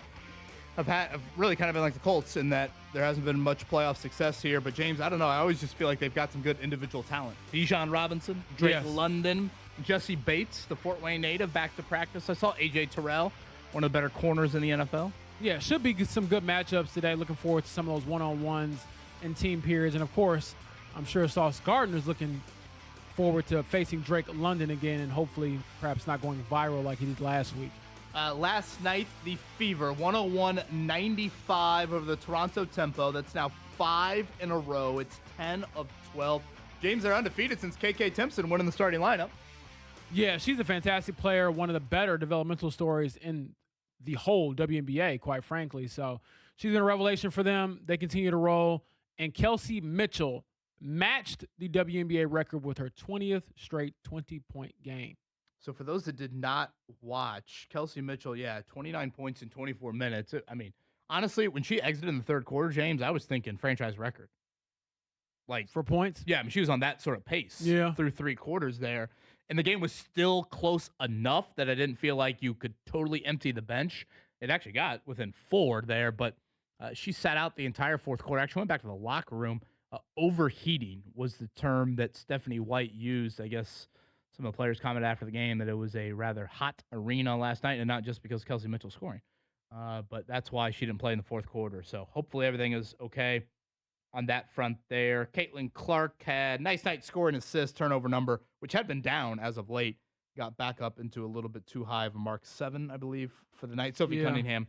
have really kind of been like the Colts in that there hasn't been much playoff success here. But, James, I don't know. I always just feel like they've got some good individual talent. Bijan Robinson, Drake London, Jesse Bates, the Fort Wayne native, back to practice. I saw A.J. Terrell, one of the better corners in the NFL. Yeah, should be some good matchups today. Looking forward to some of those one-on-ones and team periods. And, of course, I'm sure Sauce Gardner's looking forward to facing Drake London again and hopefully perhaps not going viral like he did last week. Last night, the Fever, 101-95 over the Toronto Tempo. That's now 5 in a row. It's 10 of 12. James, they're undefeated since KK Timpson went in the starting lineup. Yeah, she's a fantastic player, one of the better developmental stories in the whole WNBA, quite frankly. So she's been a revelation for them. They continue to roll. And Kelsey Mitchell matched the WNBA record with her 20th straight 20-point game. So for those that did not watch, Kelsey Mitchell, 29 points in 24 minutes. I mean, honestly, when she exited in the third quarter, James, I was thinking franchise record. Like for points? Yeah, I mean, she was on that sort of pace through 3 quarters there. And the game was still close enough that I didn't feel like you could totally empty the bench. It actually got within 4 there, but she sat out the entire fourth quarter. Actually went back to the locker room. Overheating was the term that Stephanie White used. I guess some of the players commented after the game that it was a rather hot arena last night, and not just because Kelsey Mitchell's scoring. But that's why she didn't play in the fourth quarter. So hopefully everything is okay on that front there. Caitlin Clark had nice night score and assist, turnover number, which had been down as of late. Got back up into a little bit too high of a mark, 7, I believe, for the night. Sophie Cunningham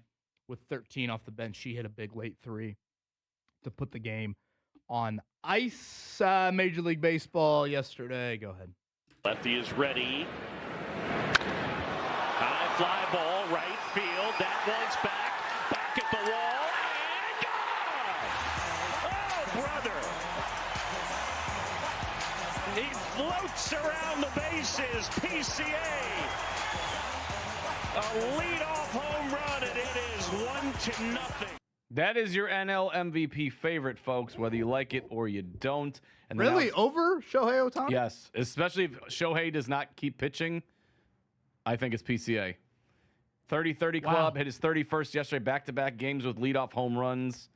with 13 off the bench. She hit a big late 3 to put the game on ice. Major League Baseball yesterday. Go ahead. Lefty is ready. High fly ball, right field. That one's back at the wall, and gone! Oh, brother! He floats around the bases. PCA. A leadoff home run, and it is 1-0. That is your NL MVP favorite, folks, whether you like it or you don't. And really? Over Shohei Ohtani? Yes, especially if Shohei does not keep pitching. I think it's PCA. 30-30 club, hit his 31st yesterday, back-to-back games with leadoff home runs.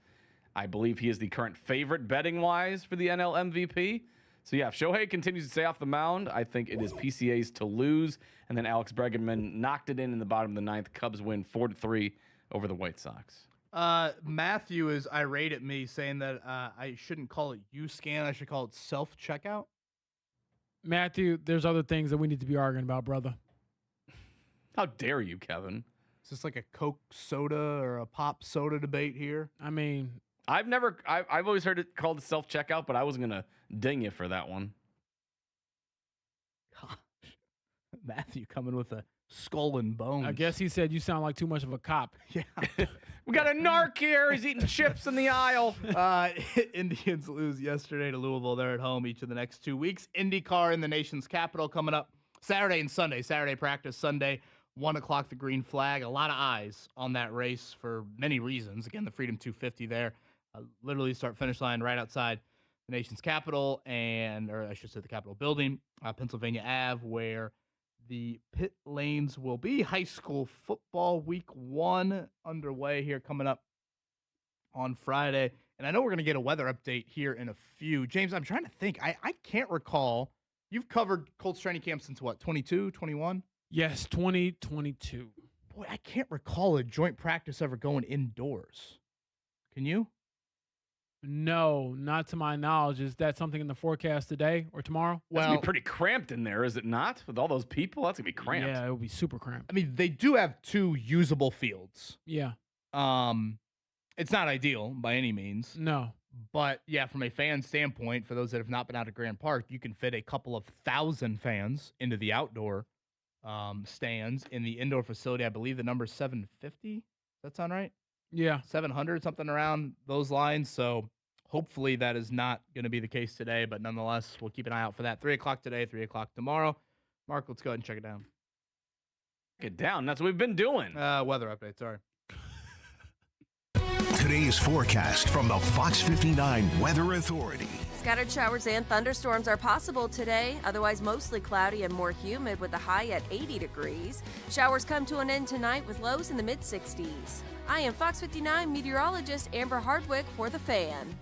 I believe he is the current favorite betting-wise for the NL MVP. So, yeah, if Shohei continues to stay off the mound, I think it is PCA's to lose. And then Alex Bregman knocked it in the bottom of the 9th. Cubs win 4-3 over the White Sox. Matthew is irate at me saying that I shouldn't call it U-Scan. I should call it self-checkout. Matthew, there's other things that we need to be arguing about, brother. How dare you, Kevin? Is this like a Coke soda or a pop soda debate here? I mean, I've always heard it called self-checkout, but I wasn't going to ding you for that one. Gosh. Matthew coming with a skull and bones. I guess he said you sound like too much of a cop. Yeah. We got a narc here. He's eating chips in the aisle. Indians lose yesterday to Louisville. They're at home each of the next 2 weeks. IndyCar in the nation's capital coming up Saturday and Sunday. Saturday practice, Sunday 1 o'clock, the green flag. A lot of eyes on that race for many reasons. Again, the Freedom 250 there. Literally start finish line right outside nation's capital, or I should say the Capitol building, Pennsylvania Ave, where the pit lanes will be. High school football week 1 underway here coming up on Friday. And I know we're going to get a weather update here in a few. James, I'm trying to think. I can't recall. You've covered Colts training camp since what, 22, 21? Yes, 2022. Boy, I can't recall a joint practice ever going indoors. Can you? No, not to my knowledge. Is that something in the forecast today or tomorrow? That's gonna be pretty cramped in there, is it not? With all those people, that's gonna be cramped. Yeah, it will be super cramped. I mean, they do have 2 usable fields. Yeah. It's not ideal by any means. No. But yeah, from a fan standpoint, for those that have not been out at Grand Park, you can fit a couple of thousand fans into the outdoor stands. In the indoor facility, I believe the number is 750. Does that sound right? Yeah. 700, something around those lines. So hopefully that is not going to be the case today, but nonetheless, we'll keep an eye out for that. 3 o'clock today, 3 o'clock tomorrow. Mark, let's go ahead and check it down. Check it down. That's what we've been doing. Weather update, sorry. Today's forecast from the Fox 59 Weather Authority. Scattered showers and thunderstorms are possible today, otherwise mostly cloudy and more humid with a high at 80 degrees. Showers come to an end tonight with lows in the mid-60s. I am Fox 59 meteorologist Amber Hardwick for The Fan.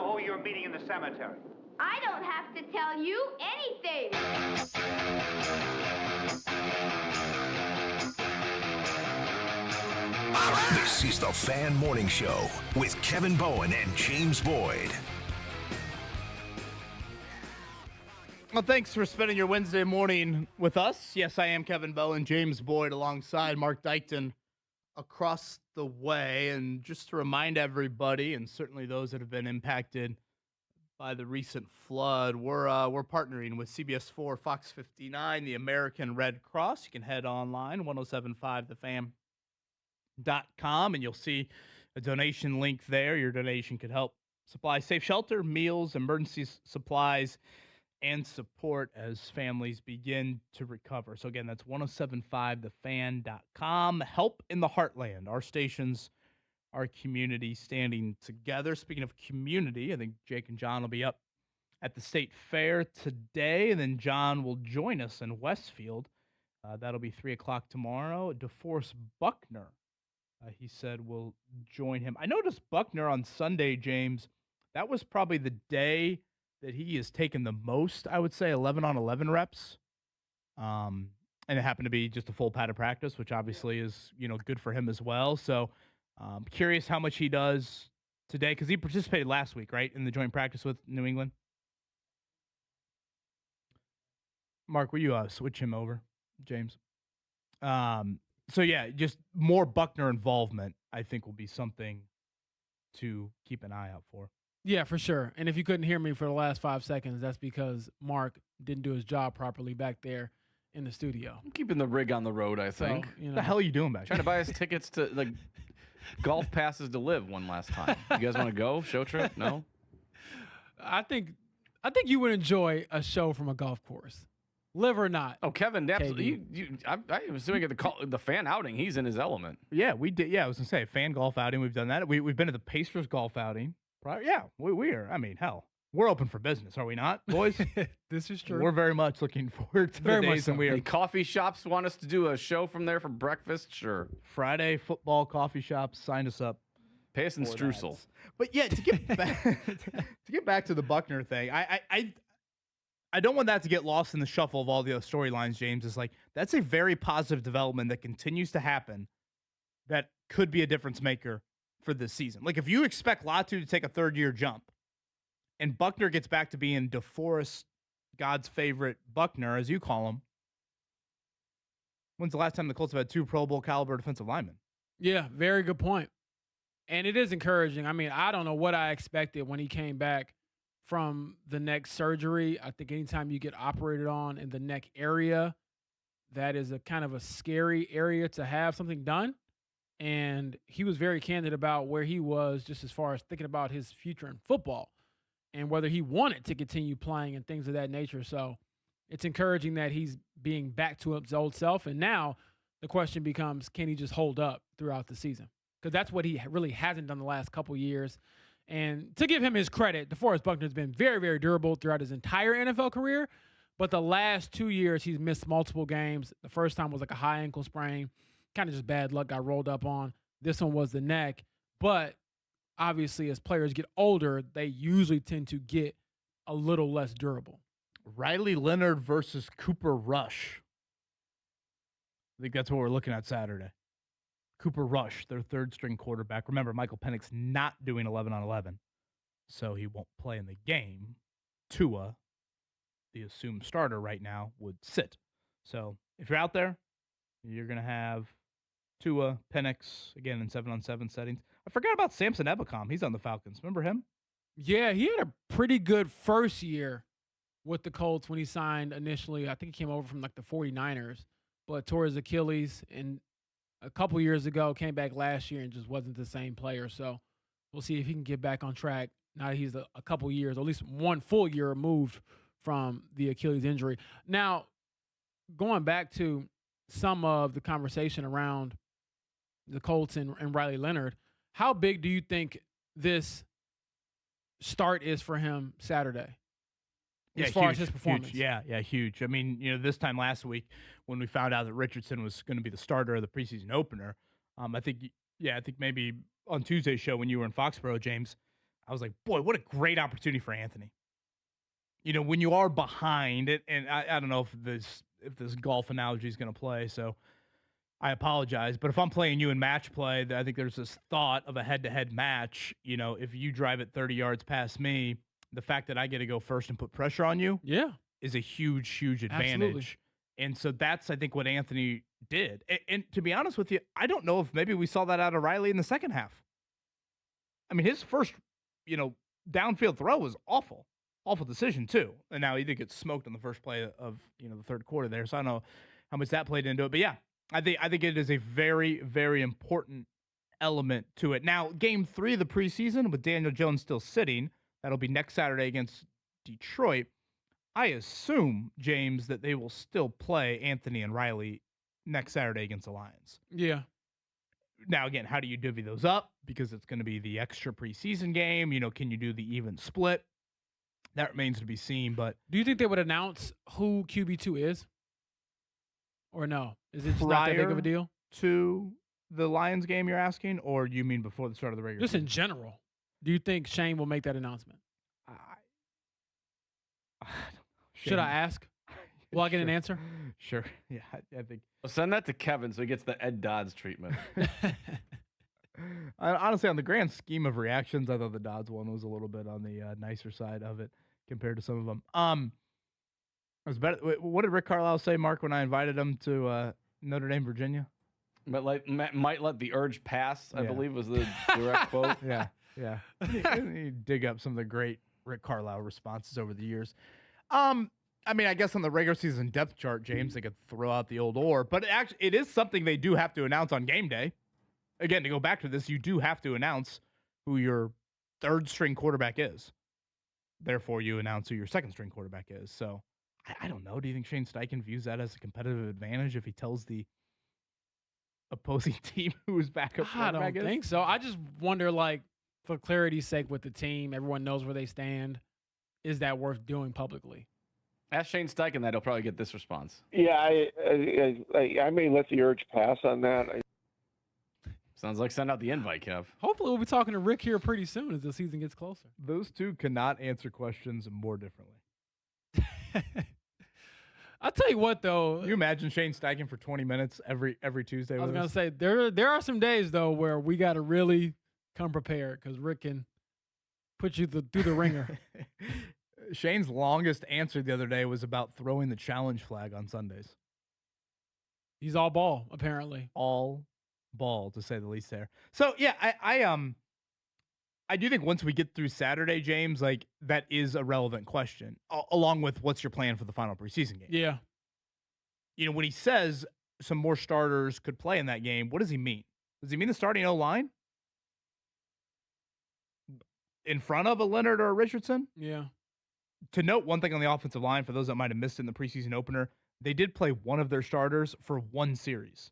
know who you're meeting in the cemetery? I don't have to tell you anything. This is the Fan Morning Show with Kevin Bowen and James Boyd. Well, thanks for spending your Wednesday morning with us. Yes, I am Kevin Bowen, James Boyd, alongside Mark Dykton across the way. And just to remind everybody, and certainly those that have been impacted by the recent flood, we're partnering with CBS 4, Fox 59, the American Red Cross. You can head online, 1075thefan.com, and you'll see a donation link there. Your donation could help supply safe shelter, meals, emergency supplies, and support as families begin to recover. So again, that's 1075thefan.com. Help in the heartland. Our stations, our community standing together. Speaking of community, I think Jake and John will be up at the State Fair today, and then John will join us in Westfield. That'll be 3 o'clock tomorrow. DeForest Buckner, he said, will join him. I noticed Buckner on Sunday, James. That was probably the day that he has taken the most, I would say, 11 on 11 reps. And it happened to be just a full padded practice, which obviously is, good for him as well. So curious how much he does today, because he participated last week, right, in the joint practice with New England. Mark, will you switch him over, James? So, yeah, just more Buckner involvement, I think, will be something to keep an eye out for. Yeah, for sure. And if you couldn't hear me for the last 5 seconds, that's because Mark didn't do his job properly back there in the studio. I'm keeping the rig on the road, I think. So, What the hell are you doing back Trying to buy us tickets to, golf passes to live one last time. You guys want to go? Show trip? No? I think you would enjoy a show from a golf course. Live or not. Oh, Kevin, absolutely. I'm assuming at the fan outing, he's in his element. Yeah, we did. Yeah, I was going to say, fan golf outing. We've done that. We've been to the Pacers golf outing. Yeah, we are. I mean, hell, we're open for business, are we not, boys? This is true. We're very much looking forward to Very the much days so. when we are. Any coffee shops want us to do a show from there for breakfast? Sure. Friday football coffee shops, sign us up. Pay us in streusel. But yeah, to get back to the Buckner thing, I don't want that to get lost in the shuffle of all the other storylines, James. Is that's a very positive development that continues to happen that could be a difference maker for this season. If you expect Latu to take a third-year jump and Buckner gets back to being DeForest, God's favorite Buckner, as you call him, when's the last time the Colts have had 2 Pro Bowl caliber defensive linemen? Yeah, very good point. And it is encouraging. I mean, I don't know what I expected when he came back from the neck surgery. I think anytime you get operated on in the neck area, that is a kind of a scary area to have something done. And he was very candid about where he was just as far as thinking about his future in football and whether he wanted to continue playing and things of that nature. So it's encouraging that he's being back to his old self. And now the question becomes, can he just hold up throughout the season? Because that's what he really hasn't done the last couple years. And to give him his credit, DeForest Buckner has been very, very durable throughout his entire NFL career. But the last 2 years, he's missed multiple games. The first time was a high ankle sprain. Kind of just bad luck, got rolled up on. This one was the neck. But obviously, as players get older, they usually tend to get a little less durable. Riley Leonard versus Cooper Rush. I think that's what we're looking at Saturday. Cooper Rush, their third-string quarterback. Remember, Michael Penix's not doing 11 on 11, so he won't play in the game. Tua, the assumed starter right now, would sit. So if you're out there, you're going to have Tua, Penix, again, in 7-on-7 settings. I forgot about Samson Ebicom. He's on the Falcons. Remember him? Yeah, he had a pretty good first year with the Colts when he signed initially. I think he came over from the 49ers, but tore his Achilles and a couple years ago, came back last year and just wasn't the same player. So we'll see if he can get back on track now that he's a couple years, or at least 1 full year removed from the Achilles injury. Now, going back to some of the conversation around the Colts and Riley Leonard, how big do you think this start is for him Saturday? As far as his performance. Huge. Yeah, huge. I mean, this time last week when we found out that Richardson was going to be the starter of the preseason opener, I think maybe on Tuesday's show when you were in Foxborough, James, I was like, boy, what a great opportunity for Anthony. You know, when you are behind it, and I don't know if this golf analogy is going to play, so I apologize. But if I'm playing you in match play, I think there's this thought of a head-to-head match. You know, if you drive it 30 yards past me, the fact that I get to go first and put pressure on you is a huge, huge advantage. Absolutely. And so that's, I think, what Anthony did. And to be honest with you, I don't know if maybe we saw that out of Riley in the second half. I mean, his first, downfield throw was awful. Awful decision, too. And now he did get smoked on the first play of, the third quarter there. So I don't know how much that played into it. But, yeah, I think it is a very, very important element to it. Now, game 3 of the preseason with Daniel Jones still sitting, that'll be next Saturday against Detroit. I assume, James, that they will still play Anthony and Riley next Saturday against the Lions. Yeah. Now, again, how do you divvy those up? Because it's going to be the extra preseason game. Can you do the even split? That remains to be seen. But do you think they would announce who QB2 is? Or no? Is it just not that big of a deal? To the Lions game you're asking? Or you mean before the start of the regular season? Just in general. Do you think Shane will make that announcement? Should I ask? Will I get an answer? Sure. Yeah, I think. Well, send that to Kevin so he gets the Ed Dodds treatment. Honestly, on the grand scheme of reactions, I thought the Dodds one was a little bit on the nicer side of it compared to some of them. It was better. What did Rick Carlisle say, Mark, when I invited him to Notre Dame, Virginia? But might let the urge pass, I believe was the direct quote. Yeah. You dig up some of the great Rick Carlisle responses over the years. I mean, I guess on the regular season depth chart, James, they could throw out the old or, but it is something they do have to announce on game day. Again, to go back to this, you do have to announce who your third string quarterback is. Therefore, you announce who your second string quarterback is. So, I don't know. Do you think Shane Steichen views that as a competitive advantage if he tells the opposing team who his backup quarterback is? I don't think so. I just wonder, for clarity's sake with the team, everyone knows where they stand. Is that worth doing publicly? Ask Shane Steichen that. He'll probably get this response. Yeah, I may let the urge pass on that. Sounds like send out the invite, Kev. Hopefully we'll be talking to Rick here pretty soon as the season gets closer. Those two cannot answer questions more differently. I'll tell you what, though. Can you imagine Shane Steichen for 20 minutes every Tuesday? I was going to say, there are some days, though, where we got to really come prepared because Rick can put you through the ringer. Shane's longest answer the other day was about throwing the challenge flag on Sundays. He's all ball, apparently. All ball, to say the least there. So, yeah, I do think once we get through Saturday, James, that is a relevant question, along with what's your plan for the final preseason game. Yeah. When he says some more starters could play in that game, what does he mean? Does he mean the starting O-line? In front of a Leonard or a Richardson? Yeah. To note one thing on the offensive line, for those that might have missed it in the preseason opener, they did play one of their starters for one series.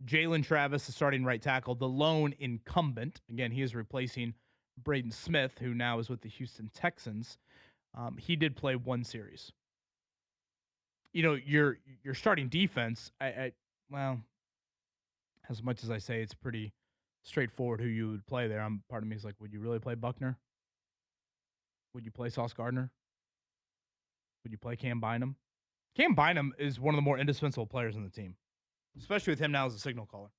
Jalen Travis, the starting right tackle, the lone incumbent. Again, he is replacing Braden Smith, who now is with the Houston Texans. He did play one series. Your starting defense, well, as much as I say it's pretty straightforward who you would play there, part of me is like, would you really play Buckner? Would you play Sauce Gardner? Would you play Cam Bynum? Cam Bynum is one of the more indispensable players on the team, especially with him now as a signal caller.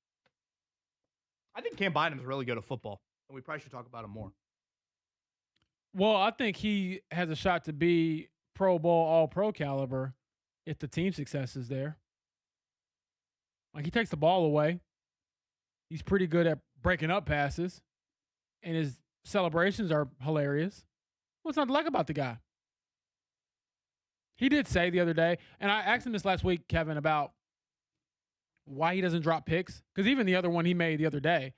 I think Cam Bynum is really good at football, and we probably should talk about him more. Well, I think he has a shot to be Pro Bowl, All-Pro caliber if the team success is there. He takes the ball away. He's pretty good at breaking up passes, and his celebrations are hilarious. What's not to like about the guy? He did say the other day, and I asked him this last week, Kevin, about why he doesn't drop picks. Because even the other one he made the other day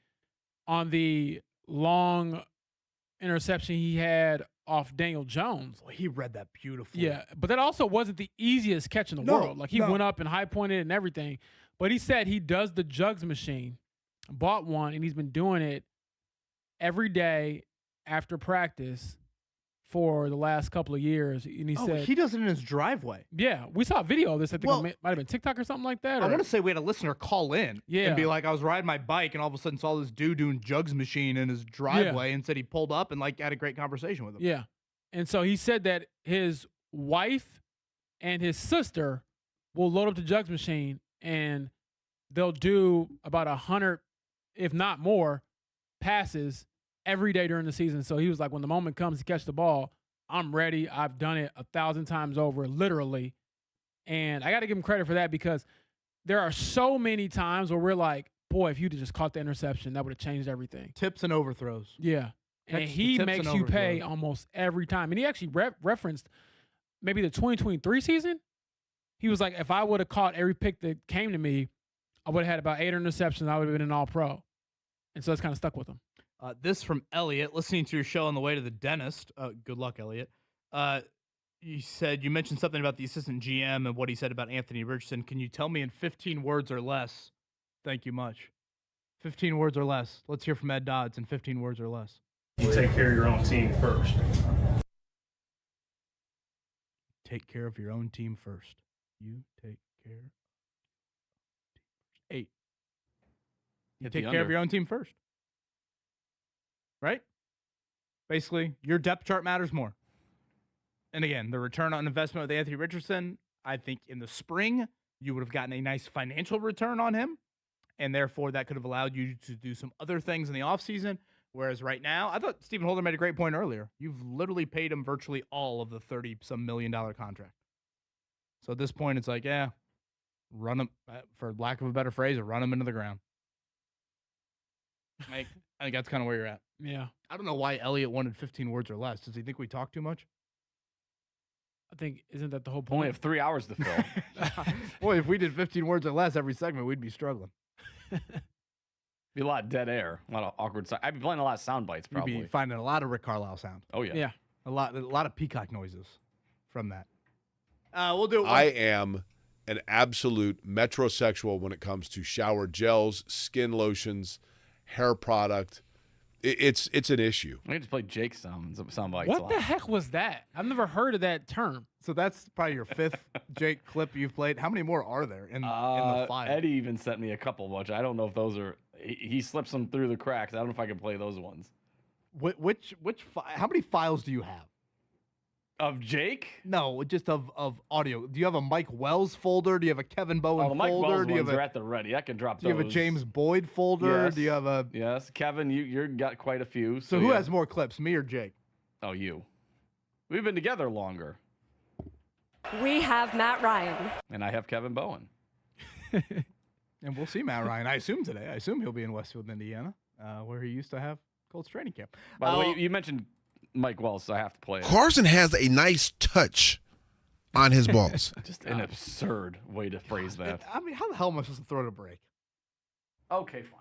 on the long interception he had off Daniel Jones. Well, he read that beautifully. Yeah, but that also wasn't the easiest catch in the world. He went up and high-pointed and everything. But he said he does the jugs machine, bought one, and he's been doing it every day after practice for the last couple of years, and he said he does it in his driveway. Yeah, we saw a video of this. I think it might have been TikTok or something like that. I want to say we had a listener call in and be Yeah. like, I was riding my bike and all of a sudden saw this dude doing jugs machine in his driveway and said he pulled up and like had a great conversation with him. Yeah. And so he said that his wife and his sister will load up the jugs machine and they'll do about 100, if not more, passes every day during the season. So he was like, when the moment comes to catch the ball, I'm ready. I've done it 1,000 times over, literally. And I got to give him credit for that because there are so many times where we're like, boy, if you'd have just caught the interception, that would have changed everything. Tips and overthrows. Yeah. And Catch the he tips makes and you pay overthrows. almost every time. And he actually referenced maybe the 2023 season. He was like, if I would have caught every pick that came to me, I would have had about 8 interceptions. I would have been an all-pro. And so it's kind of stuck with him. This from Elliot, listening to your show on the way to the dentist. Good luck, Elliot. You mentioned something about the assistant GM and what he said about Anthony Richardson. Can you tell me in 15 words or less? Thank you much. 15 words or less. Let's hear from Ed Dodds in 15 words or less. You take care of your own team first. Take care of your own team first. You take care. 8. You Hit take the care of under. your own team first. Right? Basically, your depth chart matters more. And again, the return on investment with Anthony Richardson, I think in the spring, you would have gotten a nice financial return on him. And therefore, that could have allowed you to do some other things in the offseason. Whereas right now, I thought Stephen Holder made a great point earlier. You've literally paid him virtually all of the $30-some million contract. So at this point, it's like, yeah, run him, for lack of a better phrase, run him into the ground. I think that's kind of where you're at. Yeah. I don't know why Elliot wanted 15 words or less. Does he think we talk too much? I think, isn't that the whole point? Only have 3 hours to fill. Boy, if we did 15 words or less every segment, we'd be struggling. Be a lot of dead air, a lot of awkward. I'd be playing a lot of sound bites probably. You'd be finding a lot of Rick Carlisle sound. Oh yeah. Yeah. A lot of peacock noises from that. We'll do it. I am an absolute metrosexual when it comes to shower gels, skin lotions, hair product. It's an issue. I can just play Jake sound bites. What the heck was that? I've never heard of that term. So that's probably your 5th Jake clip you've played. How many more are there in the file? Eddie even sent me a couple, which I don't know if those are. He slips them through the cracks. I don't know if I can play those ones. Which how many files do you have? Of Jake? No, just of audio. Do you have a Mike Wells folder? Do you have a Kevin Bowen The Mike folder? Wells Do you have ones are at the ready. I can drop Do you those. have a James Boyd folder? Yes. Do you have a? Yes, Kevin, you're got quite a few. So who yeah. has more clips, me or Jake? Oh, you. We've been together longer, We have Matt Ryan. and I have Kevin Bowen. And we'll see Matt Ryan. I assume today. I assume he'll be in Westfield, Indiana, where he used to have Colts training camp. By the way, you mentioned Mike Wells, so I have to play it. Carson has a nice touch on his balls. Just an absurd way to phrase that. I mean, how the hell am I supposed to throw it a break? Okay, fine.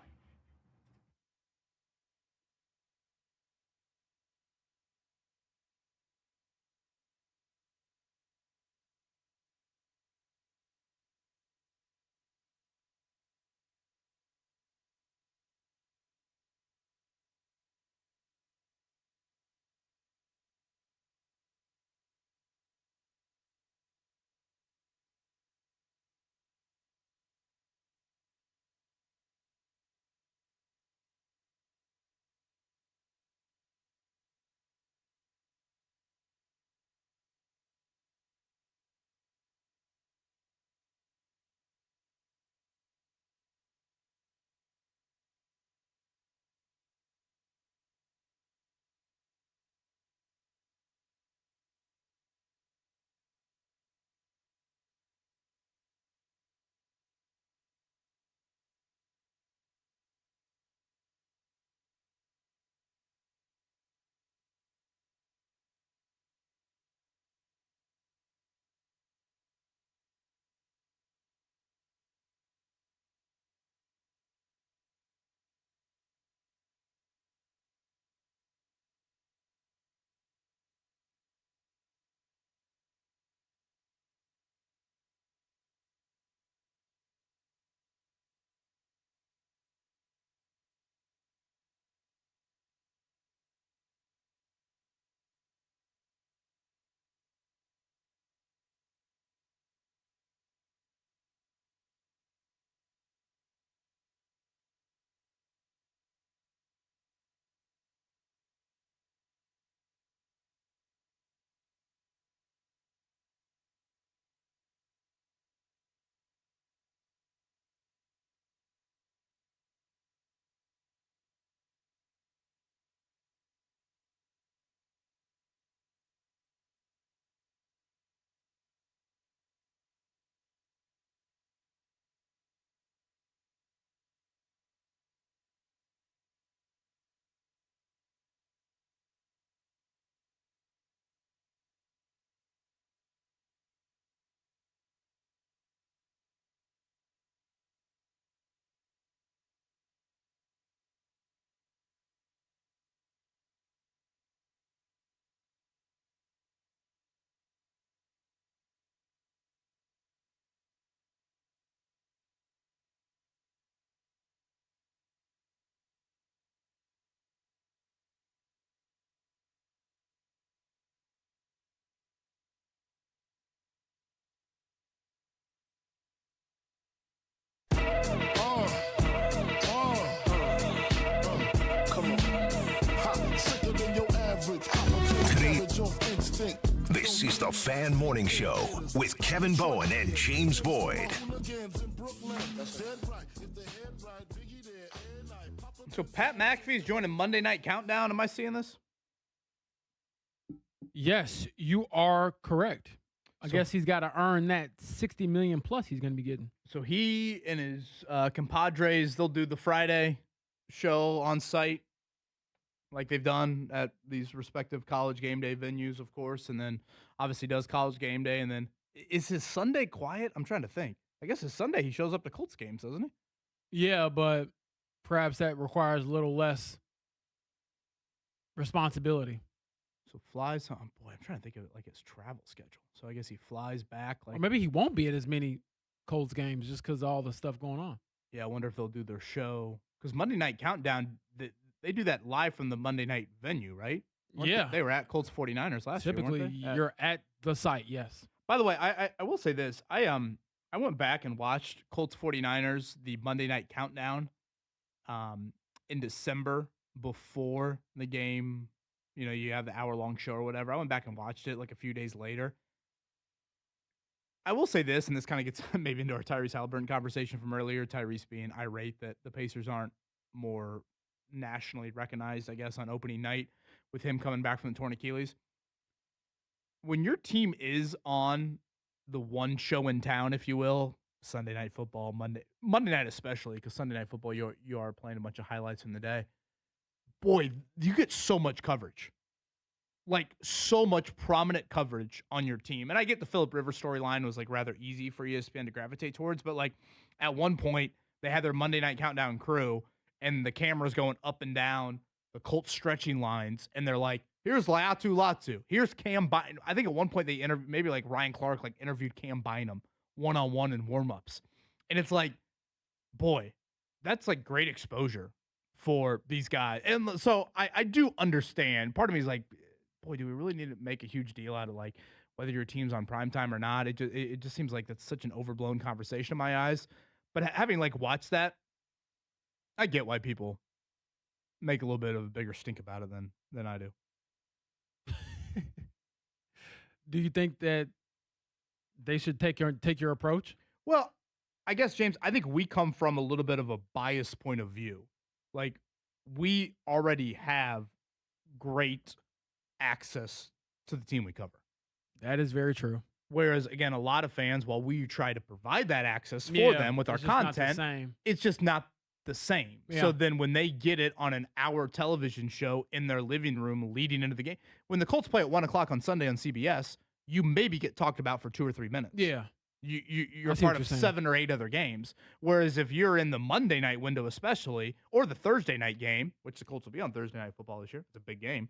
This is the Fan Morning Show with Kevin Bowen and James Boyd. So Pat McAfee's joining Monday Night Countdown. Am I seeing this? Yes, you are correct. I guess he's got to earn that $60 million plus he's going to be getting. So he and his compadres, they'll do the Friday show on site like they've done at these respective college game day venues, of course, and then obviously does college game day. And then is his Sunday quiet? I'm trying to think. I guess his Sunday he shows up to Colts games, doesn't he? Yeah, but perhaps that requires a little less responsibility. So flies home. Boy, I'm trying to think of it like his travel schedule. So I guess he flies back. Like Or maybe he won't be at as many Colts games just because of all the stuff going on. Yeah, I wonder if they'll do their show. Because Monday Night Countdown, they do that live from the Monday night venue, right? Yeah. They were at Colts 49ers last year, Typically, weren't they? you're at the site, yes. By the way, I will say this. I went back and watched Colts 49ers, the Monday Night Countdown, in December before the game. You know, you have the hour-long show or whatever. I went back and watched it like a few days later. I will say this, and this kind of gets maybe into our Tyrese Halliburton conversation from earlier. Tyrese being irate that the Pacers aren't more nationally recognized, I guess, on opening night with him coming back from the torn Achilles. When your team is on the one show in town, if you will, Sunday Night Football, Monday night especially, because Sunday Night Football, you are playing a bunch of highlights from the day. Boy, you get so much coverage. Like, so much prominent coverage on your team. And I get the Phillip Rivers storyline was, like, rather easy for ESPN to gravitate towards. But, like, at one point, they had their Monday Night Countdown crew, and the camera's going up and down the Colts stretching lines. And they're like, here's Latu. Here's Cam Bynum. I think at one point they interviewed, maybe, like, Ryan Clark, like, interviewed Cam Bynum one-on-one in warm-ups. And it's like, boy, that's, like, great exposure for these guys. And so I do understand. Part of me is like, boy, do we really need to make a huge deal out of like whether your team's on primetime or not? It just seems like that's such an overblown conversation in my eyes. But having like watched that, I get why people make a little bit of a bigger stink about it than I do. Do you think that they should take your approach? Well, I guess, James, I think we come from a little bit of a biased point of view. Like, we already have great access to the team we cover. That is very true. Whereas, again, a lot of fans, while we try to provide that access for them with our content, it's just not the same. Yeah. So then when they get it on an hour television show in their living room leading into the game, when the Colts play at 1 o'clock on Sunday on CBS, you maybe get talked about for 2 or 3 minutes. Yeah. You're part of 7 or 8 other games. Whereas if you're in the Monday night window especially, or the Thursday night game, which the Colts will be on Thursday Night Football this year. It's a big game.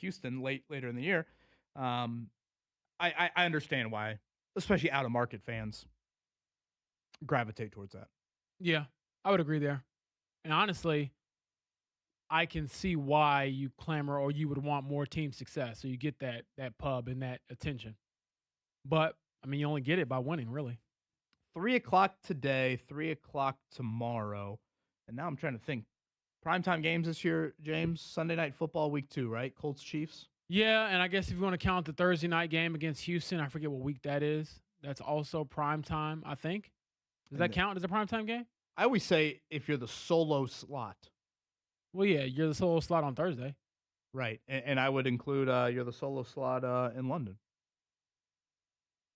Houston later in the year. I understand why, especially out-of-market fans gravitate towards that. Yeah, I would agree there. And honestly, I can see why you clamor or you would want more team success. So you get that pub and that attention. But I mean, you only get it by winning, really. 3 o'clock today, 3 o'clock tomorrow. And now I'm trying to think. Primetime games this year, James, Sunday Night Football week 2, right? Colts Chiefs. Yeah, and I guess if you want to count the Thursday night game against Houston, I forget what week that is. That's also primetime, I think. Does that count as a primetime game? I always say if you're the solo slot. Well, yeah, you're the solo slot on Thursday. Right. And I would include you're the solo slot in London.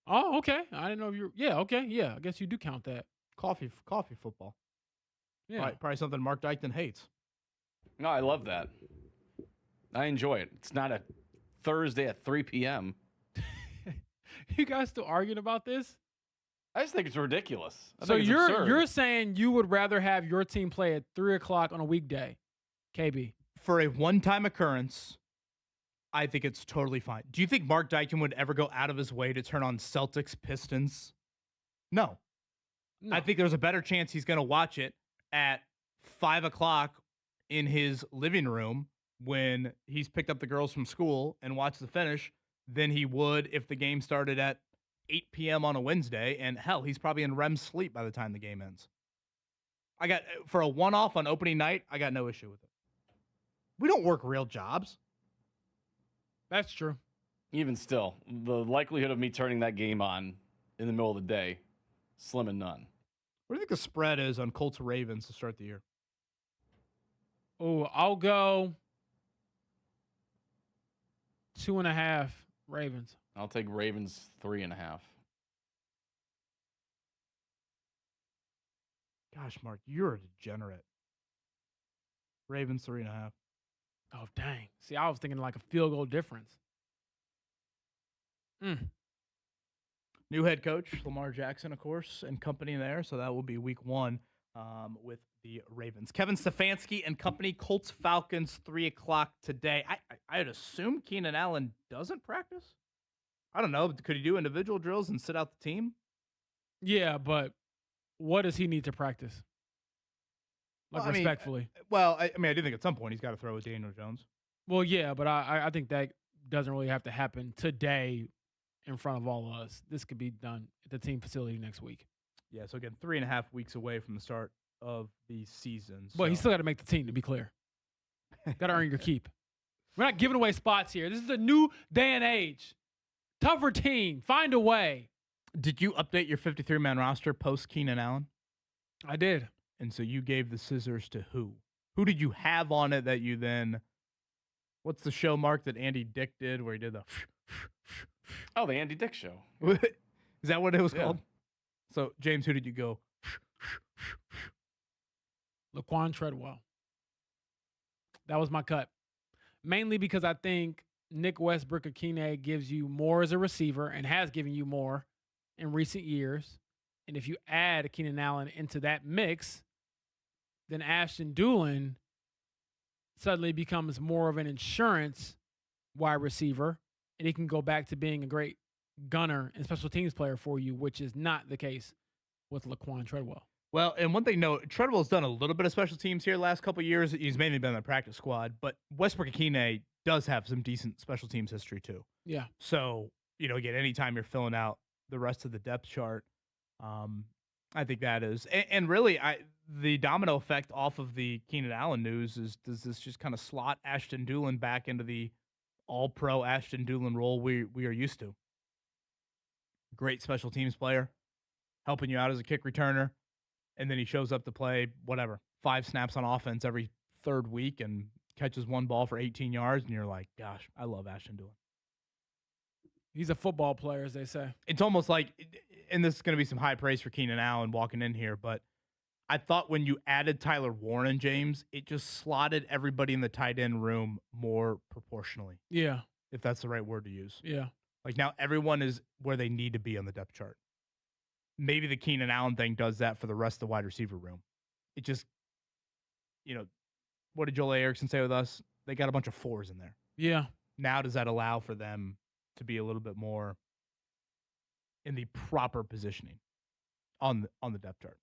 Oh, okay. I didn't know if you were. Yeah, okay. Yeah, I guess you do count that. Coffee football. Yeah. Probably something Mark Dykton hates. No, I love that. I enjoy it. It's not a Thursday at 3 p.m. You guys still arguing about this? I just think it's ridiculous. So you're saying you would rather have your team play at 3 o'clock on a weekday, KB? For a one-time occurrence, I think it's totally fine. Do you think Mark Dykton would ever go out of his way to turn on Celtics Pistons? No. I think there's a better chance he's going to watch it at 5 o'clock in his living room when he's picked up the girls from school and watched the finish than he would if the game started at 8 p.m. on a Wednesday. And hell, he's probably in REM sleep by the time the game ends. For a one-off on opening night, I got no issue with it. We don't work real jobs. That's true. Even still, the likelihood of me turning that game on in the middle of the day, slim and none. What do you think the spread is on Colts Ravens to start the year? Oh, I'll go 2.5 Ravens. I'll take Ravens 3.5. Gosh, Mark, you're a degenerate. Ravens 3.5. Oh, dang. See, I was thinking like a field goal difference. New head coach, Lamar Jackson, of course, and company there. So that will be week 1 with the Ravens. Kevin Stefanski and company, Colts Falcons, 3 o'clock today. I'd assume Keenan Allen doesn't practice. I don't know. Could he do individual drills and sit out the team? Yeah, but what does he need to practice? Like, respectfully. I do think at some point he's got to throw with Daniel Jones. Well, yeah, but I think that doesn't really have to happen today in front of all of us. This could be done at the team facility next week. Yeah, so again, 3.5 weeks away from the start of the season. But he's still got to make the team, to be clear. Got to earn your keep. We're not giving away spots here. This is a new day and age. Tougher team. Find a way. Did you update your 53-man roster post Keenan Allen? I did. And so you gave the scissors to who? Who did you have on it that you then... What's the show, Mark, that Andy Dick did where he did the... Oh, the Andy Dick Show. Is that what it was called? So, James, who did you go? Laquan Treadwell. That was my cut. Mainly because I think Nick Westbrook-Akine gives you more as a receiver and has given you more in recent years. And if you add Keenan Allen into that mix, then Ashton Doolin suddenly becomes more of an insurance wide receiver, and he can go back to being a great gunner and special teams player for you, which is not the case with Laquan Treadwell. Well, and one thing, Treadwell's done a little bit of special teams here the last couple of years. He's mainly been on the practice squad, but Westbrook-Akine does have some decent special teams history too. Yeah. So, again, anytime you're filling out the rest of the depth chart, I think that is. And really, the domino effect off of the Keenan Allen news is, does this just kind of slot Ashton Doolin back into the all-pro Ashton Doolin role we are used to? Great special teams player, helping you out as a kick returner, and then he shows up to play, 5 snaps on offense every third week and catches one ball for 18 yards, and you're like, gosh, I love Ashton Doolin. He's a football player, as they say. It's almost like, and this is going to be some high praise for Keenan Allen walking in here, but I thought when you added Tyler Warren, James, it just slotted everybody in the tight end room more proportionally. Yeah. If that's the right word to use. Yeah. Like now everyone is where they need to be on the depth chart. Maybe the Keenan Allen thing does that for the rest of the wide receiver room. It just, what did Joel Erickson say with us? They got a bunch of 4s in there. Yeah. Now does that allow for them to be a little bit more in the proper positioning on the depth chart?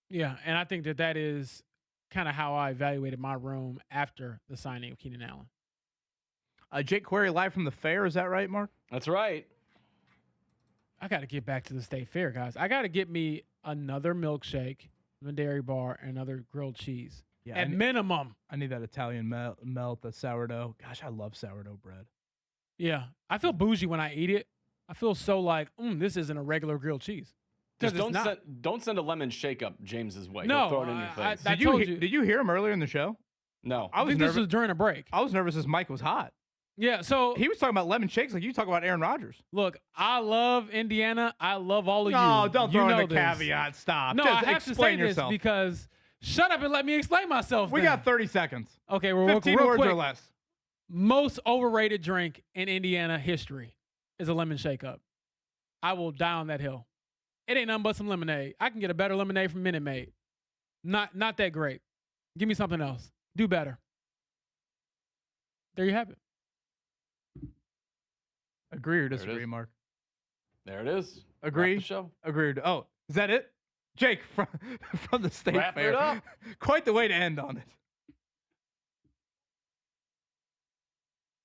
Yeah, and I think that is kind of how I evaluated my room after the signing of Keenan Allen. Jake Query live from the fair. Is that right, Mark? That's right. I got to get back to the state fair, guys. I got to get me another milkshake from a dairy bar and another grilled cheese. Yeah, at minimum. I need that Italian melt, the sourdough. Gosh, I love sourdough bread. Yeah, I feel bougie when I eat it. I feel so like, this isn't a regular grilled cheese. Just don't send a lemon shake up James's way. No, He'll throw it in your face. Did you hear him earlier in the show? No. I think this was during a break. I was nervous as Mike was hot. Yeah, so he was talking about lemon shakes like you talk about Aaron Rodgers. Look, I love Indiana. I love all of you. No, don't throw in the this. caveat. Stop. No, Just I have to explain say yourself. this because shut up and let me explain myself. We got 30 seconds. Okay, we're 15 real words quick. or less. Most overrated drink in Indiana history is a lemon shake up. I will die on that hill. It ain't nothing but some lemonade. I can get a better lemonade from Minute Maid. Not that great. Give me something else. Do better. There you have it. Agree or disagree, Mark? There it is. Agree? Wrap the show. Agreed. Oh, is that it? Jake from the state Wrap fair. it up. Quite the way to end on it.